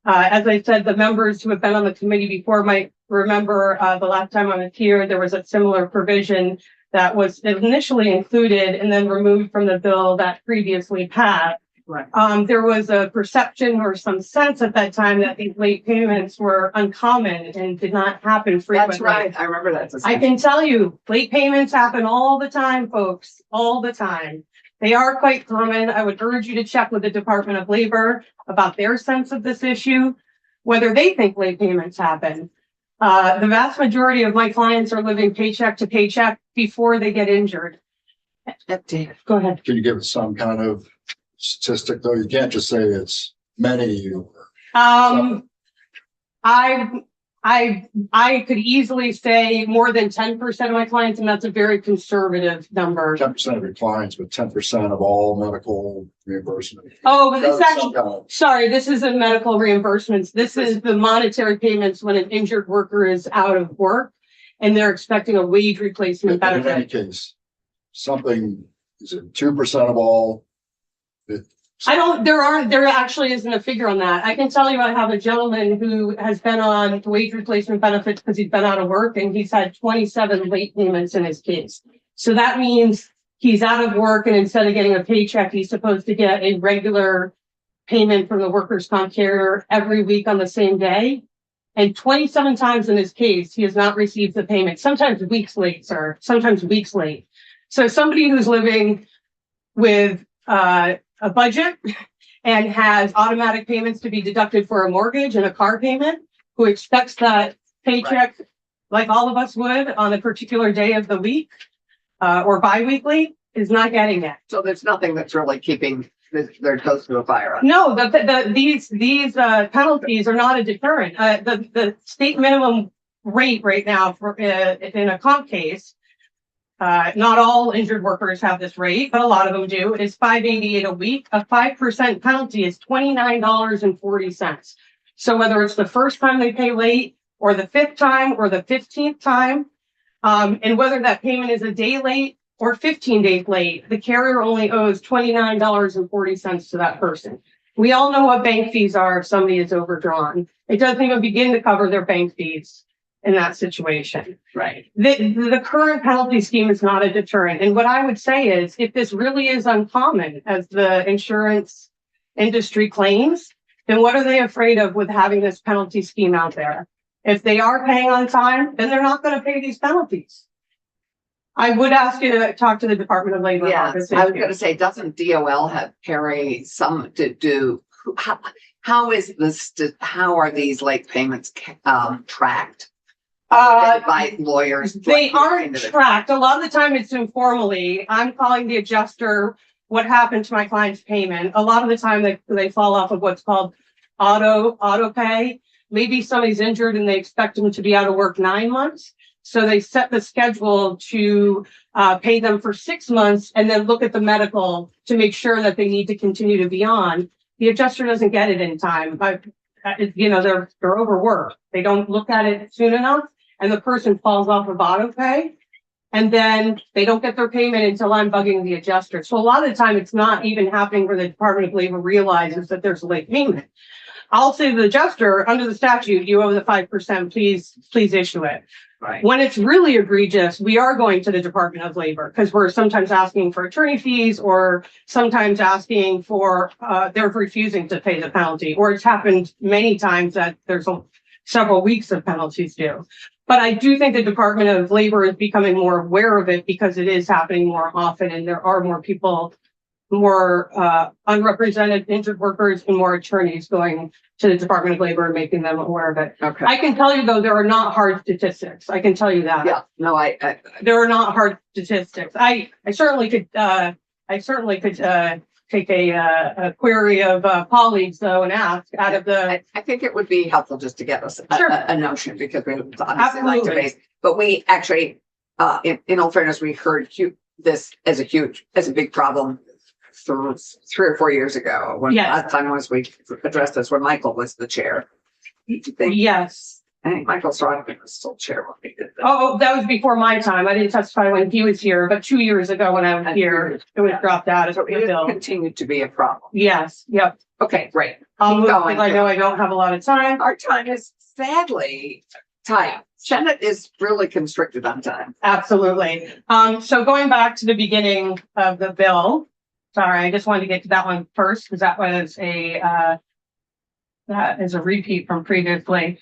As I said, the members who have been on the committee before might remember the last time I was here, there was a similar provision that was initially included and then removed from the bill that previously passed. Right. There was a perception or some sense at that time that these late payments were uncommon and did not happen frequently. That's right. I remember that. I can tell you, late payments happen all the time, folks, all the time. They are quite common. I would urge you to check with the Department of Labor about their sense of this issue, whether they think late payments happen. The vast majority of my clients are living paycheck to paycheck before they get injured. Go ahead. Can you give us some kind of statistic, though? You can't just say it's many. I could easily say more than 10% of my clients, and that's a very conservative number. 10% of your clients, but 10% of all medical reimbursement. Oh, but this actually, sorry, this isn't medical reimbursements. This is the monetary payments when an injured worker is out of work and they're expecting a wage replacement benefit. In any case, something, is it 2% of all? There actually isn't a figure on that. I can tell you I have a gentleman who has been on wage replacement benefits because he's been out of work and he's had 27 late payments in his case. So that means he's out of work and instead of getting a paycheck, he's supposed to get a regular payment from the workers' comp carrier every week on the same day. And 27 times in his case, he has not received the payment, sometimes weeks late, sir, sometimes weeks late. So somebody who's living with a budget and has automatic payments to be deducted for a mortgage and a car payment, who expects that paycheck like all of us would on a particular day of the week, or bi-weekly, is not getting it. So there's nothing that's really keeping their toes to the fire. No, these penalties are not a deterrent. The state minimum rate right now for in a comp case, not all injured workers have this rate, but a lot of them do, is $5.88 a week. A 5% penalty is $29.40. So whether it's the first time they pay late, or the 5th time, or the 15th time, and whether that payment is a day late or 15 days late, the carrier only owes $29.40 to that person. We all know what bank fees are if somebody is overdrawn. It doesn't even begin to cover their bank fees in that situation. Right. The current penalty scheme is not a deterrent. And what I would say is, if this really is uncommon, as the insurance industry claims, then what are they afraid of with having this penalty scheme out there? If they are paying on time, then they're not going to pay these penalties. I would ask you to talk to the Department of Labor. Yeah, about this I was issue. going to say, doesn't DOL have carry some to do? How is this? How are these late payments tracked by lawyers? They aren't tracked. A lot of the time it's informally. I'm calling the adjuster what happened to my client's payment. A lot of the time they fall off of what's called auto pay. Maybe somebody's injured and they expect them to be out of work 9 months. So they set the schedule to pay them for 6 months and then look at the medical to make sure that they need to continue to be on. The adjuster doesn't get it in time, but they're overworked. They don't look at it soon enough, and the person falls off of auto pay, and then they don't get their payment until I'm bugging the adjuster. So a lot of the time it's not even happening where the Department of Labor realizes that there's a late payment. I'll say to the adjuster, under the statute, you owe the 5%, please issue it. Right. When it's really egregious, we are going to the Department of Labor, because we're sometimes asking for attorney fees, or sometimes asking for, they're refusing to pay the penalty, or it's happened many times that there's several weeks of penalties due. But I do think the Department of Labor is becoming more aware of it, because it is happening more often, and there are more people, more unrepresented injured workers, and more attorneys going to the Department of Labor and making them aware of it. Okay. I can tell you, though, there are not hard statistics. I can tell you that. Yeah. No, there are not hard statistics. I certainly could take a query of colleagues, though, and ask out of the. I think it would be helpful just to get us a notion, because we obviously like Absolutely. debate. But we actually, in all fairness, we heard this as a big problem 3 or 4 years ago. When last time we addressed this, when Michael was the chair. Yes. I think Michael Strodman was still chair when we did that. Oh, that was before my time. I didn't testify when he was here, but 2 years ago when I was here, it was dropped out. So it has continued to be a problem. Yes. Yep. Okay, great. I'll move, going. because I know I don't have a lot of time. Our time is sadly tight. Senate is really constricted on time. Absolutely. So going back to the beginning of the bill, sorry, I just wanted to get to that one first, because that was that is a repeat from previously.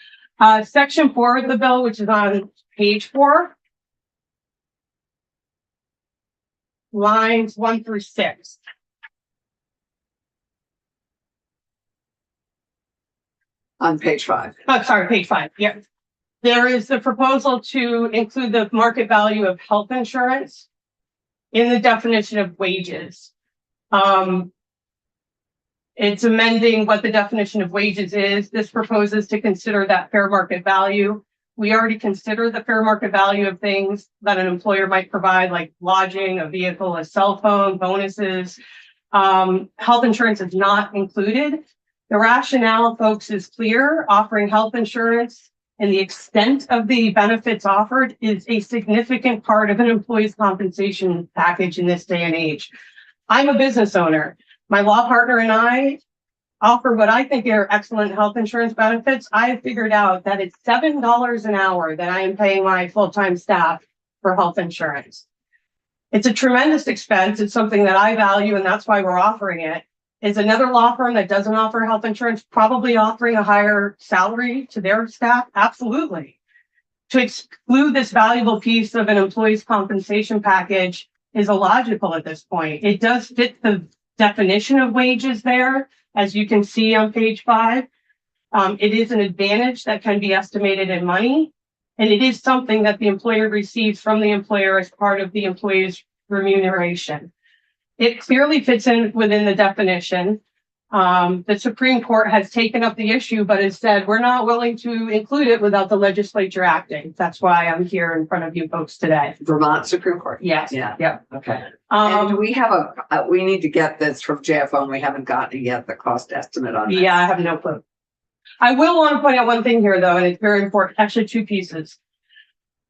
Section 4 of the bill, which is on page 4, lines 1 through 6. On page 5. Oh, sorry, page 5. Yeah. There is the proposal to include the market value of health insurance in the definition of wages. It's amending what the definition of wages is. This proposes to consider that fair market value. We already consider the fair market value of things that an employer might provide, like lodging, a vehicle, a cell phone, bonuses. Health insurance is not included. The rationale, folks, is clear. Offering health insurance and the extent of the benefits offered is a significant part of an employee's compensation package in this day and age. I'm a business owner. My law partner and I offer what I think are excellent health insurance benefits. I have figured out that it's $7 an hour that I am paying my full-time staff for health insurance. It's a tremendous expense. It's something that I value, and that's why we're offering it. Is another law firm that doesn't offer health insurance probably offering a higher salary to their staff? Absolutely. To exclude this valuable piece of an employee's compensation package is illogical at this point. It does fit the definition of wages there, as you can see on page 5. It is an advantage that can be estimated in money, and it is something that the employer receives from the employer as part of the employee's remuneration. It clearly fits in within the definition. The Supreme Court has taken up the issue, but has said we're not willing to include it without the legislature acting. That's why I'm here in front of you folks today. Vermont Supreme Court. Yes. Yeah. Yep. Okay. And we have we need to get this from JFO, and we haven't gotten it yet, the cost estimate on that. Yeah, I have no clue. I will want to point out one thing here, though, and it's very important. Actually, 2 pieces.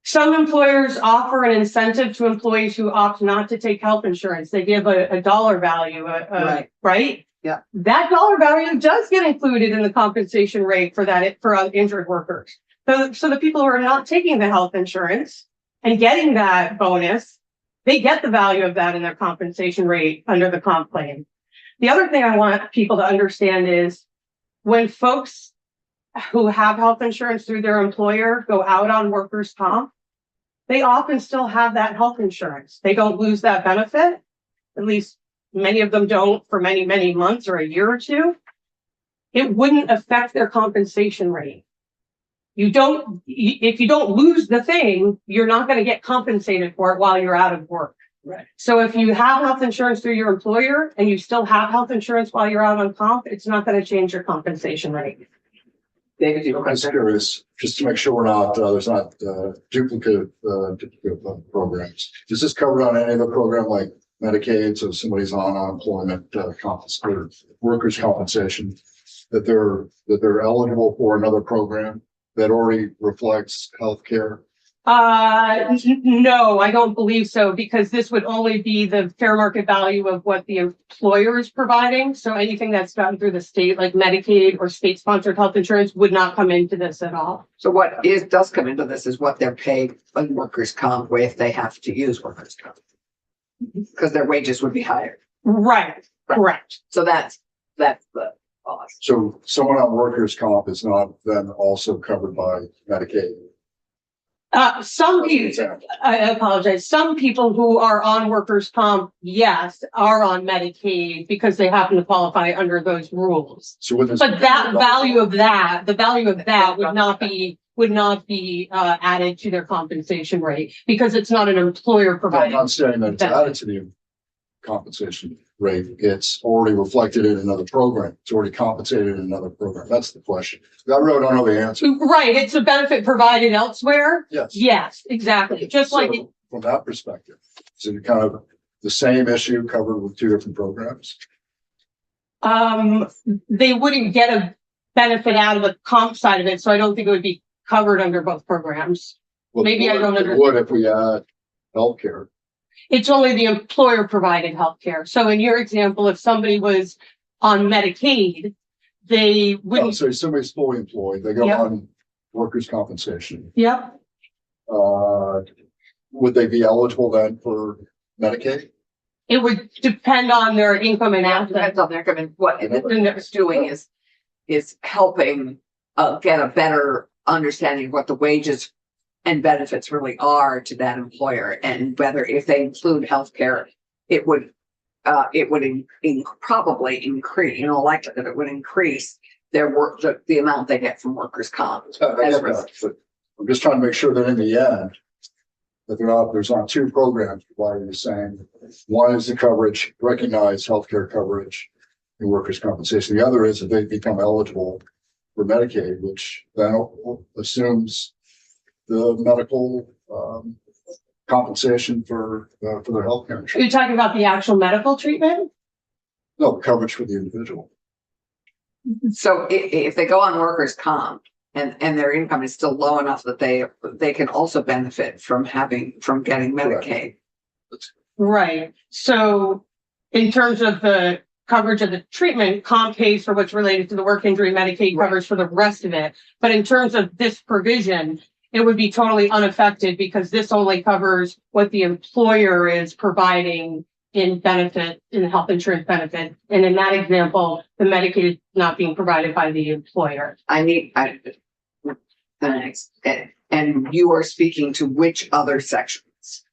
Some employers offer an incentive to employees who opt not to take health insurance. They give a dollar value, right? Yeah. That dollar value does get included in the compensation rate for injured workers. So the people who are not taking the health insurance and getting that bonus, they get the value of that in their compensation rate under the comp plan. The other thing I want people to understand is when folks who have health insurance through their employer go out on workers' comp, they often still have that health insurance. They don't lose that benefit. At least many of them don't for many, many months or a year or 2. It wouldn't affect their compensation rate. If you don't lose the thing, you're not going to get compensated for it while you're out of work. Right. So if you have health insurance through your employer and you still have health insurance while you're out on comp, it's not going to change your compensation rate. David, you I'm just curious, just to make sure we're not, there's not duplicate programs. Is this covered on any other program like Medicaid? So if somebody's on unemployment or workers' compensation, that they're eligible for another program that already reflects healthcare? No, I don't believe so, because this would only be the fair market value of what the employer is providing. So anything that's done through the state, like Medicaid or state-sponsored health insurance, would not come into this at all. So what does come into this is what they're paid on workers' comp if they have to use workers' comp, because their wages would be higher. Right. Correct. So that's the cost. So someone on workers' comp is not then also covered by Medicaid? Some people, I apologize. Some people who are on workers' comp, yes, are on Medicaid because they happen to qualify under those rules. So with this, But that value of that, the value of that would not be added to their compensation rate because it's not an employer I'm provided. not saying that it's added to the compensation rate. It's already reflected in another program. It's already compensated in another program. That's the question. I really don't know the answer. Right. It's a benefit provided elsewhere. Yes. Yes, exactly. Just So, like from that perspective, is it kind of the same issue covered with 2 different programs? they wouldn't get a benefit out of the comp side of it, so I don't think it would be covered under both programs. Well, Maybe I don't it understand. would if we add healthcare. It's only the employer provided healthcare. So in your example, if somebody was on Medicaid, they No, wouldn't. so if somebody's fully employed, they go Yep. on workers' compensation. Yep. Would they be eligible then for Medicaid? It would depend on their income and assets. Depends on their income and what it's doing is helping get a better understanding of what the wages and benefits really are to that employer, and whether if they include healthcare, it would probably increase, likelihood it would increase their work, the amount they get from workers' comp. I get that, but I'm just trying to make sure that in the end, that there's not 2 programs providing the same. One is the coverage, recognized healthcare coverage in workers' compensation. The other is if they become eligible for Medicaid, which then assumes the medical compensation for their healthcare. Are you talking about the actual medical treatment? No, coverage for the individual. So if they go on workers' comp and their income is still low enough that they can also benefit from getting Medicaid. Right. So in terms of the coverage of the treatment, comp pays for what's related to the work injury, Medicaid covers for the rest of it. But in terms of this provision, it would be totally unaffected because this only covers what the employer is providing in benefit, in health insurance benefit. And in that example, the Medicaid is not being provided by the employer. And you are speaking to which other sections?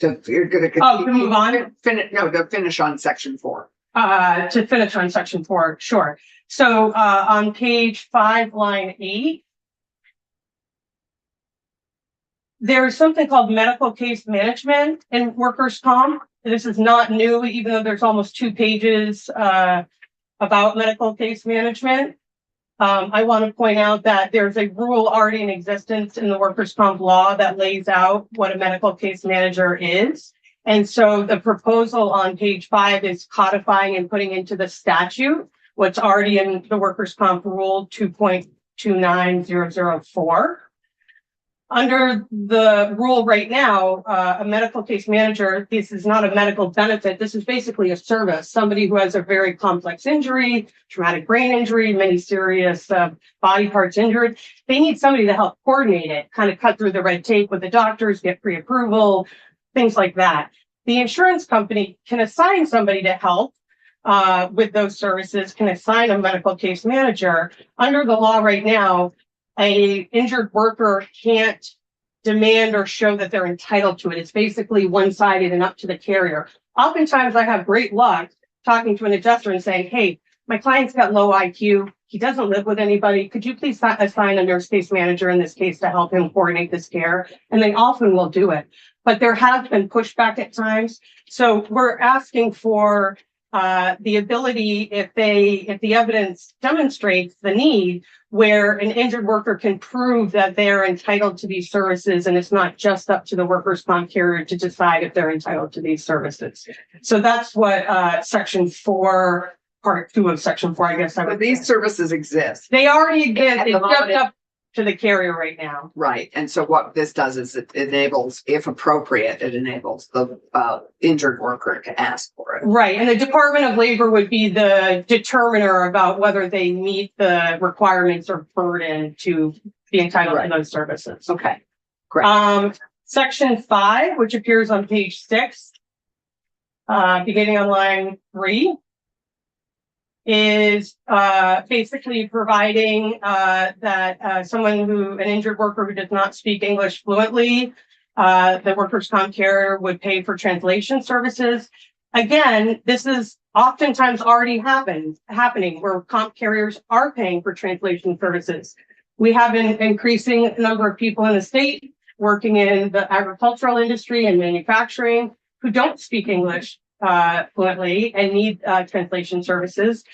You're gonna to move on? To finish on section 4. To finish on section 4, sure. So on page 5, line 8, there's something called medical case management in workers' comp. This is not new, even though there's almost 2 pages about medical case management. I want to point out that there's a rule already in existence in the workers' comp law that lays out what a medical case manager is. And so the proposal on page 5 is codifying and putting into the statute what's already in the workers' comp rule 2.29004. Under the rule right now, a medical case manager, this is not a medical benefit. This is basically a service. Somebody who has a very complex injury, traumatic brain injury, many serious body parts injured. They need somebody to help coordinate it, kind of cut through the red tape with the doctors, get pre-approval, things like that. The insurance company can assign somebody to help with those services, can assign a medical case manager. Under the law right now, a injured worker can't demand or show that they're entitled to it. It's basically one-sided and up to the carrier. Oftentimes I have great luck talking to an adjuster and saying, hey, my client's got low IQ. He doesn't live with anybody. Could you please assign a nurse case manager in this case to help him coordinate this care? And they often will do it. But there has been pushback at times. So we're asking for the ability, if the evidence demonstrates the need, where an injured worker can prove that they're entitled to these services, and it's not just up to the workers' comp carrier to decide if they're entitled to these services. So that's what section 4, part 2 of section 4, I guess. But these services exist. They already exist. It's just up to the carrier right now. Right. And so what this does is it enables, if appropriate, it enables the injured worker to ask for it. Right. And the Department of Labor would be the determiner about whether they meet the requirements or burden to be entitled to those services. Okay. Great. Section 5, which appears on page 6, beginning on line 3, is basically providing that an injured worker who does not speak English fluently, the workers' comp carrier would pay for translation services. Again, this is oftentimes already happening where comp carriers are paying for translation services. We have an increasing number of people in the state working in the agricultural industry and manufacturing who don't speak English fluently and need translation services.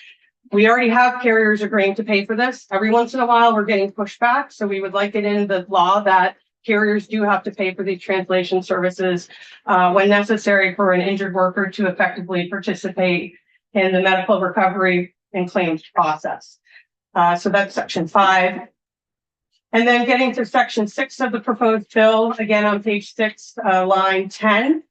We already have carriers agreeing to pay for this. Every once in a while, we're getting pushback. So we would like it in the law that carriers do have to pay for these translation services when necessary for an injured worker to effectively participate in the medical recovery and claims process. So that's section 5. And then getting to section 6 of the proposed bill, again on page 6, line 10.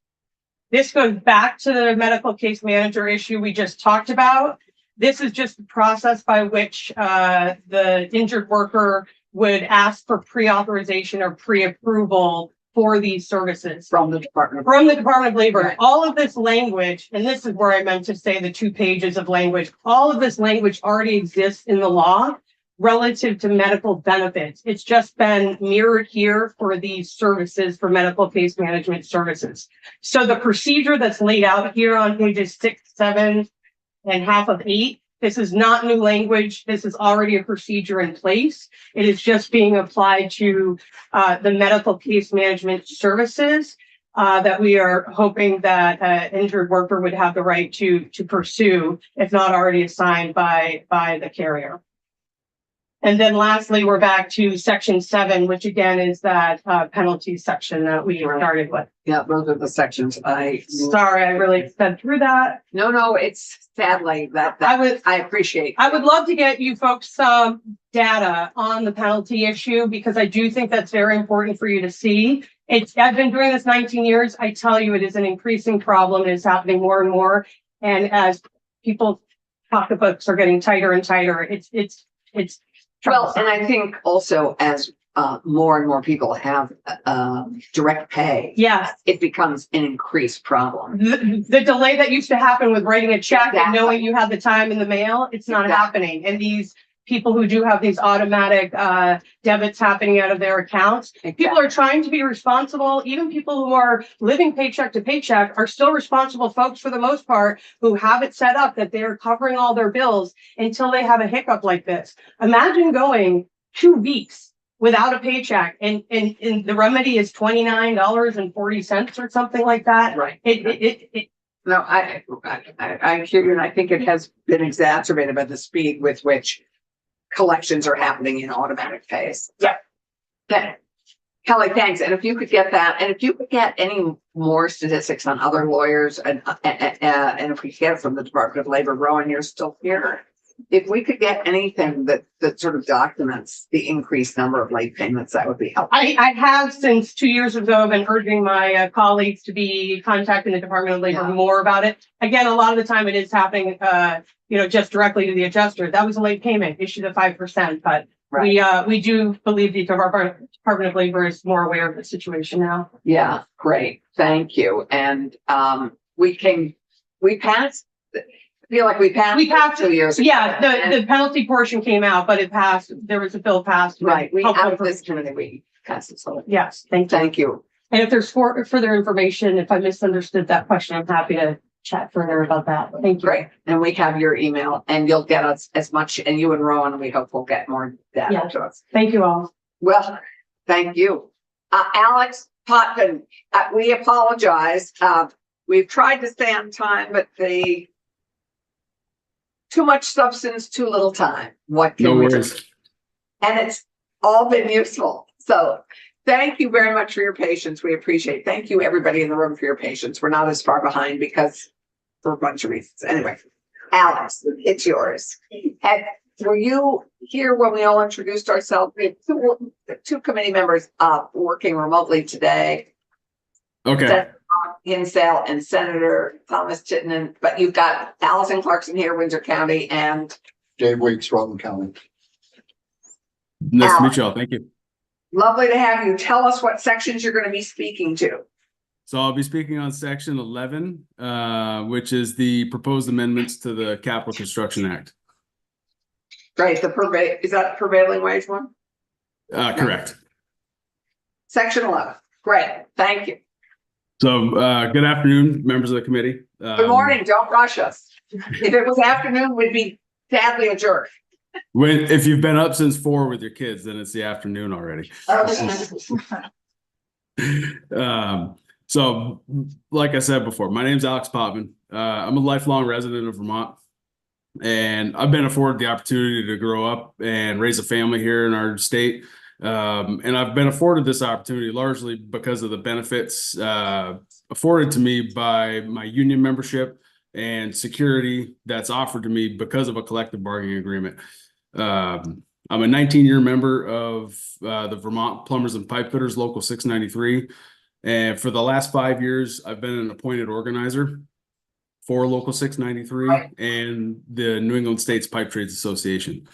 This goes back to the medical case manager issue we just talked about. This is just the process by which the injured worker would ask for pre-authorization or pre-approval for these services. From the Department of Labor. Right. All of this language, and this is where I meant to say the 2 pages of language, all of this language already exists in the law relative to medical benefits. It's just been mirrored here for these services, for medical case management services. So the procedure that's laid out here on pages 6, 7, and half of 8, this is not new language. This is already a procedure in place. It is just being applied to the medical case management services that we are hoping that an injured worker would have the right to pursue, if not already assigned by the carrier. And then lastly, we're back to section 7, which again is that penalty section that we started with. Yeah, those are the sections. Sorry, I really sped through that. No, it's sadly that I appreciate. I would love to get you folks some data on the penalty issue because I do think that's very important for you to see. I've been doing this 19 years. I tell you, it is an increasing problem. It is happening more and more. And as people's pocketbooks are getting tighter and tighter, it's well, and I think also as more and more people have direct pay, yes, it becomes an increased problem. The delay that used to happen with writing a check and knowing you had the time in the mail, it's not happening. And these people who do have these automatic debits happening out of their accounts. People are trying to be responsible. Even people who are living paycheck to paycheck are still responsible folks for the most part, who have it set up that they're covering all their bills until they have a hiccup like this. Imagine going 2 weeks without a paycheck and the remedy is $29.40 or something like that. Right. No, I hear you, and I think it has been exacerbated by the speed with which collections are happening in automatic phase. Yeah. Okay. Kelly, thanks. And if you could get that, and if you could get any more statistics on other lawyers, and if we could get it from the Department of Labor, Rowan, you're still here. If we could get anything that sort of documents the increased number of late payments, that would be helpful. I have since 2 years ago been urging my colleagues to be contacting the Department of Labor more about it. Again, a lot of the time it is happening, just directly to the adjuster. That was a late payment, issued at 5%, but we do believe the Department of Labor is more aware of the situation now. Yeah, great. Thank you. And we passed. I feel like we passed 2 years ago. Yeah, the penalty portion came out, but it passed. There was a bill passed. Right. We have this committee. We passed it. So yes, thank you. And if there's further information, if I misunderstood that question, I'm happy to chat further about that. Thank you. Great. And we have your email, and you'll get us as much, and you and Rowan, we hope will get more data to us. Thank you all. Well, thank you. Alex Potvin, we apologize. We've tried to stay on time, but too much substance, too little time. What can we do? And it's all been useful. So thank you very much for your patience. We appreciate it. Thank you, everybody in the room, for your patience. We're not as far behind because for a bunch of reasons. Anyway, Alex, it's yours. And were you here when we all introduced ourselves? We have two committee members working remotely today. Okay. Senator Hinsdale and Senator Thomas Chittenden, but you've got Allison Clarkson here, Windsor County, and Dave Weeks, Rutland County. Nice to meet you all. Thank you. Lovely to have you. Tell us what sections you're going to be speaking to. So I'll be speaking on section 11, which is the proposed amendments to the Capital Construction Act. Great. Is that prevailing wage one? Correct. Section 11. Great. Thank you. So good afternoon, members of the committee. Good morning. Don't rush us. If it was afternoon, we'd be sadly adjourned. If you've been up since 4 with your kids, then it's the afternoon already. So like I said before, my name's Alex Potvin. I'm a lifelong resident of Vermont, and I've been afforded the opportunity to grow up and raise a family here in our state. And I've been afforded this opportunity largely because of the benefits afforded to me by my union membership and security that's offered to me because of a collective bargaining agreement. I'm a 19-year member of the Vermont Plumbers and Pipe Fitters Local 693. And for the last 5 years, I've been an appointed organizer for Local 693 and the New England States Pipe Trades Association.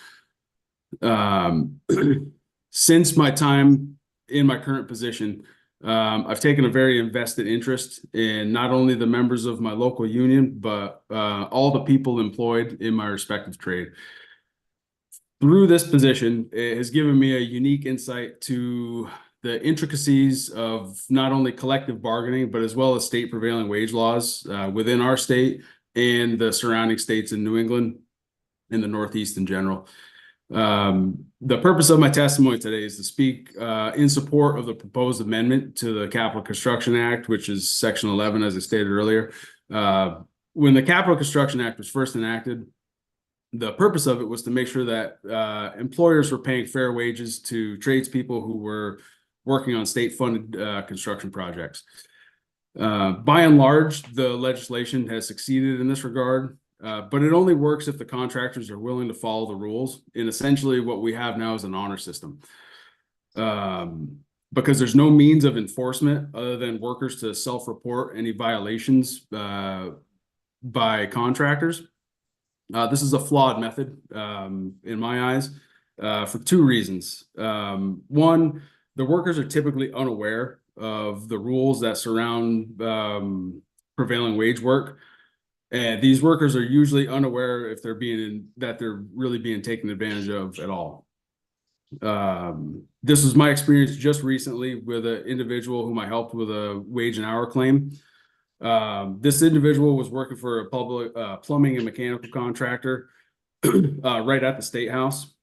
Since my time in my current position, I've taken a very invested interest in not only the members of my local union, but all the people employed in my respective trade. Through this position, it has given me a unique insight to the intricacies of not only collective bargaining, but as well as state prevailing wage laws within our state and the surrounding states in New England and the Northeast in general. The purpose of my testimony today is to speak in support of the proposed amendment to the Capital Construction Act, which is Section 11, as I stated earlier. When the Capital Construction Act was first enacted, the purpose of it was to make sure that employers were paying fair wages to tradespeople who were working on state-funded construction projects. By and large, the legislation has succeeded in this regard. But it only works if the contractors are willing to follow the rules. And essentially what we have now is an honor system. Because there's no means of enforcement other than workers to self-report any violations by contractors. This is a flawed method in my eyes for 2 reasons. One, the workers are typically unaware of the rules that surround prevailing wage work. And these workers are usually unaware if they're really being taken advantage of at all. This was my experience just recently with an individual whom I helped with a wage and hour claim. This individual was working for a public plumbing and mechanical contractor right at the State House,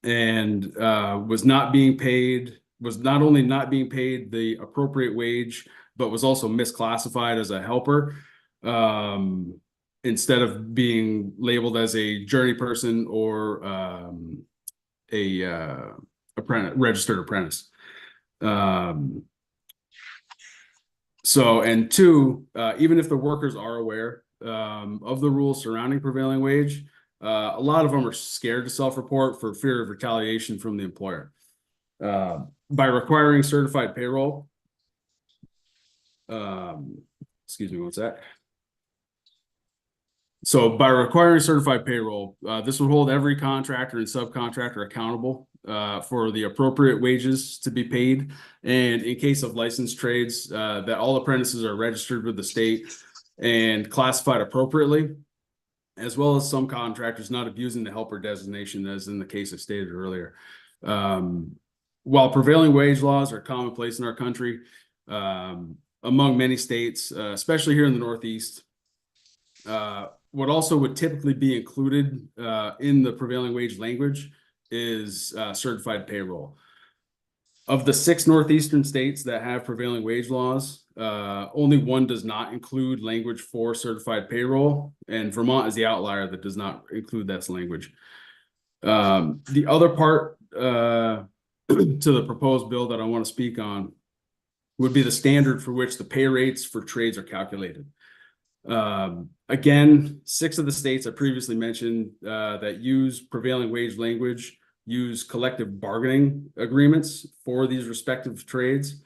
and was not only not being paid the appropriate wage, but was also misclassified as a helper, instead of being labeled as a journey person or registered apprentice. And two, even if the workers are aware of the rules surrounding prevailing wage, a lot of them are scared to self-report for fear of retaliation from the employer. By requiring certified payroll, excuse me one sec. So by requiring certified payroll, this would hold every contractor and subcontractor accountable for the appropriate wages to be paid. And in case of licensed trades, that all apprentices are registered with the state and classified appropriately, as well as some contractors not abusing the helper designation, as in the case I stated earlier. While prevailing wage laws are commonplace in our country, among many states, especially here in the Northeast, what also would typically be included in the prevailing wage language is certified payroll. Of the 6 Northeastern states that have prevailing wage laws, only one does not include language for certified payroll, and Vermont is the outlier that does not include that language. The other part to the proposed bill that I want to speak on would be the standard for which the pay rates for trades are calculated. Again, 6 of the states I previously mentioned that use prevailing wage language use collective bargaining agreements for these respective trades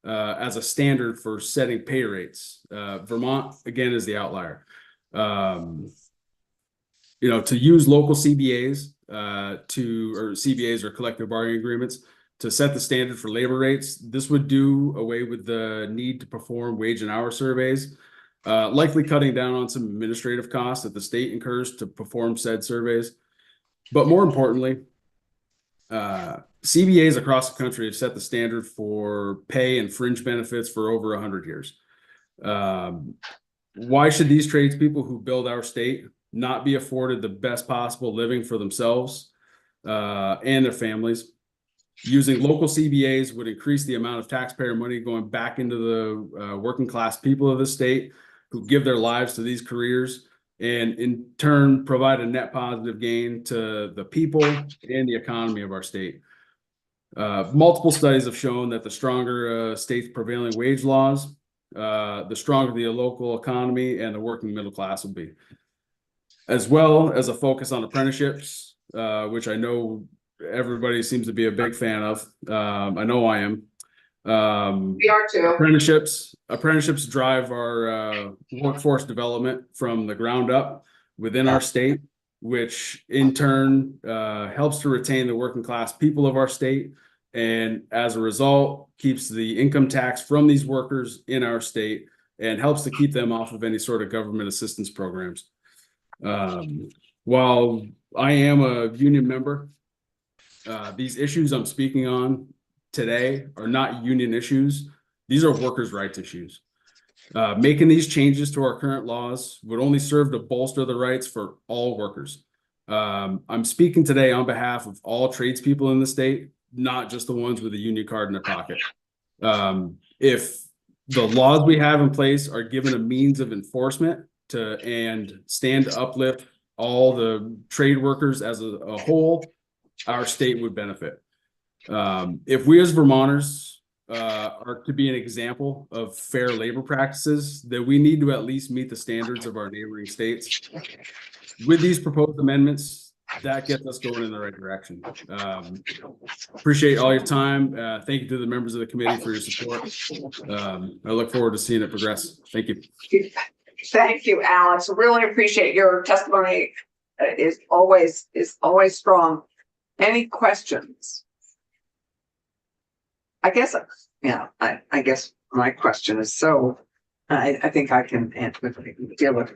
as a standard for setting pay rates. Vermont, again, is the outlier. To use local CBAs or CBAs or collective bargaining agreements to set the standard for labor rates, this would do away with the need to perform wage and hour surveys, likely cutting down on some administrative costs that the state incurs to perform said surveys. But more importantly, CBAs across the country have set the standard for pay and fringe benefits for over 100 years. Why should these tradespeople who build our state not be afforded the best possible living for themselves and their families? Using local CBAs would increase the amount of taxpayer money going back into the working class people of the state who give their lives to these careers, and in turn provide a net positive gain to the people and the economy of our state. Multiple studies have shown that the stronger state's prevailing wage laws, the stronger the local economy and the working middle class will be. As well as a focus on apprenticeships, which I know everybody seems to be a big fan of. I know I am. We are too. Apprenticeships drive our workforce development from the ground up within our state, which in turn helps to retain the working class people of our state, and as a result keeps the income tax from these workers in our state and helps to keep them off of any sort of government assistance programs. While I am a union member, these issues I'm speaking on today are not union issues. These are workers' rights issues. Making these changes to our current laws would only serve to bolster the rights for all workers. I'm speaking today on behalf of all tradespeople in the state, not just the ones with a union card in their pocket. If the laws we have in place are given a means of enforcement and stand to uplift all the trade workers as a whole, our state would benefit. If we as Vermonters are to be an example of fair labor practices, then we need to at least meet the standards of our neighboring states. With these proposed amendments, that gets us going in the right direction. Appreciate all your time. Thank you to the members of the committee for your support. I look forward to seeing it progress. Thank you. Thank you, Alex. Really appreciate your testimony. Is always strong. Any questions? I guess, I guess my question is, so I think I can deal with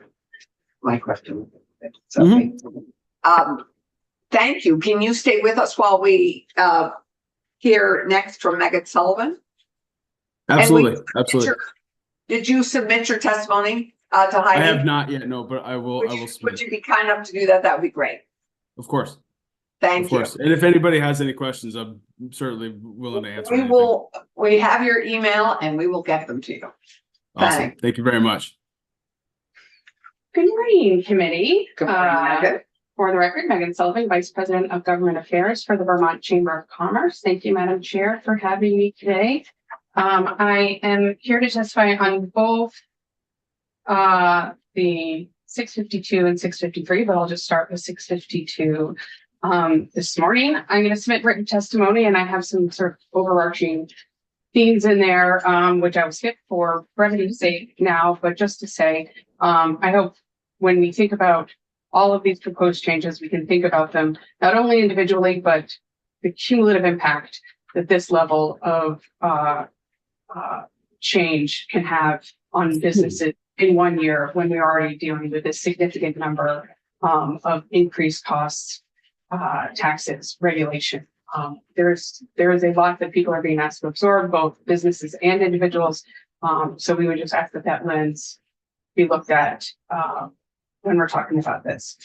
my question. So, thank you. Can you stay with us while we hear next from Megan Sullivan? Absolutely, absolutely. Did you submit your testimony to Heidi? I have not yet, no, but I will. I will submit. Would you be kind enough to do that? That would be great. Of course. Thank you. Of course. And if anybody has any questions, I'm certainly willing to answer. We have your email and we will get them to you. Awesome. Thanks. Thank you very much. Good morning, committee. Good morning, Megan. For the record, Megan Sullivan, Vice President of Government Affairs for the Vermont Chamber of Commerce. Thank you, Madam Chair, for having me today. I am here to testify on both the 652 and 653, but I'll just start with 652. This morning, I'm going to submit written testimony, and I have some sort of overarching themes in there, which I will skip for brevity's sake now, but just to say, I hope when we think about all of these proposed changes, we can think about them not only individually, but the cumulative impact that this level of change can have on businesses in 1 year when we're already dealing with a significant number of increased costs, taxes, regulation. There is a lot that people are being asked to absorb, both businesses and individuals. So we would just ask that lens be looked at when we're talking about this.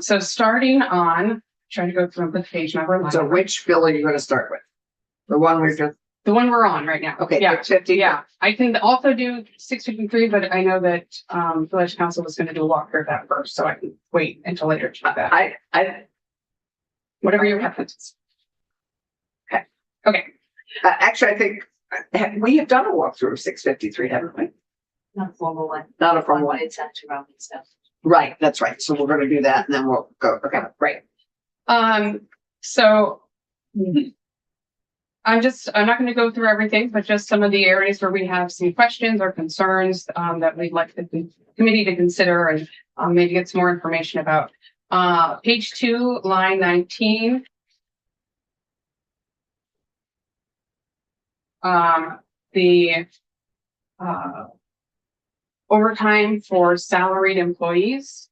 So starting on, trying to go through the page number. So which bill are you going to start with? The one we're just. The one we're on right now. Okay. Yeah. 650. Yeah. I can also do 653, but I know that Village Council was going to do a walkthrough of that first, so I can wait until later to do that. Whatever your preference. Okay. Actually, I think we have done a walkthrough of 653, haven't we? Not a formal one. Not a formal one. It's sent to Roman stuff. Right, that's right. So we're going to do that and then we'll go. Okay, great. So I'm not going to go through everything, but just some of the areas where we have some questions or concerns that we'd like the committee to consider and maybe get some more information about. Page 2, line 19. The overtime for salaried employees.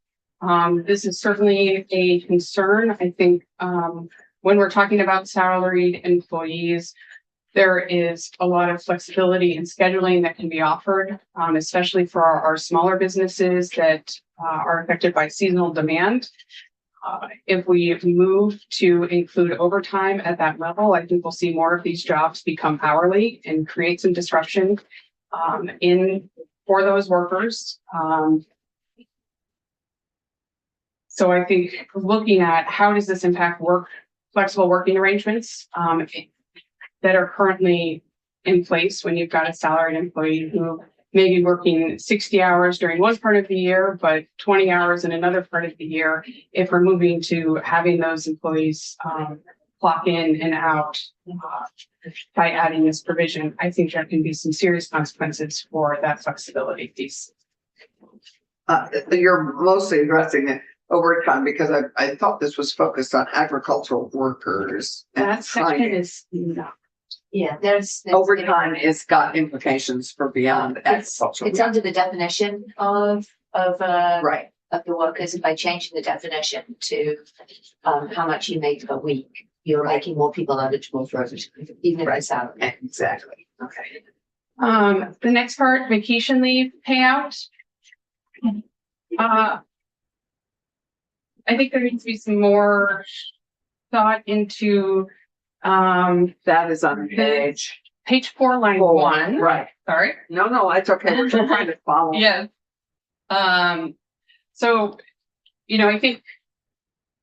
This is certainly a concern. I think when we're talking about salaried employees, there is a lot of flexibility in scheduling that can be offered, especially for our smaller businesses that are affected by seasonal demand. If we move to include overtime at that level, I think we'll see more of these jobs become hourly and create some disruption for those workers. So I think looking at how does this impact flexible working arrangements that are currently in place when you've got a salaried employee who may be working 60 hours during one part of the year, but 20 hours in another part of the year. If we're moving to having those employees clock in and out by adding this provision, I think there can be some serious consequences for that flexibility piece. You're mostly addressing the overtime because I thought this was focused on agricultural workers. That section is not. Yeah, there's overtime has got implications for beyond agriculture. It's under the definition of right of the workers. And by changing the definition to how much you make per week, you're making more people eligible for overtime, even if it's salary. Exactly. Okay. The next part, vacation leave payout. I think there needs to be some more thought into that is on page 4, line 1. Right. Sorry. No, it's okay. We're just trying to follow. Yeah. So, I think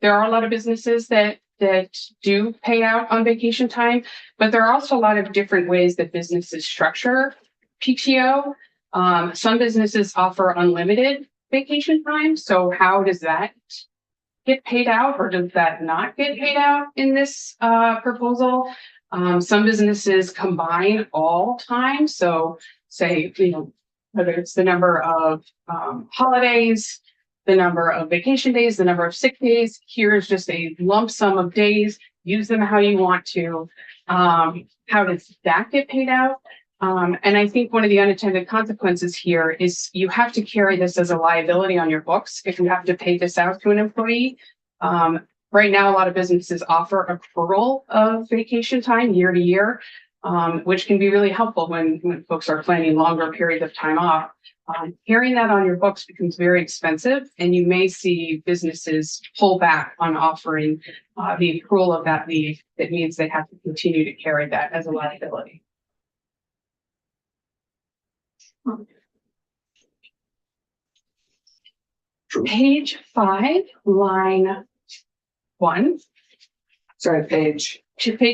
there are a lot of businesses that do pay out on vacation time, but there are also a lot of different ways that businesses structure PTO. Some businesses offer unlimited vacation time. So how does that get paid out, or does that not get paid out in this proposal? Some businesses combine all time. So say, whether it's the number of holidays, the number of vacation days, the number of sick days, here's just a lump sum of days, use them how you want to. How does that get paid out? And I think one of the unintended consequences here is you have to carry this as a liability on your books if you have to pay this out to an employee. Right now, a lot of businesses offer accrual of vacation time year to year, which can be really helpful when folks are planning longer periods of time off. Carrying that on your books becomes very expensive, and you may see businesses pull back on offering the accrual of that leave. That means they have to continue to carry that as a liability. Page 5, line 1. Sorry, page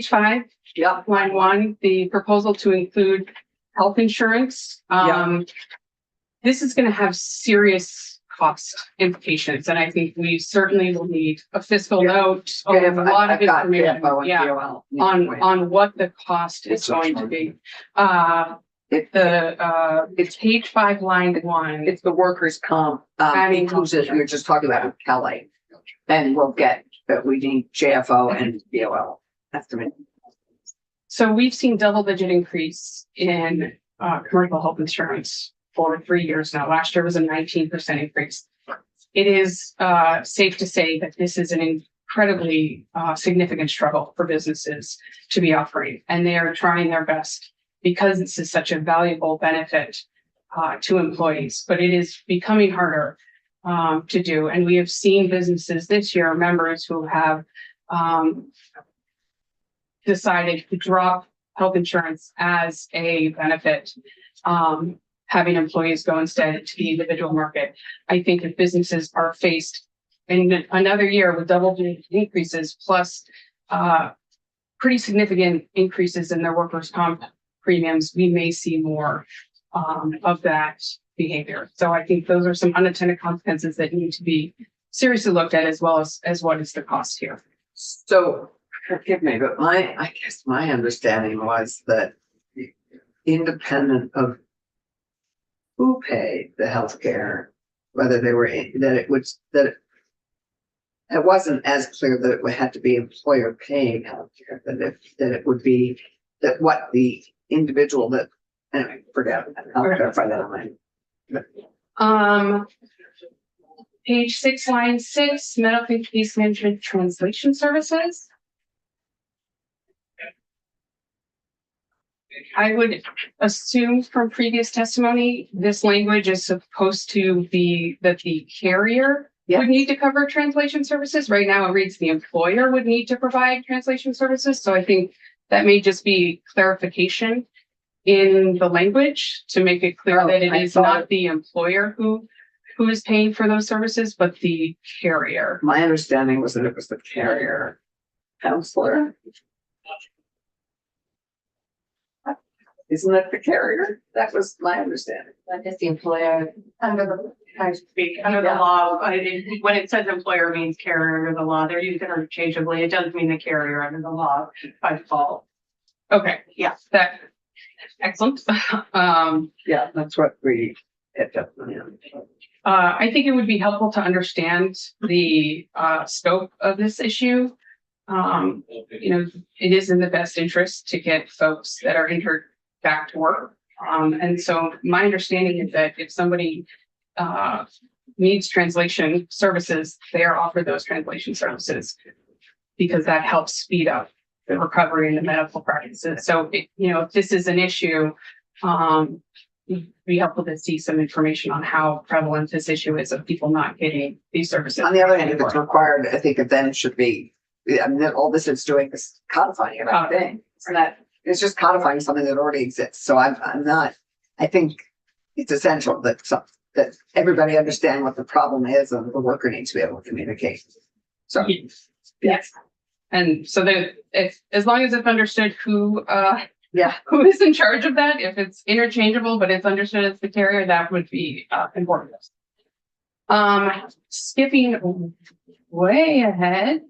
5. Yeah. Line 1, the proposal to include health insurance. This is going to have serious cost implications, and I think we certainly will need a fiscal note, a lot of information, on what the cost is going to be. It's page 5, line 1. It's the workers' comp inclusive we were just talking about with Kelly. And we'll get that we need JFO and BOL estimate. So we've seen double-digit increase in commercial health insurance for 3 years now. Last year was a 19% increase. It is safe to say that this is an incredibly significant struggle for businesses to be offering, and they are trying their best because this is such a valuable benefit to employees, but it is becoming harder to do. And we have seen businesses this year, members who have decided to drop health insurance as a benefit, having employees go instead to the individual market. I think if businesses are faced in another year with double-digit increases plus pretty significant increases in their workers' comp premiums, we may see more of that behavior. So I think those are some unintended consequences that need to be seriously looked at, as well as what is the cost here. So forgive me, but I guess my understanding was that independent of who paid the healthcare, whether they were it wasn't as clear that it had to be employer paying healthcare, that it would be that what the individual that, anyway, forget it. I'll clarify that on Page 6, line 6, medical case management translation services. I would assume from previous testimony, this language is supposed to be that the carrier would need to cover translation services. Right now it reads the employer would need to provide translation services. So I think that may just be clarification in the language to make it clear that it is not the employer who is paying for those services, but the carrier. My understanding was that it was the carrier counselor. Isn't that the carrier? That was my understanding. That is the employer under the law. When it says employer, it means carrier under the law. They're used interchangeably. It doesn't mean the carrier under the law by default. Okay, yeah, excellent. Yeah, that's what we picked up on. I think it would be helpful to understand the scope of this issue. It is in the best interest to get folks that are injured back to work. And so my understanding is that if somebody needs translation services, they are offered those translation services because that helps speed up the recovery in the medical practices. So, if this is an issue, it'd be helpful to see some information on how prevalent this issue is of people not getting these services. On the other hand, if it's required, I think it then should be, all this is doing is codifying it, I think. So that it's just codifying something that already exists. So I think it's essential that everybody understand what the problem is and the worker needs to be able to communicate. So yes. And so as long as it's understood who is in charge of that, if it's interchangeable, but it's understood as the carrier, that would be important. Skipping way ahead,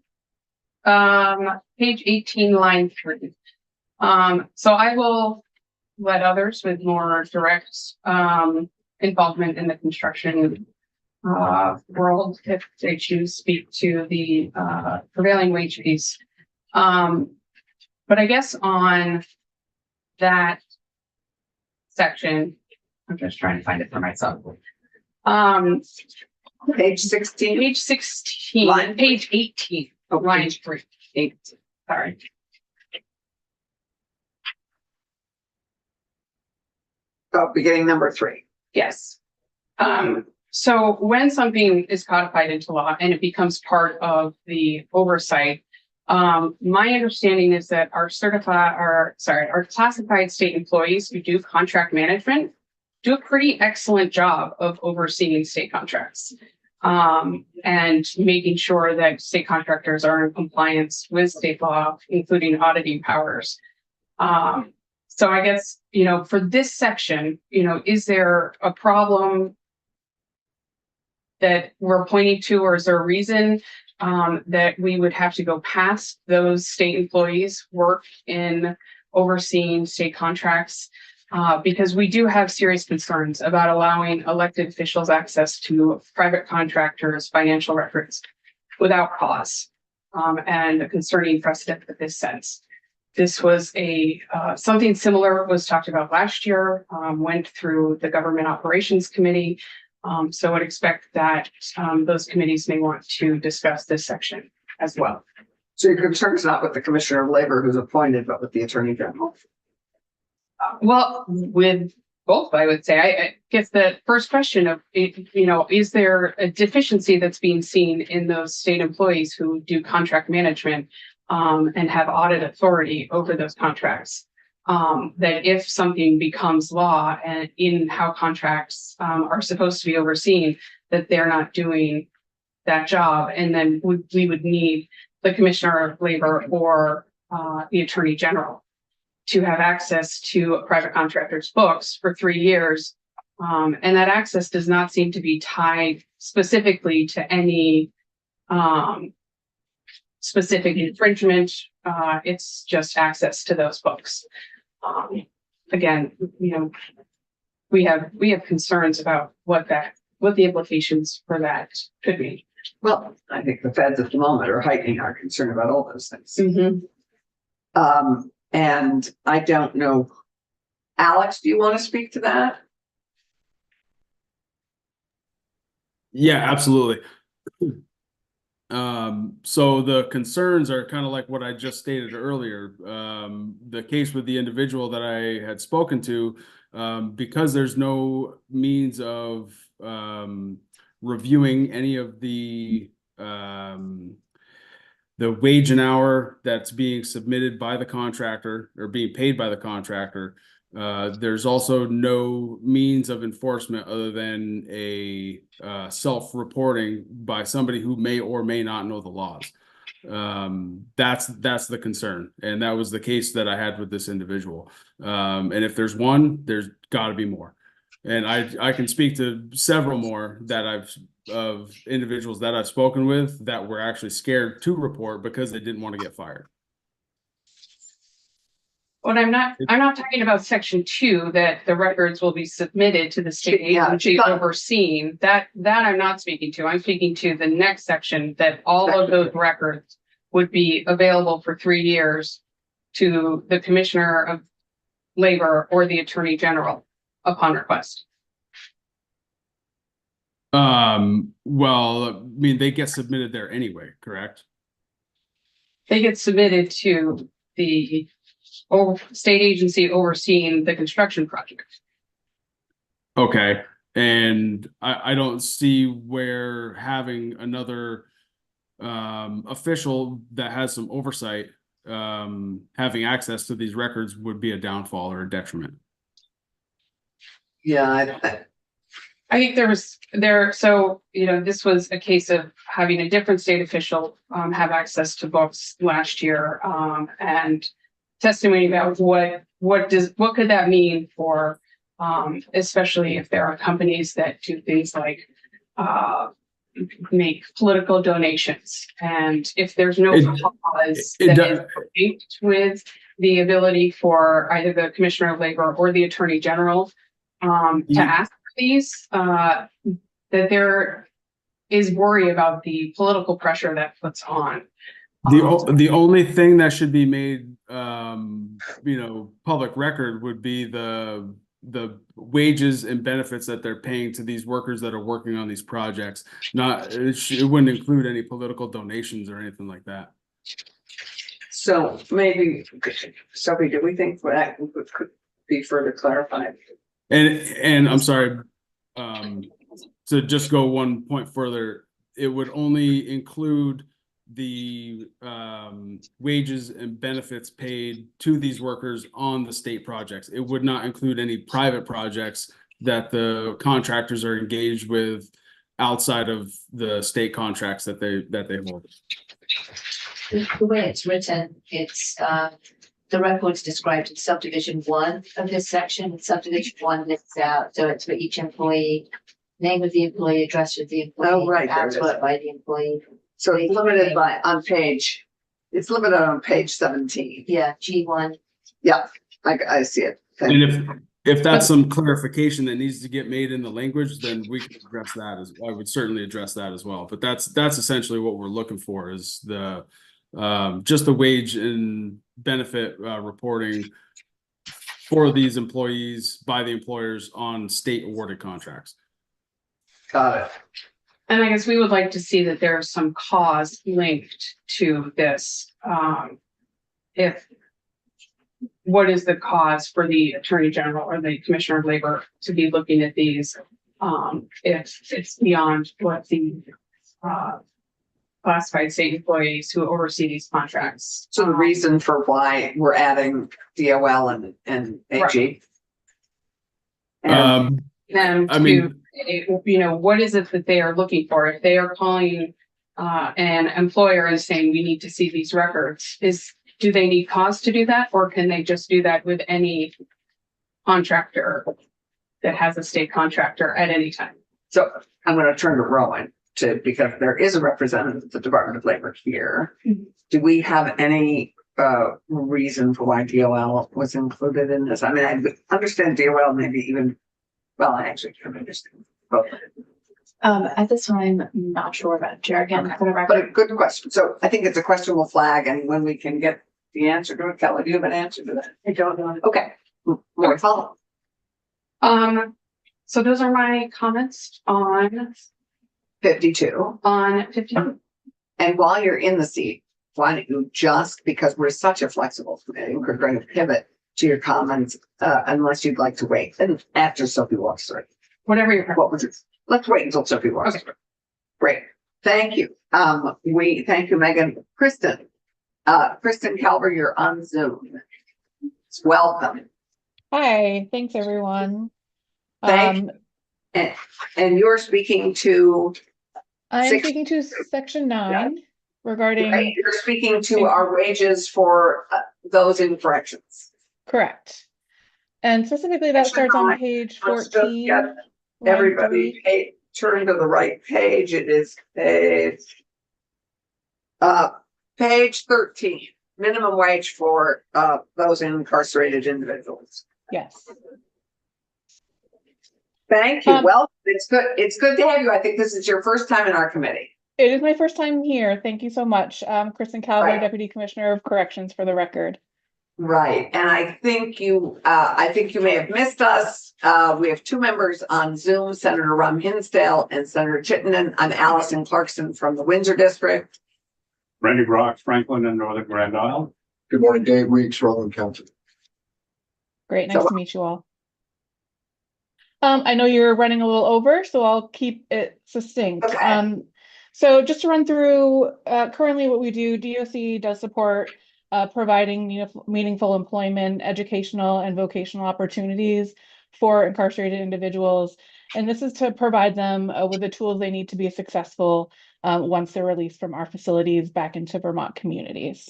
page 18, line 3. So I will let others with more direct involvement in the construction world, if they choose, speak to the prevailing wage piece. But I guess on that section, I'm just trying to find it for myself. Page 16. Page 16, Line page 18, line 3, 8, sorry. Oh, beginning number 3. Yes. So when something is codified into law and it becomes part of the oversight, my understanding is that our classified state employees who do contract management do a pretty excellent job of overseeing state contracts. And making sure that state contractors are in compliance with state law, including auditing powers. So I guess, for this section, is there a problem that we're pointing to, or is there a reason that we would have to go past those state employees' work in overseeing state contracts? Because we do have serious concerns about allowing elected officials access to private contractors' financial records without cause, and a concerning precedent that this sets. This was something similar was talked about last year, went through the Government Operations Committee. So I'd expect that those committees may want to discuss this section as well. So your concern is not with the Commissioner of Labor who's appointed, but with the Attorney General? Well, with both, I would say. I guess the first question of, is there a deficiency that's being seen in those state employees who do contract management and have audit authority over those contracts? That if something becomes law and in how contracts are supposed to be overseen, that they're not doing that job, and then we would need the Commissioner of Labor or the Attorney General to have access to a private contractor's books for 3 years. And that access does not seem to be tied specifically to any specific infringement. It's just access to those books. Again, we have concerns about what the implications for that could be. Well, I think the feds at the moment are heightening our concern about all those things. And I don't know, Alex, do you want to speak to that? Yeah, absolutely. So the concerns are kind of like what I just stated earlier. The case with the individual that I had spoken to, because there's no means of reviewing any of the wage and hour that's being submitted by the contractor or being paid by the contractor. There's also no means of enforcement other than a self-reporting by somebody who may or may not know the laws. That's the concern, and that was the case that I had with this individual. And if there's one, there's got to be more. And I can speak to several more of individuals that I've spoken with that were actually scared to report because they didn't want to get fired. But I'm not talking about section 2, that the records will be submitted to the state agency overseeing. That I'm not speaking to. I'm speaking to the next section, that all of those records would be available for 3 years to the Commissioner of Labor or the Attorney General upon request. Well, I mean, they get submitted there anyway, correct? They get submitted to the state agency overseeing the construction project. Okay. And I don't see where having another official that has some oversight having access to these records would be a downfall or a detriment. Yeah, I think so, this was a case of having a different state official have access to books last year, and testimony about what could that mean for, especially if there are companies that do things like make political donations, and if there's no cause that is linked with the ability for either the Commissioner of Labor or the Attorney General to ask for these, that there is worry about the political pressure that puts on. The only thing that should be made, public record would be the the wages and benefits that they're paying to these workers that are working on these projects. It wouldn't include any political donations or anything like that. So maybe, Sophie, do we think that could be further clarified? And I'm sorry, to just go one point further, it would only include the wages and benefits paid to these workers on the state projects. It would not include any private projects that the contractors are engaged with outside of the state contracts that they hold. The way it's written, it's the record's described in subdivision 1 of this section. Subdivision 1 lists out, so it's for each employee, name of the employee, address of the employee, Oh, right, there hours it is. worked by the employee. So it's limited it's limited on page 17. Yeah, G1. Yeah, I see it. Thank And you. if that's some clarification that needs to get made in the language, then we can address that I would certainly address that as well. But that's essentially what we're looking for, is the just the wage and benefit reporting for these employees by the employers on state awarded contracts. Got it. And I guess we would like to see that there's some cause linked to this. What is the cause for the Attorney General or the Commissioner of Labor to be looking at these? If it's beyond what the classified state employees who oversee these contracts. So the reason for why we're adding DOL and AG. Them I to, mean- what is it that they are looking for? If they are calling an employer and saying, we need to see these records, do they need cause to do that? Or can they just do that with any contractor that has a state contractor at any time? So I'm going to turn to Rowan because there is a representative of the Department of Labor here. Do we have any reason for why DOL was included in this? I mean, I understand DOL maybe even, well, I actually can understand both. At this time, I'm not sure about jargon for the But record. a good question. So I think it's a question we'll flag, and when we can get the answer to it, Kelly, do you have an answer to that? I don't know. Okay. More follow. So those are my comments on 52. 52. And while you're in the seat, why don't you just, because we're such a flexible committee, we're going to pivot to your comments, unless you'd like to wait. And after Sophie walks through. Whatever your What was it? Let's wait until Sophie walks through. Great. Thank you. Thank you, Megan. Kristen Calver, you're on Zoom. Welcome. Hi, thanks everyone. Thank you. And you're speaking to I'm six- speaking to section 9 regarding. right? You're speaking to our wages for those in corrections. Correct. And specifically that starts on page Let's just 14. get line everybody 3. turn to the right page. It is page 13, minimum wage for those incarcerated individuals. Yes. Thank you. Well, it's good to have you. I think this is your first time in our committee. It is my first time here. Thank you so much. Kristen Calver, Right. Deputy Commissioner of Corrections, for the record. Right, and I think you may have missed us. We have two members on Zoom, Senator Rum Hinsdale and Senator Chittenden. I'm Allison Clarkson from the Windsor District. Randy Brock, Franklin and Northern Grand Isle. Good morning, Dave Weeks, Rutland County. Great, nice to meet you all. I know you're running a little over, so I'll keep it succinct. Okay. So just to run through, currently what we do, DOC does support providing meaningful employment, educational, and vocational opportunities for incarcerated individuals. And this is to provide them with the tools they need to be successful once they're released from our facilities back into Vermont communities.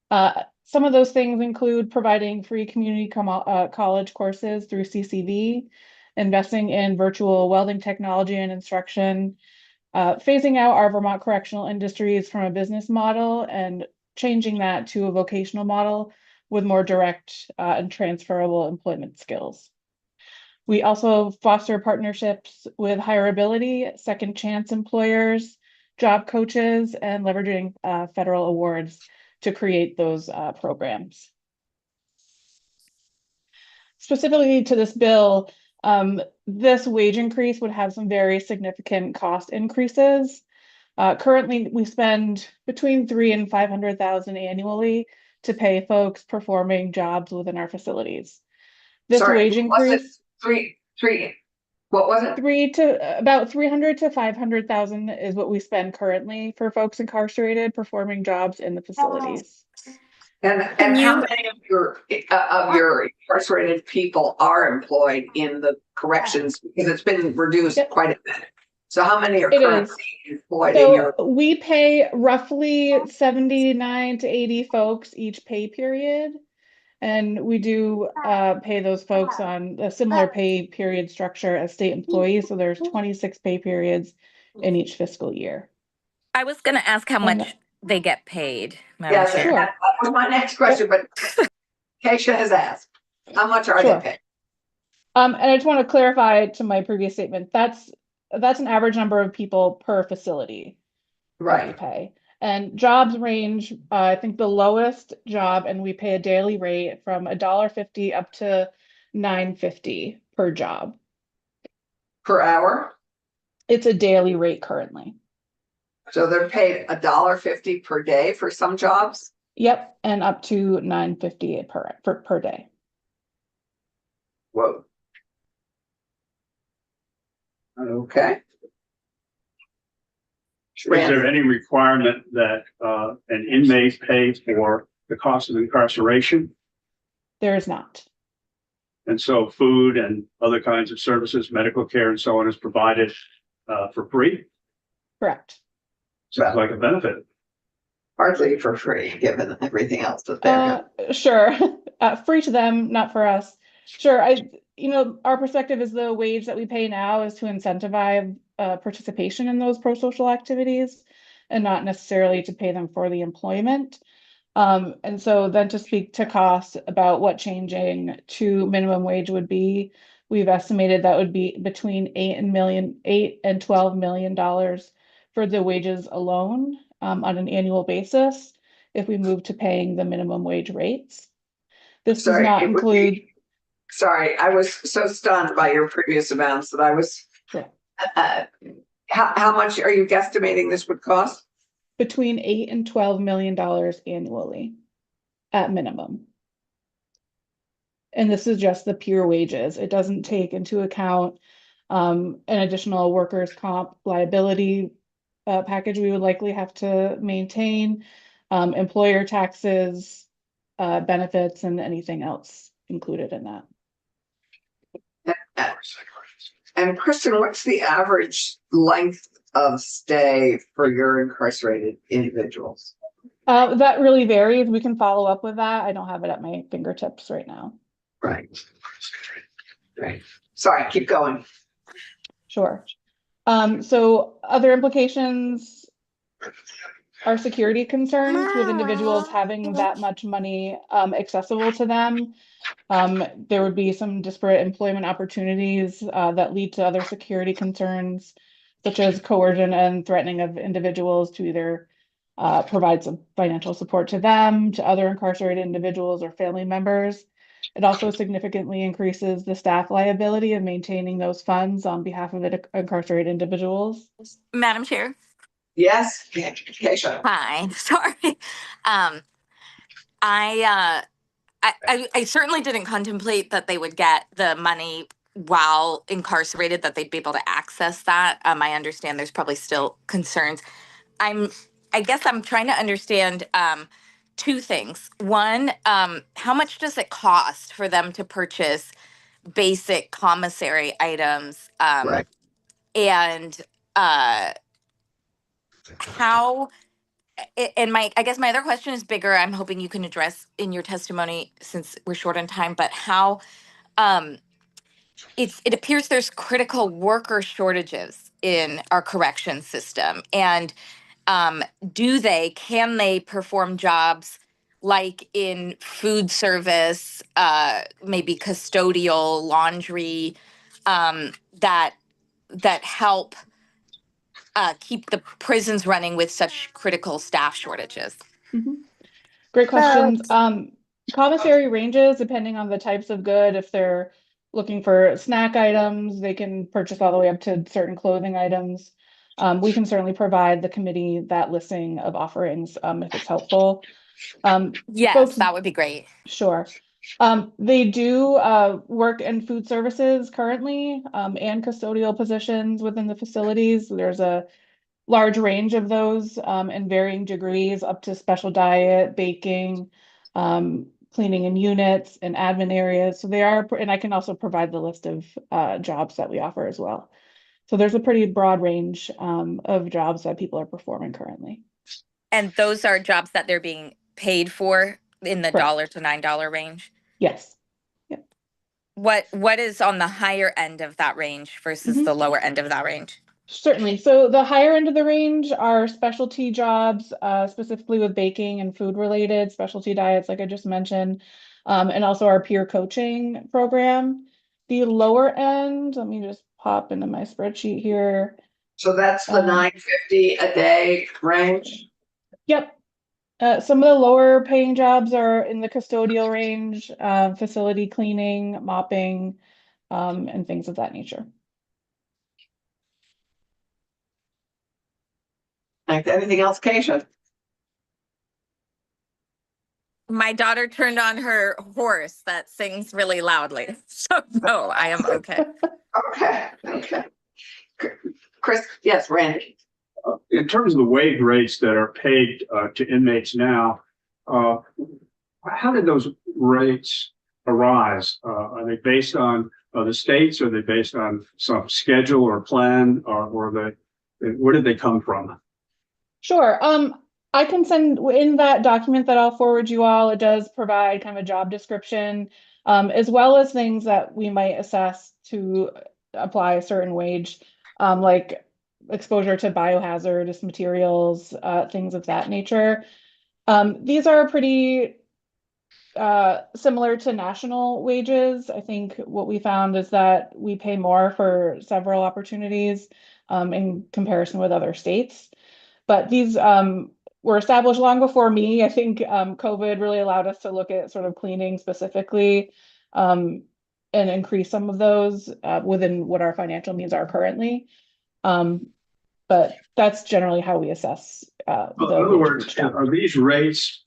Some of those things include providing free community college courses through CCV, investing in virtual welding technology and instruction, phasing out our Vermont correctional industries from a business model and changing that to a vocational model with more direct and transferable employment skills. We also foster partnerships with hireability, second chance employers, job coaches, and leveraging federal awards to create those programs. specifically to this bill, this wage increase would have some very significant cost increases. Currently, we spend between 300,000 and 500,000 annually to pay folks performing jobs within our facilities. This Sorry, wage was it increase, what was it? about 300 to 500,000 is what we spend currently for folks incarcerated performing jobs in the facilities. And how many of your incarcerated people are employed in the corrections? Because it's been reduced quite a bit. So how many are currently employed in your? We pay roughly 79 to 80 folks each pay period. And we do pay those folks on a similar pay period structure as state employees. So there's 26 pay periods in each fiscal year. I was going to ask how much they get paid. Yes, that was my next question, but Keisha has asked, how much are they paid? And I just want to clarify to my previous statement, that's an average number of people per facility. Right. We pay. And jobs range, I think the lowest job, and we pay a daily rate from $1.50 up to $9.50 per job. Per hour? It's a daily rate currently. So they're paid $1.50 per day for some jobs? Yep, and up to $9.50 per day. Whoa. Okay. Is there any requirement that an inmate pay for the cost of incarceration? There is not. And so food and other kinds of services, medical care and so on is provided for free? Correct. Sounds like a benefit. Hardly for free, given everything else that they're Sure. Free to them, not for us. Sure. Our perspective is the wage that we pay now is to incentivize participation in those pro-social activities and not necessarily to pay them for the employment. And so then to speak to costs about what changing to minimum wage would be, we've estimated that would be between $8 and $12 million for the wages alone on an annual basis if we move to paying the minimum wage rates. This does not include. Sorry, I was so stunned by your previous amounts that I was. How much are you guesstimating this would cost? Between $8 and $12 million annually, at minimum. And this is just the pure wages. It doesn't take into account an additional workers' comp liability package we would likely have to maintain, employer taxes, benefits, and anything else included in that. And Kristen, what's the average length of stay for your incarcerated individuals? That really varies. We can follow up with that. I don't have it at my fingertips right now. Right. Sorry, keep going. Sure. So other implications are security concerns with individuals having that much money accessible to them. There would be some disparate employment opportunities that lead to other security concerns, such as coercion and threatening of individuals to either provide some financial support to them, to other incarcerated individuals or family members. It also significantly increases the staff liability of maintaining those funds on behalf of the incarcerated individuals. Madam Chair. Yes, Keisha. Hi, sorry. I certainly didn't contemplate that they would get the money while incarcerated, that they'd be able to access that. I understand there's probably still concerns. I guess I'm trying to understand two things. One, how much does it cost for them to purchase basic commissary items? Right. And how, and I guess my other question is bigger. I'm hoping you can address in your testimony since we're short on time, but how it appears there's critical worker shortages in our correction system. And can they perform jobs like in food service, maybe custodial, laundry, that help keep the prisons running with such critical staff shortages? Mm-hmm. Great questions. Commissary ranges depending on the types of good. If they're looking for snack items, they can purchase all the way up to certain clothing items. We can certainly provide the committee that listing of offerings if it's helpful. Yes, Folks, that would be great. sure. They do work in food services currently and custodial positions within the facilities. There's a large range of those in varying degrees, up to special diet, baking, cleaning in units and admin areas. So they are, and I can also provide the list of jobs that we offer as well. So there's a pretty broad range of jobs that people are performing currently. And those are jobs that they're being paid for in the $1 to $9 range? Yes. Yep. What is on the higher end of that range versus the lower end of that range? Certainly. So the higher end of the range are specialty jobs, specifically with baking and food related specialty diets, like I just mentioned, and also our peer coaching program. The lower end, let me just pop into my spreadsheet here. So that's the $9.50 a day range? Yep. Some of the lower paying jobs are in the custodial range, facility cleaning, mopping, and things of that nature. Anything else, Keisha? My daughter turned on her horse that sings really loudly. So no, I am okay. Okay. Chris, yes, Randy. In terms of the wage rates that are paid to inmates now, how did those rates arise? Are they based on the states? Are they based on some schedule or plan, or where did they come from? Sure. I can send in that document that I'll forward you all. It does provide kind of a job description, as well as things that we might assess to apply a certain wage, like exposure to biohazardous materials, things of that nature. These are pretty similar to national wages. I think what we found is that we pay more for several opportunities in comparison with other states. But these were established long before me. I think COVID really allowed us to look at sort of cleaning specifically and increase some of those within what our financial needs are currently. But that's generally how we assess. In other words, are these rates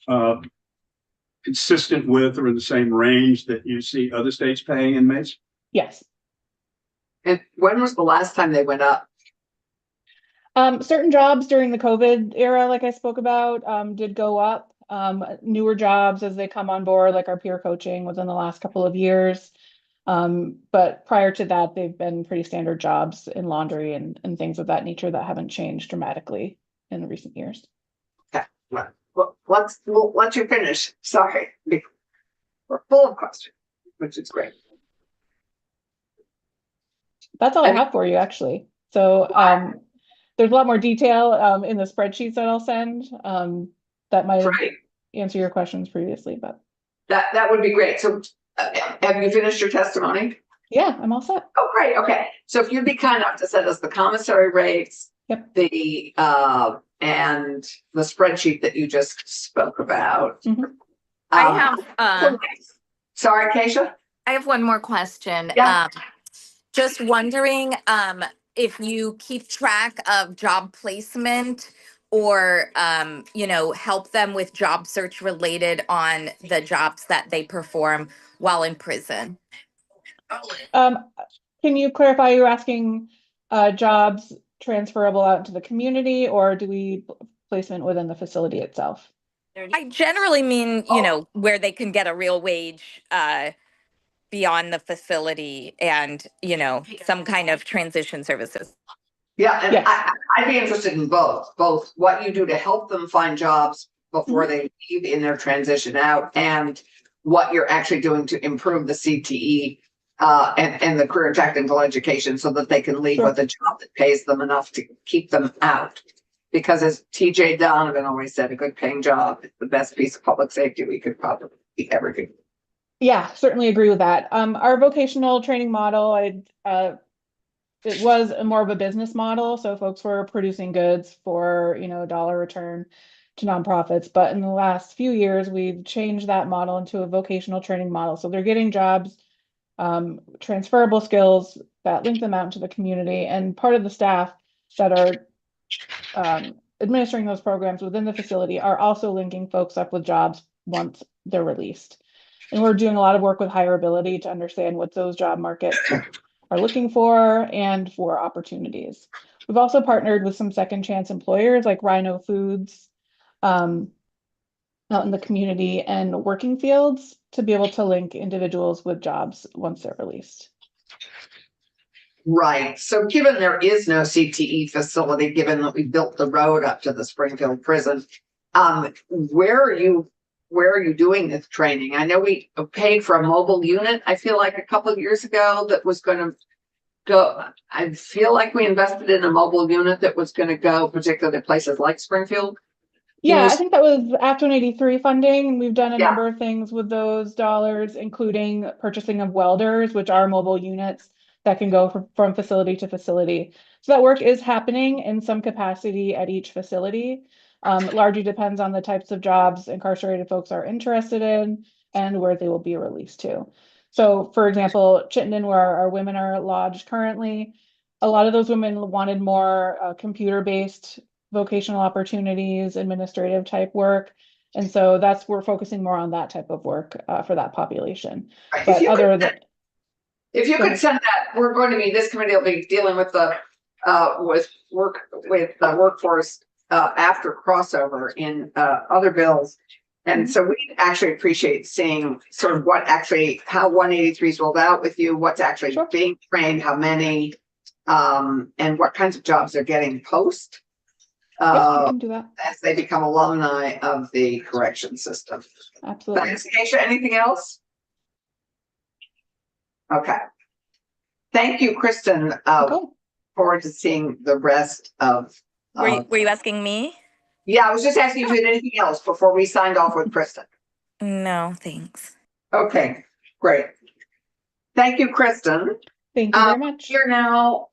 consistent with or in the same range that you see other states paying inmates? Yes. And when was the last time they went up? Certain jobs during the COVID era, like I spoke about, did go up. Newer jobs as they come on board, like our peer coaching within the last couple of years. But prior to that, they've been pretty standard jobs in laundry and things of that nature that haven't changed dramatically in recent years. Okay. Well, once you finish, sorry, we're full of questions, which is great. That's all I have for you, actually. So there's a lot more detail in the spreadsheets that I'll send that might answer your questions previously, but that would be great. So have you finished your testimony? Yeah, I'm all set. Oh, great. Okay. So if you'd be kind enough to send us the commissary rates, the and the spreadsheet that you just spoke about. I have sorry, Keisha. I have one more question. Yeah. Just wondering if you keep track of job placement or help them with job search related on the jobs that they perform while in prison. Can you clarify, you're asking jobs transferable out into the community, or do we placement within the facility itself? I generally mean, where they can get a real wage beyond the facility and, some kind of transition services. Yeah, and I'd be interested in both what you do to help them find jobs before they leave in their transition out, and what you're actually doing to improve the CTE and the career and technical education so that they can leave with a job that pays them enough to keep them out. Because as TJ Donovan always said, a good paying job is the best piece of public safety we could probably ever do. Yeah, certainly agree with that. Our vocational training model, it was more of a business model. So folks were producing goods for, $1 return. to nonprofits. But in the last few years, we've changed that model into a vocational training model. So they're getting jobs, transferable skills that link them out into the community. And part of the staff that are administering those programs within the facility are also linking folks up with jobs once they're released. And we're doing a lot of work with hireability to understand what those job markets are looking for and for opportunities. We've also partnered with some second chance employers like Rhino Foods out in the community and working fields to be able to link individuals with jobs once they're released. Right. So given there is no CTE facility, given that we built the road up to the Springfield prison, where are you doing this training? I know we paid for a mobile unit, I feel like a couple of years ago that was going to go. I feel like we invested in a mobile unit that was going to go particularly to places like Springfield. Yeah, I think that was Act 183 funding. We've done a number of things with those dollars, including purchasing of welders, which are mobile units that can go from facility to facility. So that work is happening in some capacity at each facility. It largely depends on the types of jobs incarcerated folks are interested in and where they will be released to. So for example, Chittenden, where our women are lodged currently, a lot of those women wanted more computer-based vocational opportunities, administrative type work. And so we're focusing more on that type of work for that population. But other than if you could send that, this committee will be dealing with the workforce after crossover in other bills. And so we actually appreciate seeing sort of how 183 is rolled out with you, what's actually being trained, how many, and what kinds of jobs they're getting post as they become alumni of the correction system. Absolutely. Thanks, Keisha. Anything else? Okay. Thank you, Kristen. Forward to seeing the rest of. Were you asking me? Yeah, I was just asking if you had anything else before we signed off with Kristen. No, thanks. Okay, great. Thank you, Kristen. Thank you very much. We're now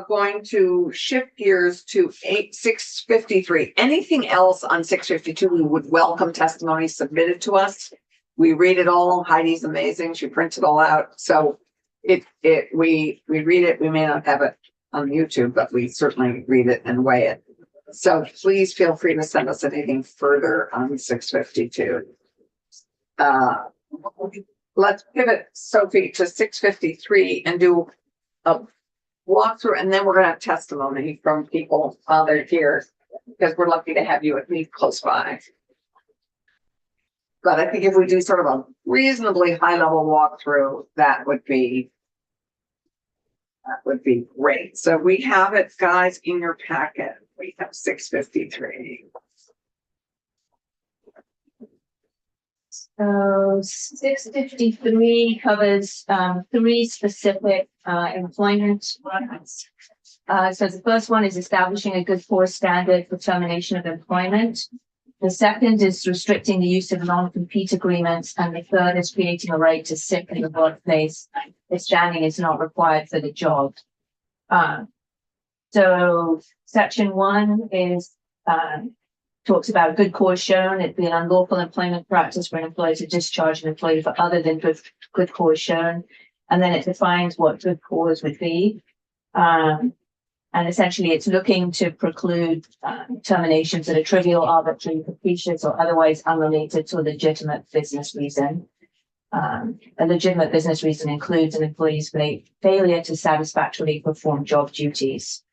going to shift gears to 653. Anything else on 652? We would welcome testimony submitted to us. We read it all. Heidi's amazing. She prints it all out. So we read it. We may not have it on YouTube, but we certainly read it and weigh it. So please feel free to send us anything further on 652. Let's pivot, Sophie, to 653 and do a walkthrough, and then we're going to have testimony from people while they're here, because we're lucky to have you at least close by. But I think if we do sort of a reasonably high-level walkthrough, that would be great. So we have it, guys, in your packet. We have 653. So 653 covers 3 specific employment ones. So the first one is establishing a good cause standard for termination of employment. The second is restricting the use of non-compete agreements. And the third is creating a right to sick in the workplace if standing is not required for the job. So section 1 is talks about good cause shown. It'd be an unlawful employment practice for an employer to discharge an employee for other than good cause shown. And then it defines what good cause would be. And essentially it's looking to preclude terminations that are trivial, arbitrary, capricious, or otherwise unrelated to a legitimate business reason. A legitimate business reason includes an employee's failure to satisfactorily perform job duties.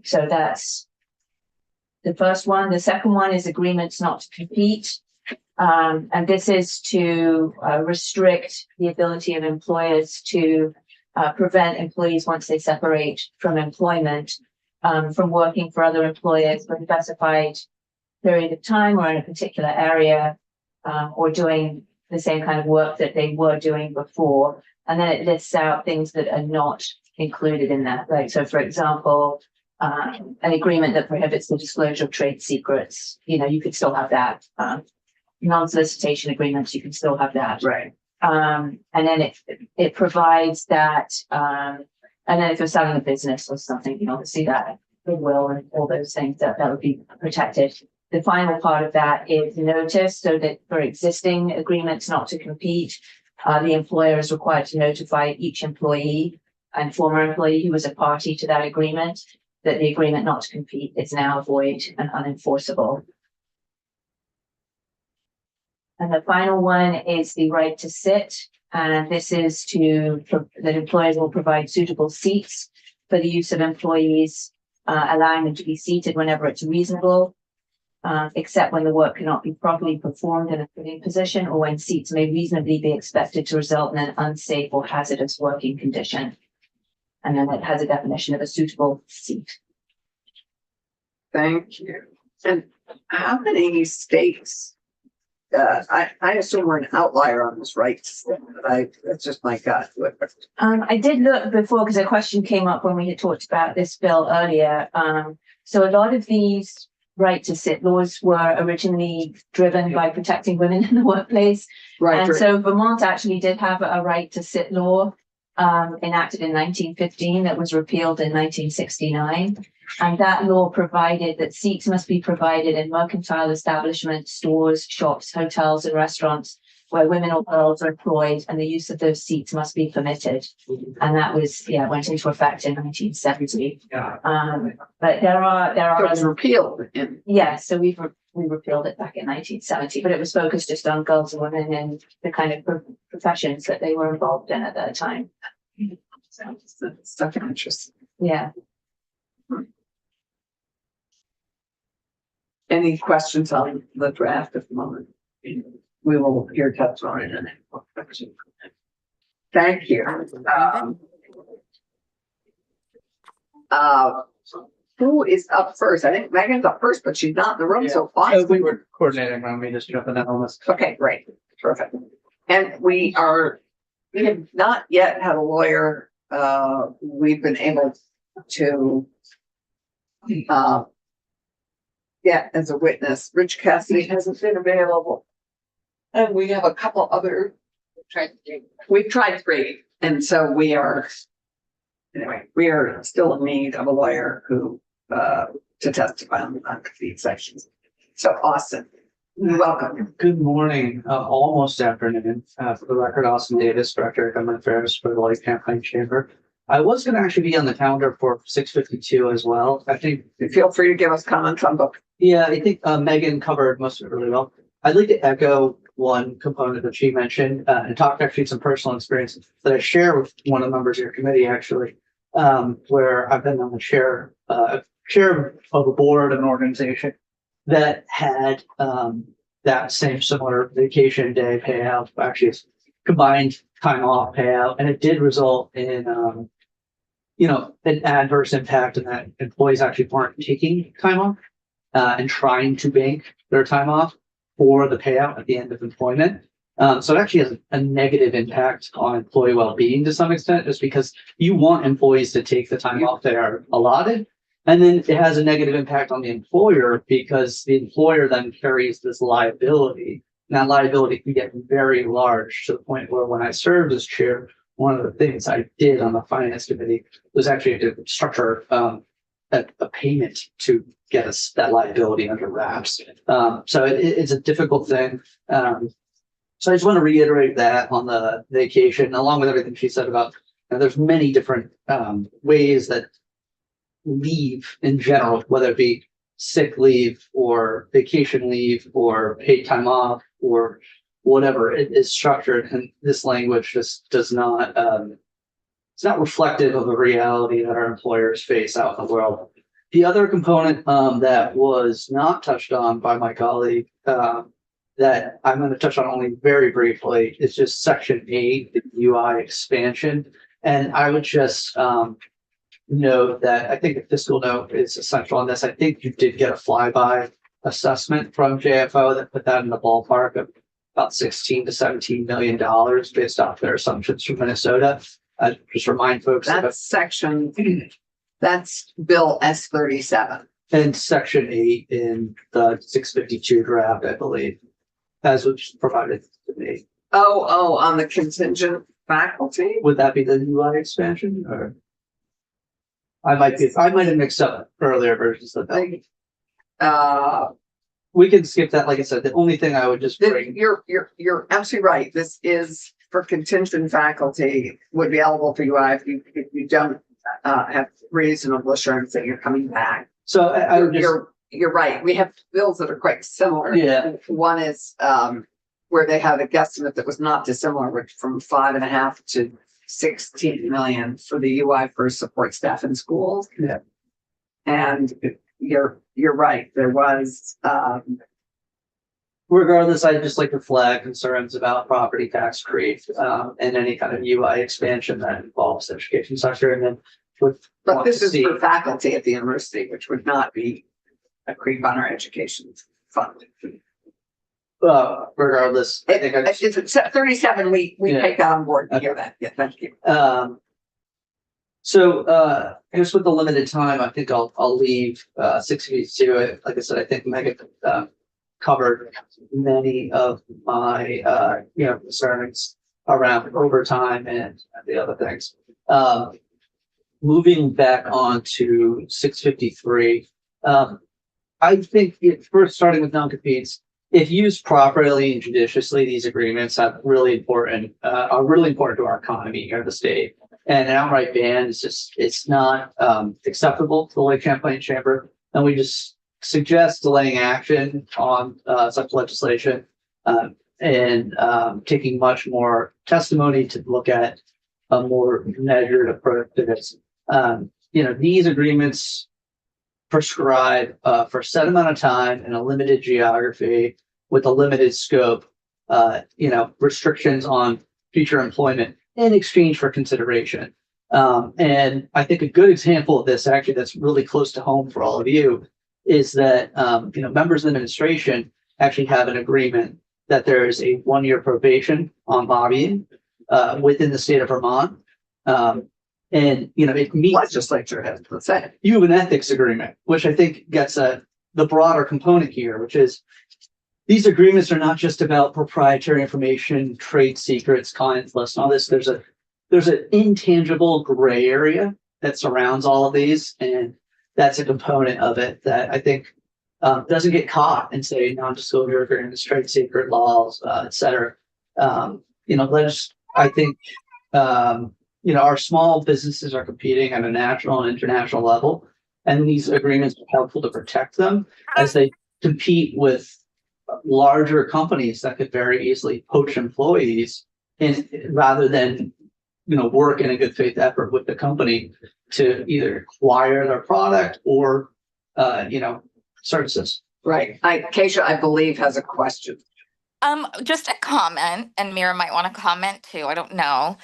So that's the first one. The second one is agreements not to compete. And this is to restrict the ability of employers to prevent employees, once they separate from employment, from working for other employers for a specified period of time or in a particular area, or doing the same kind of work that they were doing before. And then it lists out things that are not included in that. Like, so for example, an agreement that prohibits the disclosure of trade secrets, you could still have that. Non-solicitation agreements, you can still have that. Right. And then it provides that, and then if you're selling a business or something, obviously that goodwill and all those things that would be protected. the final part of that is notice, so that for existing agreements not to compete, the employer is required to notify each employee and former employee who was a party to that agreement that the agreement not to compete is now void and unenforceable. And the final one is the right to sit. And this is that employers will provide suitable seats for the use of employees, allowing them to be seated whenever it's reasonable, except when the work cannot be properly performed in a sitting position or when seats may reasonably be expected to result in an unsafe or hazardous working condition. And then it has a definition of a suitable seat. Thank you. And how many states? I assume we're an outlier on this, right? But that's just my gut. I did look before because a question came up when we had talked about this bill earlier. So a lot of these right to sit laws were originally driven by protecting women in the workplace. Right. And so Vermont actually did have a right to sit law enacted in 1915 that was repealed in 1969. And that law provided that seats must be provided in mercantile establishments, stores, shops, hotels, and restaurants where women or girls are employed, and the use of those seats must be permitted. And that was, went into effect in 1970. But there are. So it was repealed. So we repealed it back in 1970, but it was focused just on girls and women and the kind of professions that they were involved in at that time. Stuff interesting. Yeah. Any questions on the draft at the moment? We will hear testimony in a minute. Thank you. Who is up first? I think Megan's up first, but she's not in the room, so fine. We were coordinating around me, just jumping in on this. Okay, great. Perfect. And we have not yet had a lawyer. We've been able to get as a witness. Rich Cassidy hasn't been available. And we have a couple other, we've tried three. And so we are still in need of a lawyer who, to testify on the non-compete sections. So Austin, welcome. Good morning, almost afternoon. For the record, Austin Davis, Director of Government Affairs for the Lake Champlain Chamber. I was going to actually be on the calendar for 6:52 as well. I think. Feel free to give us comments on both. Yeah, I think Megan covered most of it really well. I'd like to echo one component that she mentioned and talk actually some personal experience that I share with one of the members of your committee, actually, where I've been on the chair of a board of an organization that had that same similar vacation day payout, actually it's combined time off payout, and it did result in an adverse impact in that employees actually weren't taking time off and trying to bank their time off for the payout at the end of employment. So it actually has a negative impact on employee well-being to some extent, just because you want employees to take the time off they are allotted. And then it has a negative impact on the employer because the employer then carries this liability. And that liability can get very large to the point where when I served as chair, one of the things I did on the finance committee was actually to structure a payment to get us that liability under wraps. So it's a difficult thing. So I just want to reiterate that on the vacation, along with everything she said about, there's many different ways that leave in general, whether it be sick leave or vacation leave or paid time off or whatever it is structured. And this language just does not, it's not reflective of the reality that our employers face out in the world. The other component that was not touched on by my colleague that I'm going to touch on only very briefly is just Section 8, the UI expansion. And I would just note that I think the fiscal note is essential on this. I think you did get a flyby assessment from JFO that put that in the ballpark of about $16 to $17 million based off their assumptions from Minnesota. Just remind folks that's Bill S37. And Section 8 in the 652 draft, I believe, as was provided to me. Oh, on the contingent faculty? Would that be the UI expansion, or I might have mixed up earlier versions of that. we can skip that. Like I said, the only thing I would just bring. You're absolutely right. This is for contingent faculty would be eligible for UI if you don't have reasonable assurance that you're coming back. So I would just. You're right. We have bills that are quite similar. Yeah. One is where they have a guesstimate that was not dissimilar, which from 5.5 to 16 million for the UI for support staff in schools. Yeah. And you're right. There was regardless, I'd just like to flag concerns about property tax creep and any kind of UI expansion that involves the education sector. And then but this is for faculty at the university, which would not be a creep on our education fund. Regardless, I think it's 37. We take that on board. Okay. Hear that? Yeah, thank you. So I guess with the limited time, I think I'll leave 652. Like I said, I think Megan covered many of my concerns around overtime and the other things. Moving back on to 653, I think first starting with non-competes, if used properly and judiciously, these agreements are really important to our economy here in the state. And an outright ban is just, it's not acceptable to the Lake Champlain Chamber. And we just suggest delaying action on such legislation and taking much more testimony to look at a more measured approach to this. These agreements prescribe for a set amount of time in a limited geography with a limited scope, restrictions on future employment in exchange for consideration. And I think a good example of this, actually, that's really close to home for all of you, is that members of the administration actually have an agreement that there is a 1-year probation on lobbying within the state of Vermont. And it meets legislature has to say you have an ethics agreement, which I think gets the broader component here, which is these agreements are not just about proprietary information, trade secrets, clients lists, and all this. There's an intangible gray area that surrounds all of these, and that's a component of it that I think doesn't get caught in, say, non-disclosure agreements, trade secret laws, et cetera. I think our small businesses are competing at a national and international level, and these agreements are helpful to protect them as they compete with larger companies that could very easily poach employees, and rather than work in a good faith effort with the company to either acquire their product or services. Right. Keisha, I believe, has a question. Just a comment, and Mira might want to comment too. I don't know.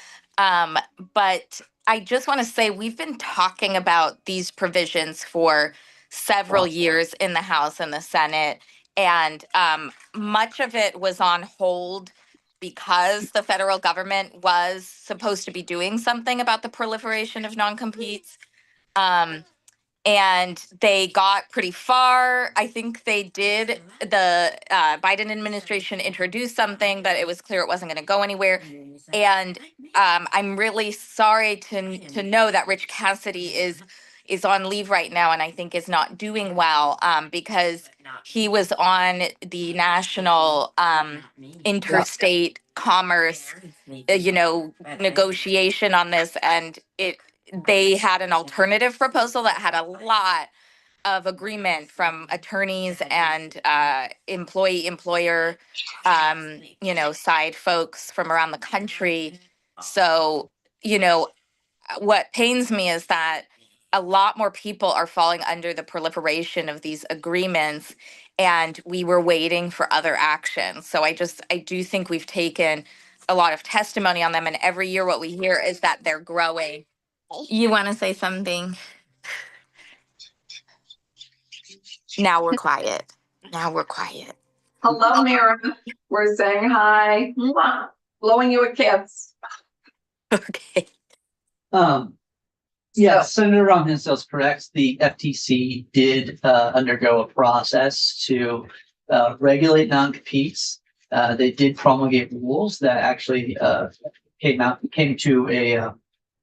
But I just want to say we've been talking about these provisions for several years in the House and the Senate, and much of it was on hold because the federal government was supposed to be doing something about the proliferation of non-competes. And they got pretty far. I think they did. The Biden administration introduced something, but it was clear it wasn't going to go anywhere. And I'm really sorry to know that Rich Cassidy is on leave right now, and I think is not doing well because he was on the national interstate commerce, negotiation on this, and they had an alternative proposal that had a lot of agreement from attorneys and employer side folks from around the country. So, what pains me is that a lot more people are falling under the proliferation of these agreements, and we were waiting for other action. So I do think we've taken a lot of testimony on them, and every year what we hear is that they're growing. You want to say something? Now we're quiet. Hello, Mira. We're saying hi. Blowing you a kiss. Okay. Senator Ron Hinsdale's correct. The FTC did undergo a process to regulate non-competes. They did promulgate rules that actually came to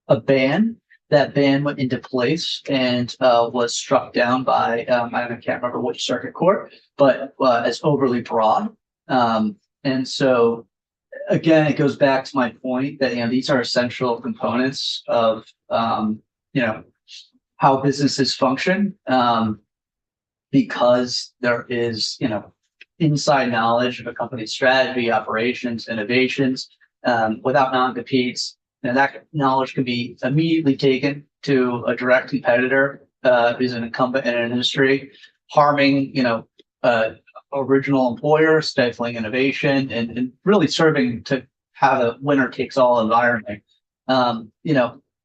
a ban that ban went into place and was struck down by I can't remember which circuit court, but as overly broad. And so again, it goes back to my point that these are essential components of how businesses function, because there is inside knowledge of a company's strategy, operations, innovations. Without non-competes, that knowledge can be immediately taken to a direct competitor who's an incumbent in an industry, harming original employer, stifling innovation, and really serving to have a winner takes all environment.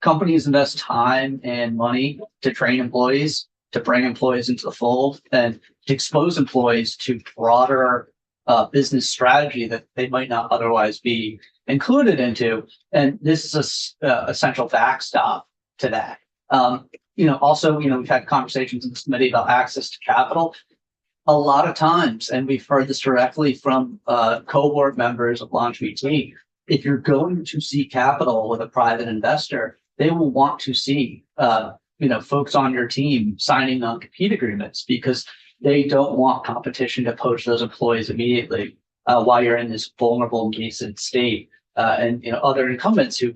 Companies invest time and money to train employees, to bring employees into the fold, and to expose employees to broader business strategy that they might not otherwise be included into. And this is a essential backstop to that. Also, we've had conversations in this committee about access to capital. A lot of times, and we've heard this directly from cohort members of LaunchVT, if you're going to seek capital with a private investor, they will want to see folks on your team signing non-compete agreements, because they don't want competition to poach those employees immediately while you're in this vulnerable nascent state. And other incumbents who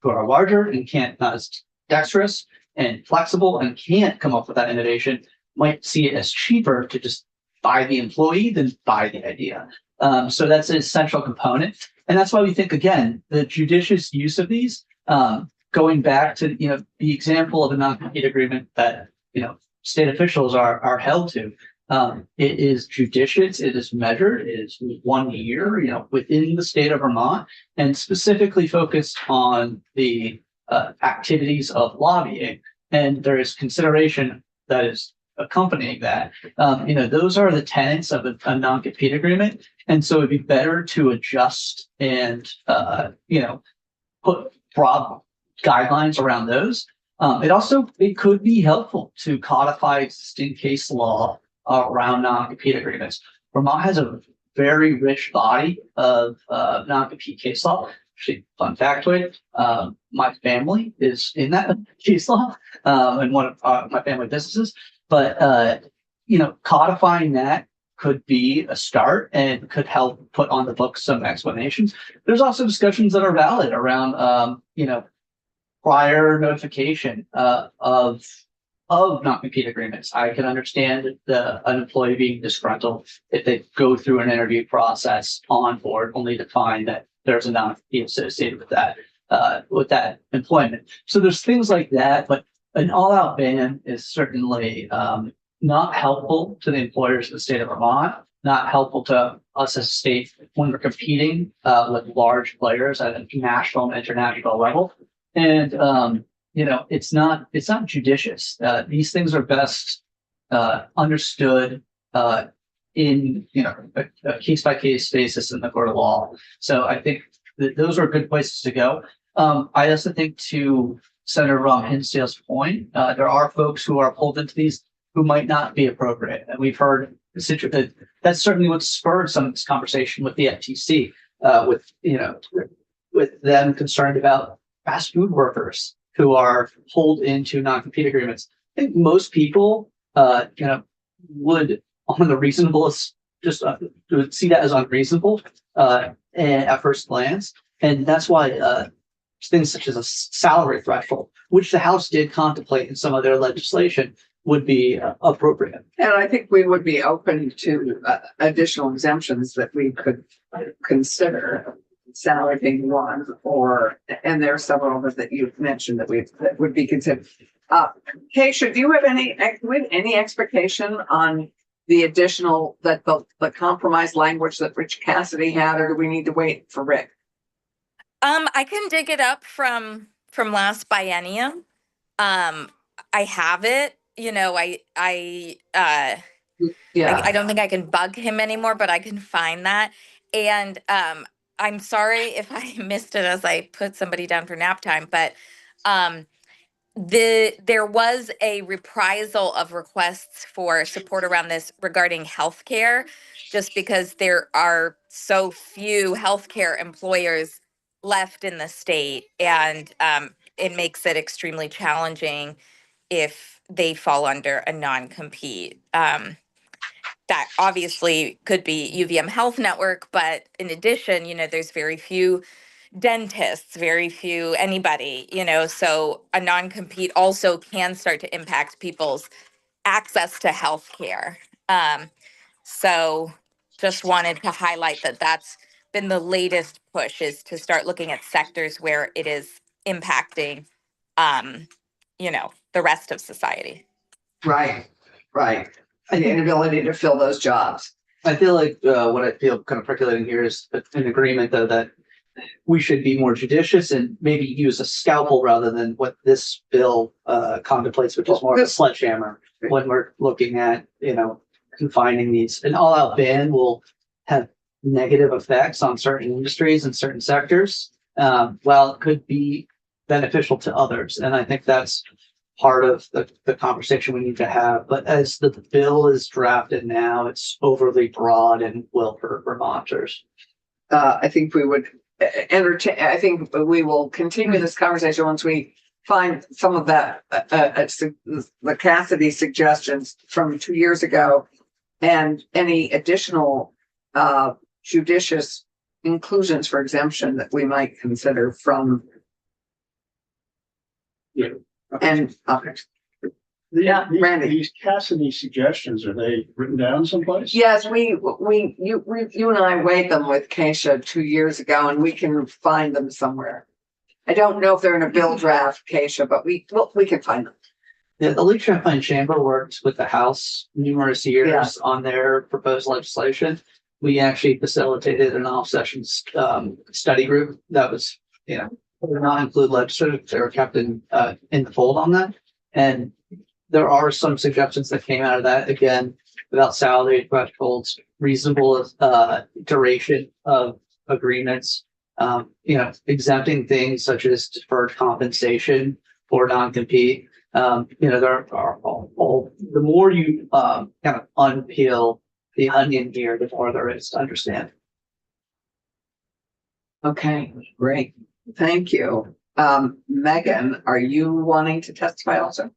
are larger and not as dexterous and flexible and can't come up with that innovation might see it as cheaper to just buy the employee than buy the idea. So that's an essential component. And that's why we think, again, the judicious use of these, going back to the example of a non-compete agreement that state officials are held to. It is judicious, it is measured, it is 1 year, within the state of Vermont, and specifically focused on the activities of lobbying. And there is consideration that is accompanying that. Those are the tenets of a non-compete agreement. And so it'd be better to adjust and, put broad guidelines around those. It could be helpful to codify existing case law around non-compete agreements. Vermont has a very rich body of non-compete case law. Actually, fun factoid, my family is in that case law in one of my family businesses. But codifying that could be a start and could help put on the books some explanations. There's also discussions that are valid around prior notification of non-compete agreements. I can understand an employee being disgruntled if they go through an interview process on board only to find that there's a non-compete associated with that employment. So there's things like that, but an all-out ban is certainly not helpful to the employers of the state of Vermont, not helpful to us as a state when we're competing with large players at a national and international level. And it's not judicious. These things are best understood in a case-by-case basis in the court of law. So I think that those are good places to go. I also think, to Senator Hinsdale's point, there are folks who are pulled into these who might not be appropriate. And we've heard that's certainly what spurred some of this conversation with the FTC, with them concerned about fast food workers who are pulled into non-compete agreements. I think most people, would, on the reasonablest, just would see that as unreasonable and at first glance. And that's why things such as a salary threshold, which the House did contemplate in some of their legislation, would be appropriate. And I think we would be open to additional exemptions that we could consider, salary being one, and there are several others that you've mentioned that would be considered. Keisha, do you have any expectation on the additional, that the compromise language that Rich Cassidy had, or do we need to wait for Rick? I can dig it up from last biennium. I have it. I don't think I can bug him anymore, but I can find that. And I'm sorry if I missed it as I put somebody down for nap time, but there was a reprisal of requests for support around this regarding healthcare, just because there are so few healthcare employers left in the state. And it makes it extremely challenging if they fall under a non-compete. That obviously could be UVM Health Network, but in addition, there's very few dentists, very few anybody, so a non-compete also can start to impact people's access to healthcare. So just wanted to highlight that that's been the latest push, is to start looking at sectors where it is impacting, the rest of society. Right, right. And the inability to fill those jobs. I feel like what I feel kind of percolating here is an agreement, though, that we should be more judicious and maybe use a scalpel rather than what this bill contemplates, which is more of a sledgehammer when we're looking at, confining these. An all-out ban will have negative effects on certain industries and certain sectors, while it could be beneficial to others. And I think that's part of the conversation we need to have. But as the bill is drafted now, it's overly broad and will hurt Vermonters. I think we would entertain, I think we will continue this conversation once we find some of that, the Cassidy suggestions from 2 years ago, and any additional judicious inclusions for exemption that we might consider from. Yeah. And yeah, Randy. These Cassidy suggestions, are they written down someplace? Yes, you and I weighed them with Keisha 2 years ago, and we can find them somewhere. I don't know if they're in a bill draft, Keisha, but we can find them. Yeah, the Lake Champlain Chamber worked with the House numerous years on their proposed legislation. We actually facilitated an off-session study group that was, did not include legislators. They were kept in the fold on that. And there are some suggestions that came out of that, again, without salary thresholds, reasonable duration of agreements, exempting things such as deferred compensation for non-compete. There are all the more you kind of unpeel the onion here, the more there is to understand. Okay, great. Thank you. Megan, are you wanting to testify also?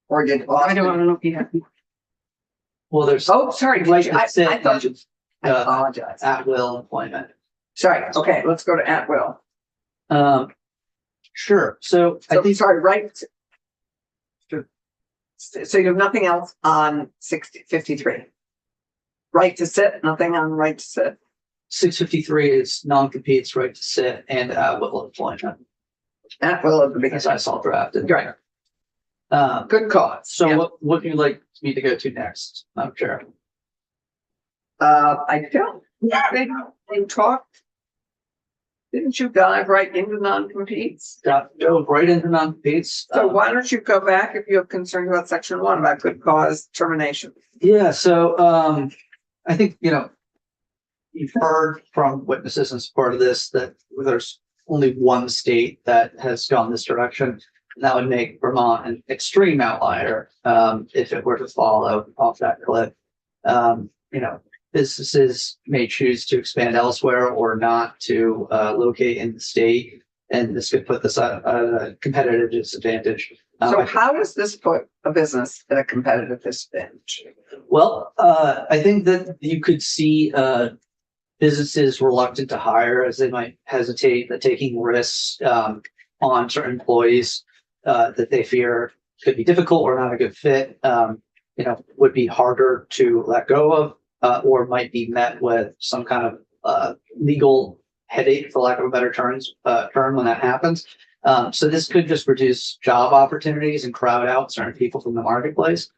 Or did Austin? I don't know if you have. Well, there's. Oh, sorry. I thought you. I apologize. At will employment. Sorry. Okay, let's go to at will. Sure. So I think. Sorry, right. So you have nothing else on 53. Right to sit, nothing on right to sit. 653 is non-competes, right to sit, and at will employment. At will at the beginning. As I saw drafted. Right. Good cause. So what would you like me to go to next, Madam Chair? I don't. You talked. Didn't you dive right into non-competes? Dove right into non-competes. So why don't you go back if you have concerns about section 1 about good cause termination? Yeah. So I think you've heard from witnesses in support of this that there's only one state that has gone this direction. And that would make Vermont an extreme outlier if it were to follow off that cliff. Businesses may choose to expand elsewhere or not to locate in the state, and this could put this at a competitive disadvantage. So how does this put a business at a competitive disadvantage? Well, I think that you could see businesses reluctant to hire as they might hesitate at taking risks on certain employees that they fear could be difficult or not a good fit, would be harder to let go of. Or might be met with some kind of legal headache, for lack of a better term when that happens. So this could just reduce job opportunities and crowd out certain people from the marketplace.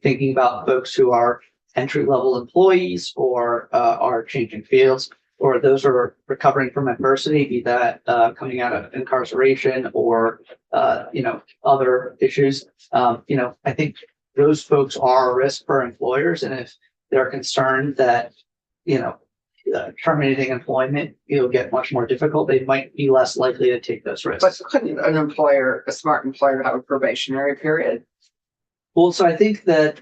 Thinking about folks who are entry-level employees or are changing fields, or those who are recovering from adversity, be that coming out of incarceration or other issues. I think those folks are a risk for employers, and if they're concerned that, terminating employment, it'll get much more difficult, they might be less likely to take those risks. But couldn't a smart employer have a probationary period? Well, so I think that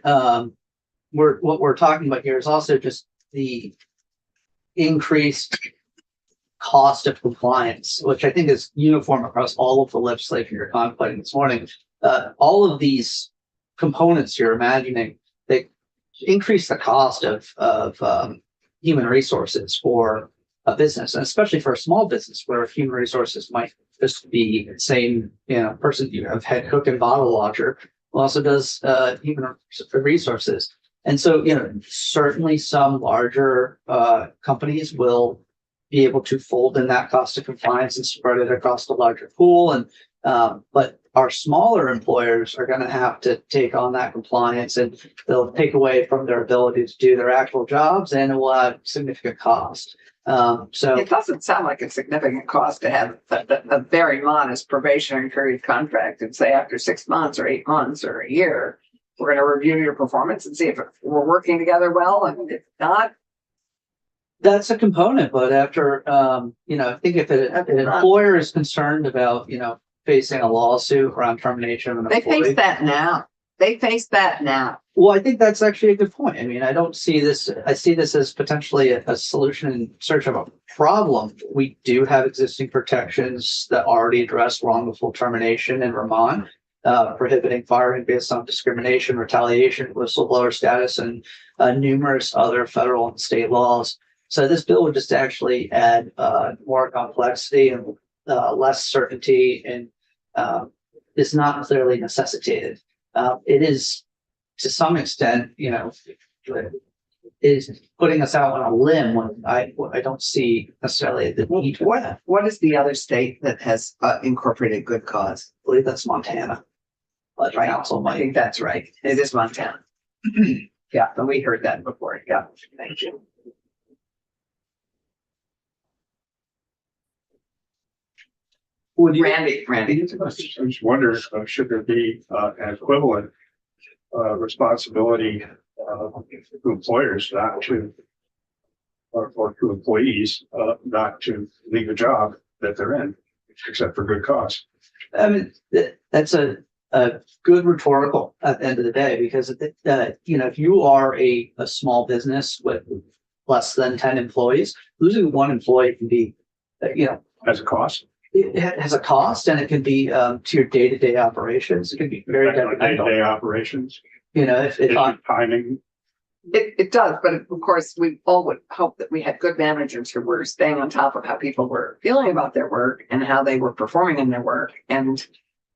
what we're talking about here is also just the increased cost of compliance, which I think is uniform across all of the legislation you're contemplating this morning. All of these components you're imagining, they increase the cost of human resources for a business, and especially for a small business where human resources might just be the same, person you have head cook and bottle washer who also does human resources. And so, certainly some larger companies will be able to fold in that cost of compliance and spread it across the larger pool. And but our smaller employers are going to have to take on that compliance, and they'll take away from their ability to do their actual jobs, and it will have significant cost. So it doesn't sound like a significant cost to have a very modest probationary period contract and say after 6 months or 8 months or a year, we're going to review your performance and see if we're working together well. And if not, that's a component. But after, I think if an employer is concerned about, facing a lawsuit around termination of an employee, face that now. They face that now. Well, I think that's actually a good point. I mean, I don't see this, I see this as potentially a solution in search of a problem. We do have existing protections that already address wrongful termination in Vermont, prohibiting firing based on discrimination, retaliation, whistleblower status, and numerous other federal and state laws. So this bill would just actually add more complexity and less certainty, and is not clearly necessitated. It is, to some extent, is putting us out on a limb when I don't see necessarily the need for that. What is the other state that has incorporated good cause? I believe that's Montana. But Right. council I might. think that's right. It is Montana. Yeah, and we heard that before. Yeah, thank you. Randy. I just wonder, should there be an equivalent responsibility to employers, not to, or to employees, not to leave a job that they're in, except for good cause? I mean, that's a good rhetorical at the end of the day, because if you are a small business with less than 10 employees, losing one employee can be, As a cost? It has a cost, and it can be to your day-to-day operations. It can be very Day-to-day detrimental. operations, If I'm timing. It does, but of course, we all would hope that we had good managers who were staying on top of how people were feeling about their work and how they were performing in their work. And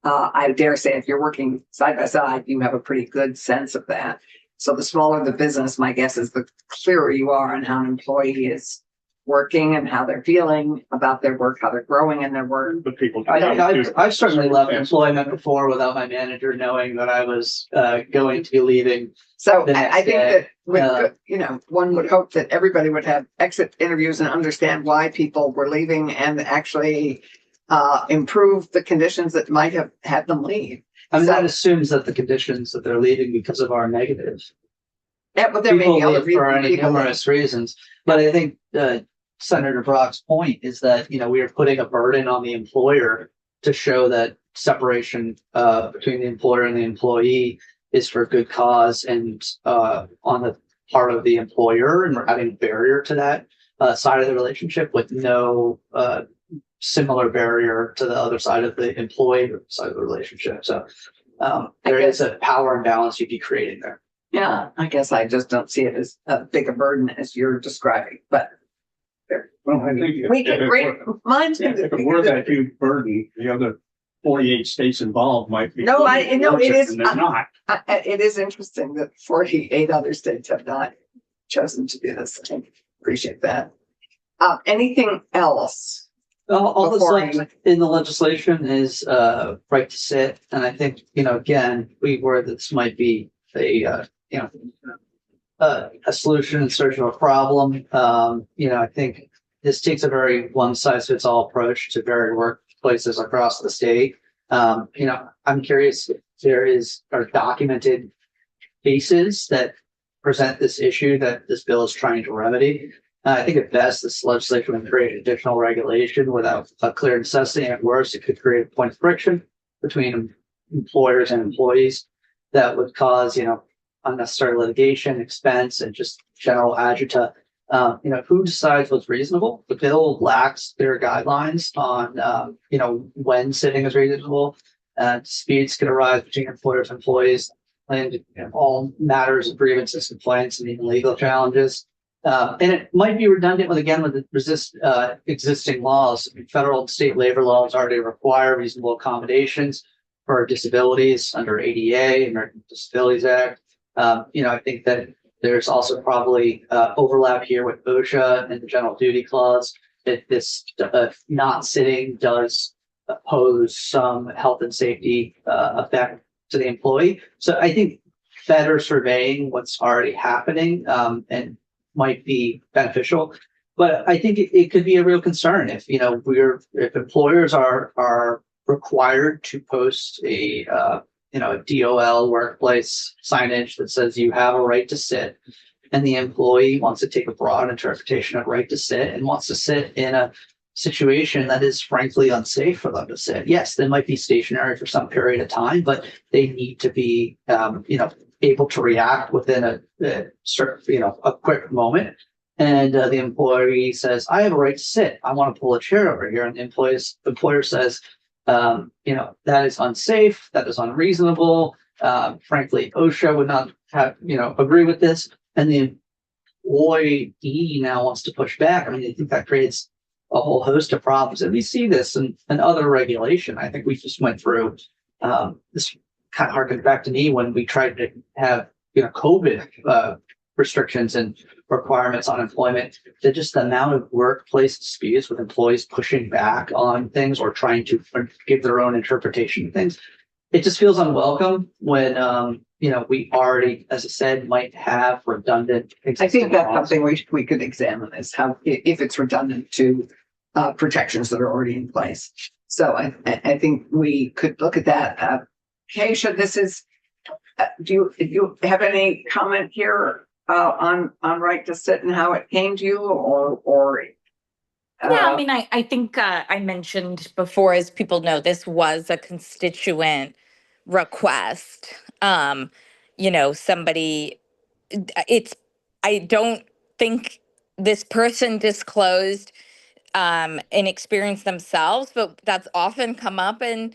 I dare say, if you're working side by side, you have a pretty good sense of that. So the smaller the business, my guess is the clearer you are on how an employee is working and how they're feeling about their work, how they're growing in their work. But people. I've certainly left employment before without my manager knowing that I was going to be leaving. So the next I think day. that with, one would hope that everybody would have exit interviews and understand why people were leaving, and actually improve the conditions that might have had them leave. I mean, that assumes that the conditions that they're leaving because of our negatives. Yeah, but there may People be other leave for reasons. any People leave. numerous reasons. But I think Senator Brock's point is that, we are putting a burden on the employer to show that separation between the employer and the employee is for good cause, and on the part of the employer, and we're adding a barrier to that side of the relationship with no similar barrier to the other side of the employee side of the relationship. So there is a power imbalance you'd be creating there. Yeah, I guess I just don't see it as big a burden as you're describing, but Well, I think. we can mine's. If it were that huge burden, the other 48 states involved might be. No, I know it is. And they're not. It is interesting that 48 other states have not chosen to do this. I appreciate that. Anything else? All that's Before left in the legislation is right to sit, and I think again we worry that this might be a solution in search of a problem. I think this takes a very one size fits all approach to varied workplaces across the state. I'm curious if there are documented cases that present this issue that this bill is trying to remedy. I think at best, this legislation would create additional regulation without a clear necessity. At worst, it could create a point of friction between employers and employees that would cause, unnecessary litigation, expense, and just general agita Who decides what's reasonable? The bill lacks clear guidelines on, when sitting is reasonable. Disputes can arise between employers and employees, and all matters of grievances, complaints, and even legal challenges. And it might be redundant with the existing laws. Federal and state labor laws already require reasonable accommodations for disabilities under ADA, American Disabilities Act. I think that there's also probably overlap here with OSHA and the general duty clause, that this not sitting does pose some health and safety effect to the employee. So I think better surveying what's already happening and might be beneficial. But I think it could be a real concern if employers are required to post a DOL workplace signage that says you have a right to sit, and the employee wants to take a broad interpretation of right to sit and wants to sit in a situation that is frankly unsafe for them to sit. Yes, they might be stationary for some period of time, but they need to be able to react within a quick moment. And the employee says, I have a right to sit. I want to pull a chair over here. And the employer says, that is unsafe. That is unreasonable. Frankly, OSHA would not have, agree with this. And the employee now wants to push back. I mean, I think that creates a whole host of problems. And we see this in other regulation. I think we just went through this kind of harkened back to me when we tried to have, COVID restrictions and requirements on employment, that just the amount of workplace disputes with employees pushing back on things or trying to give their own interpretation of things. It just feels unwelcome when, we already, as I said, might have redundant. I think that's something we could examine is how, if it's redundant to protections that are already in place. So I think we could look at that. Keisha, this is, do you have any comment here on right to sit and how it came to you or yeah, I mean, I think I mentioned before, as people know, this was a constituent request. I don't think this person disclosed an experience themselves, but that's often come up in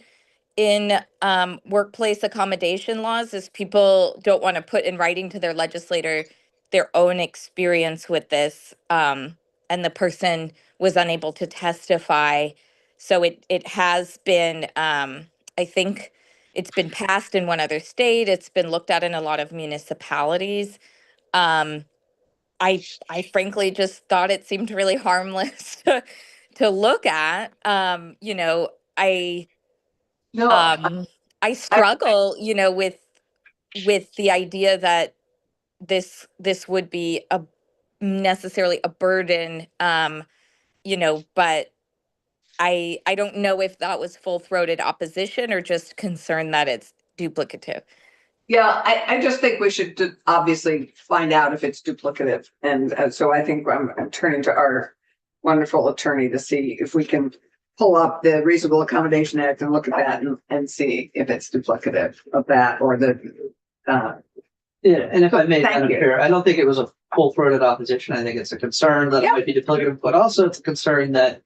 workplace accommodation laws, is people don't want to put in writing to their legislator their own experience with this, and the person was unable to testify. So it has been, I think it's been passed in one other state. It's been looked at in a lot of municipalities. I frankly just thought it seemed really harmless to look at. I struggle, with the idea that this would be necessarily a burden, but I don't know if that was full-throated opposition or just concern that it's duplicative. Yeah, I just think we should obviously find out if it's duplicative. And so I think I'm turning to our wonderful attorney to see if we can pull up the Reasonable Accommodation Act and look at that and see if it's duplicative of that or the. Yeah, and if I may, I don't think it was a full-throated opposition. I think it's a concern that it might be duplicative, but also it's a concern that,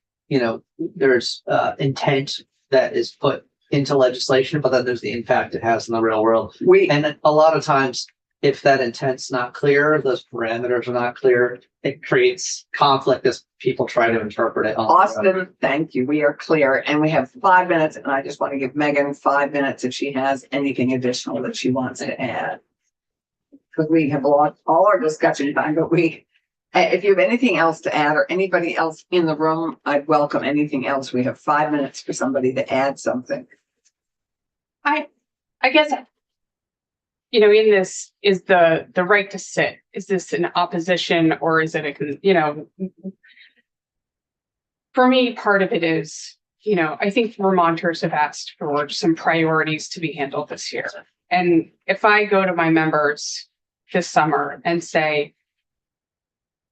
there's intent that is put into legislation, but then there's the impact it has in the real world. And a lot of times, if that intent's not clear, those parameters are not clear, it creates conflict as people try to interpret it. Austin, thank you. We are clear. And we have 5 minutes, and I just want to give Megan 5 minutes if she has anything additional that she wants to add. Because we have all our discussion time, but if you have anything else to add or anybody else in the room, I'd welcome anything else. We have 5 minutes for somebody to add something. I guess, in this is the right to sit. Is this an opposition or is it for me, part of it is, I think Vermonters have asked for some priorities to be handled this year. And if I go to my members this summer and say,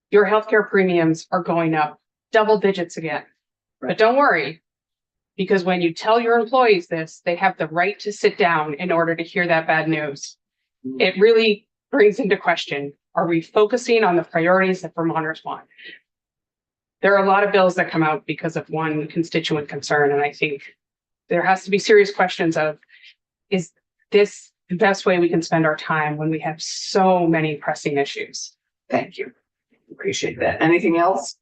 your healthcare premiums are going up double digits again, but don't worry, because when you tell your employees this, they have the right to sit down in order to hear that bad news. It really brings into question Are we focusing on the priorities that Vermonters want? There are a lot of bills that come out because of one constituent concern, and I think there has to be serious questions of, is this the best way we can spend our time when we have so many pressing issues? Thank you. Appreciate that. Anything else?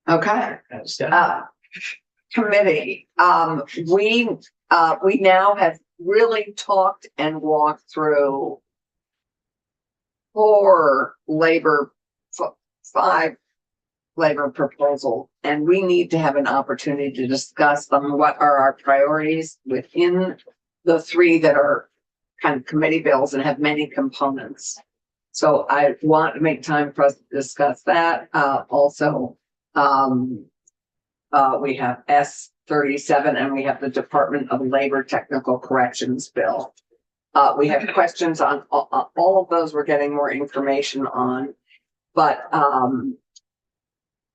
Okay. Committee, we now have really talked and walked through five labor proposal, and we need to have an opportunity to discuss them. What are our priorities within the three that are kind of committee bills and have many components? So I want to make time for us to discuss that. Also, we have S37 and we have the Department of Labor Technical Corrections Bill. We have questions on all of those. We're getting more information on, but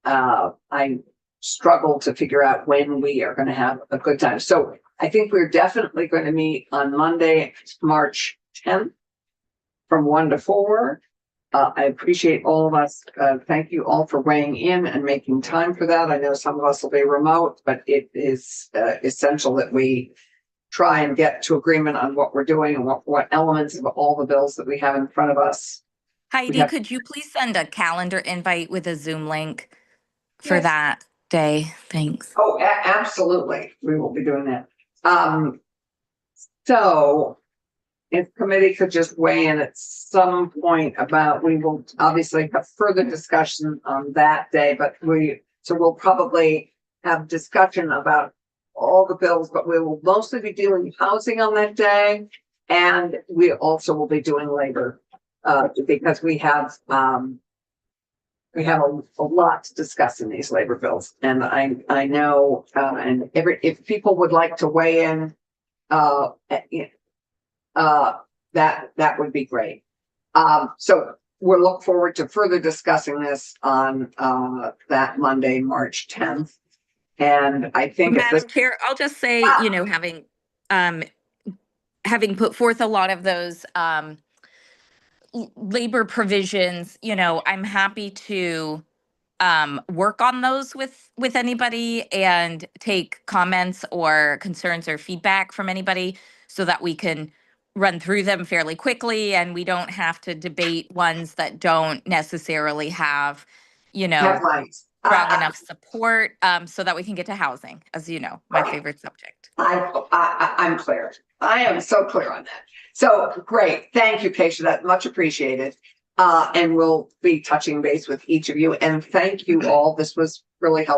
I struggle to figure out when we are going to have a good time. So I think we're definitely going to meet on Monday, March 10th from 1 to 4. I appreciate all of us. Thank you all for weighing in and making time for that. I know some of us will be remote, but it is essential that we try and get to agreement on what we're doing and what elements of all the bills that we have in front of us. Heidi, could you please send a calendar invite with a Zoom link for that day? Thanks. Oh, absolutely. We will be doing that. So if committee could just weigh in at some point about, we will obviously have further discussion on that day, but we'll probably have discussion about all the bills, but we will mostly be dealing housing on that day. And we also will be doing labor, because we have a lot to discuss in these labor bills. And I know, and if people would like to weigh in, that would be great. So we'll look forward to further discussing this on that Monday, March 10th. And I think Madam Chair, I'll just say, having put forth a lot of those labor provisions, I'm happy to work on those with anybody and take comments or concerns or feedback from anybody so that we can run through them fairly quickly and we don't have to debate ones that don't necessarily have, strong enough support, so that we can get to housing, as you know, my favorite subject. I'm clear. I am so clear on that. So great. Thank you, Keisha. That's much appreciated. And we'll be touching base with each of you. And thank you all. This was really helpful.